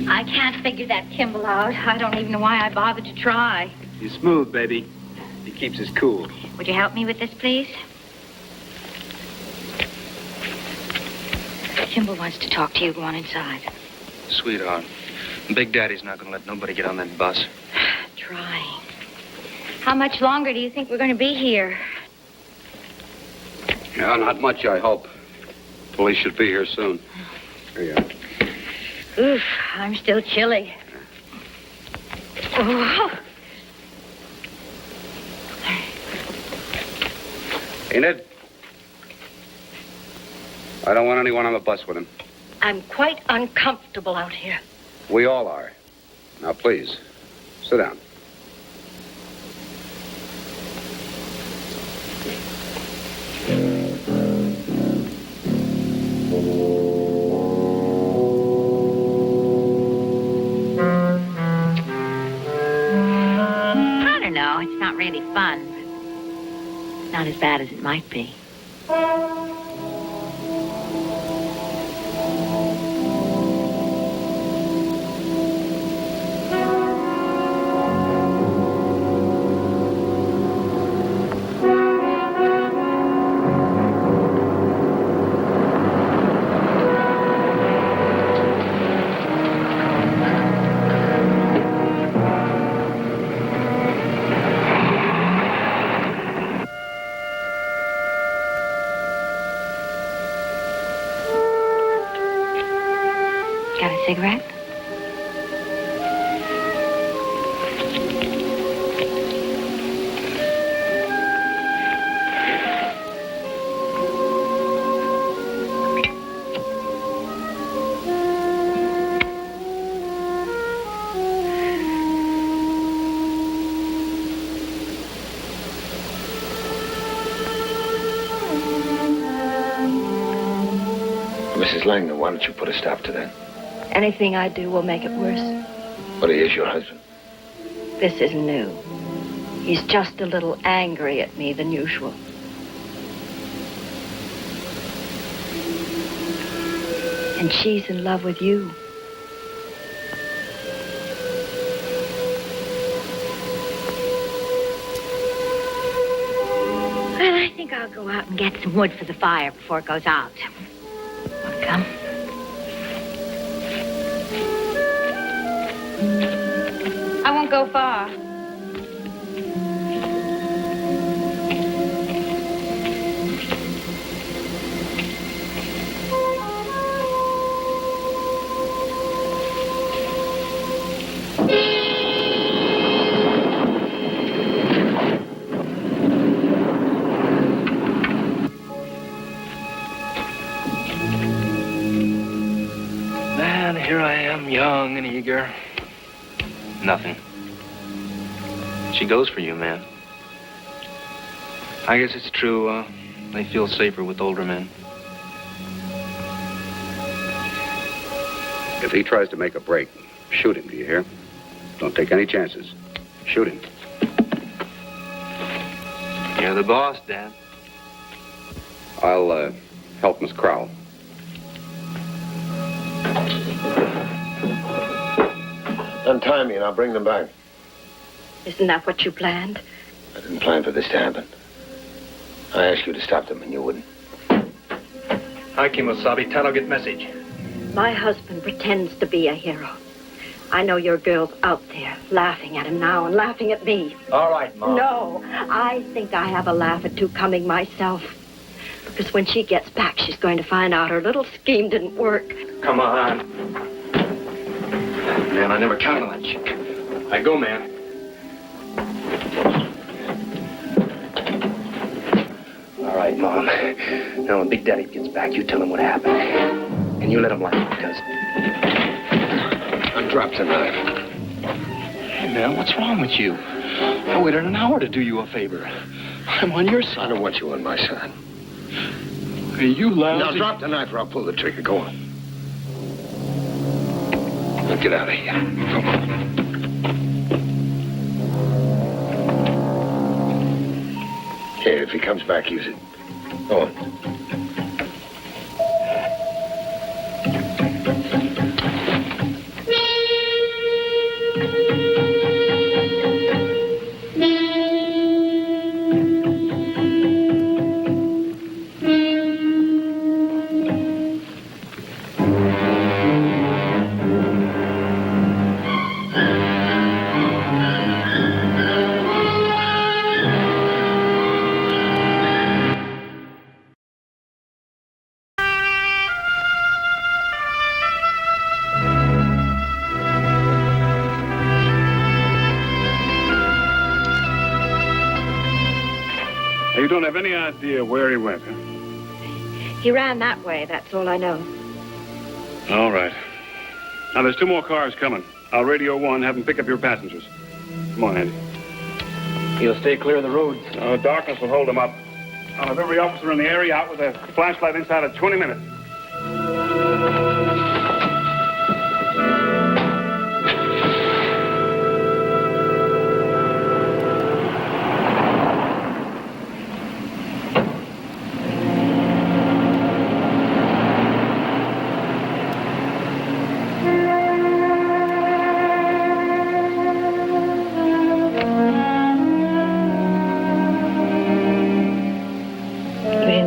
Speaker 8: I can't figure that Kimball out. I don't even know why I bothered to try.
Speaker 2: He's smooth, baby. He keeps his cool.
Speaker 8: Would you help me with this, please? Kimball wants to talk to you. Go on inside.
Speaker 2: Sweetheart, Big Daddy's not going to let nobody get on that bus.
Speaker 8: Trying. How much longer do you think we're going to be here?
Speaker 5: Yeah, not much, I hope. Police should be here soon. Here you are.
Speaker 8: Oof, I'm still chilly. Oh.
Speaker 5: Enid? I don't want anyone on the bus with him.
Speaker 20: I'm quite uncomfortable out here.
Speaker 5: We all are. Now, please, sit down.
Speaker 8: I don't know. It's not really fun. It's not as bad as it might be. Got a cigarette?
Speaker 10: Mrs. Langdon, why don't you put a stop to that?
Speaker 20: Anything I do will make it worse.
Speaker 10: But he is your husband.
Speaker 20: This isn't new. He's just a little angry at me than usual. And she's in love with you.
Speaker 8: Well, I think I'll go out and get some wood for the fire before it goes out. Want to come? I won't go far.
Speaker 2: Man, here I am, young and eager. Nothing. She goes for you, man. I guess it's true, they feel safer with older men.
Speaker 5: If he tries to make a break, shoot him, do you hear? Don't take any chances. Shoot him.
Speaker 2: You're the boss, Dad.
Speaker 5: I'll help Miss Crowell.
Speaker 12: Untie me and I'll bring them back.
Speaker 8: Isn't that what you planned?
Speaker 12: I didn't plan for this to happen. I asked you to stop them and you wouldn't.
Speaker 6: Hi, Kimosabe. Target message.
Speaker 8: My husband pretends to be a hero. I know your girl's out there laughing at him now and laughing at me.
Speaker 6: All right, Mom.
Speaker 8: No, I think I have a laugh or two coming myself. Because when she gets back, she's going to find out her little scheme didn't work.
Speaker 6: Come on. Man, I never counted on that chick. I go, man. All right, Mom. Now, when Big Daddy gets back, you tell him what happened. And you let him laugh, because...
Speaker 12: Undrop the knife.
Speaker 6: Hey, man, what's wrong with you? I waited an hour to do you a favor. I'm on your side.
Speaker 12: I don't want you on my side.
Speaker 6: Hey, you lousy...
Speaker 12: Now, drop the knife or I'll pull the trigger. Go on. Now, get out of here. Come on. Here, if he comes back, use it. Go on.
Speaker 21: You don't have any idea where he went, huh?
Speaker 8: He ran that way, that's all I know.
Speaker 21: All right. Now, there's 2 more cars coming. I'll radio 1, have them pick up your passengers. Come on, Andy.
Speaker 6: He'll stay clear of the roads.
Speaker 21: Darkness will hold them up. I'll have every officer in the area out with a flashlight inside of 20 minutes.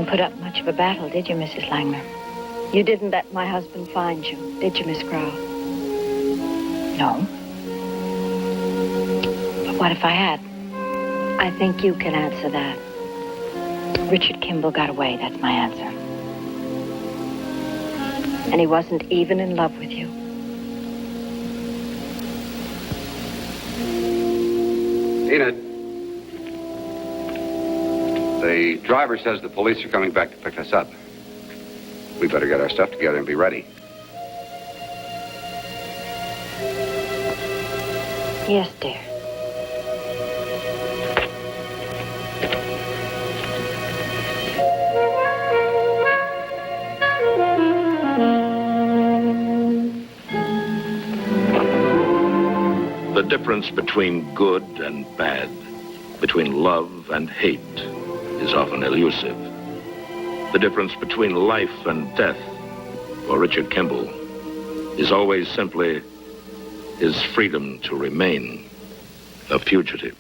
Speaker 8: Put up much of a battle, did you, Mrs. Langner? You didn't let my husband find you, did you, Miss Crow? No. But what if I had? I think you can answer that. Richard Kimball got away, that's my answer. And he wasn't even in love with you.
Speaker 5: Enid. The driver says the police are coming back to pick us up. We better get our stuff together and be ready.
Speaker 8: Yes, dear.
Speaker 3: The difference between good and bad, between love and hate, is often elusive. The difference between life and death, for Richard Kimball, is always simply his freedom to remain a fugitive.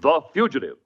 Speaker 4: The Fugitive.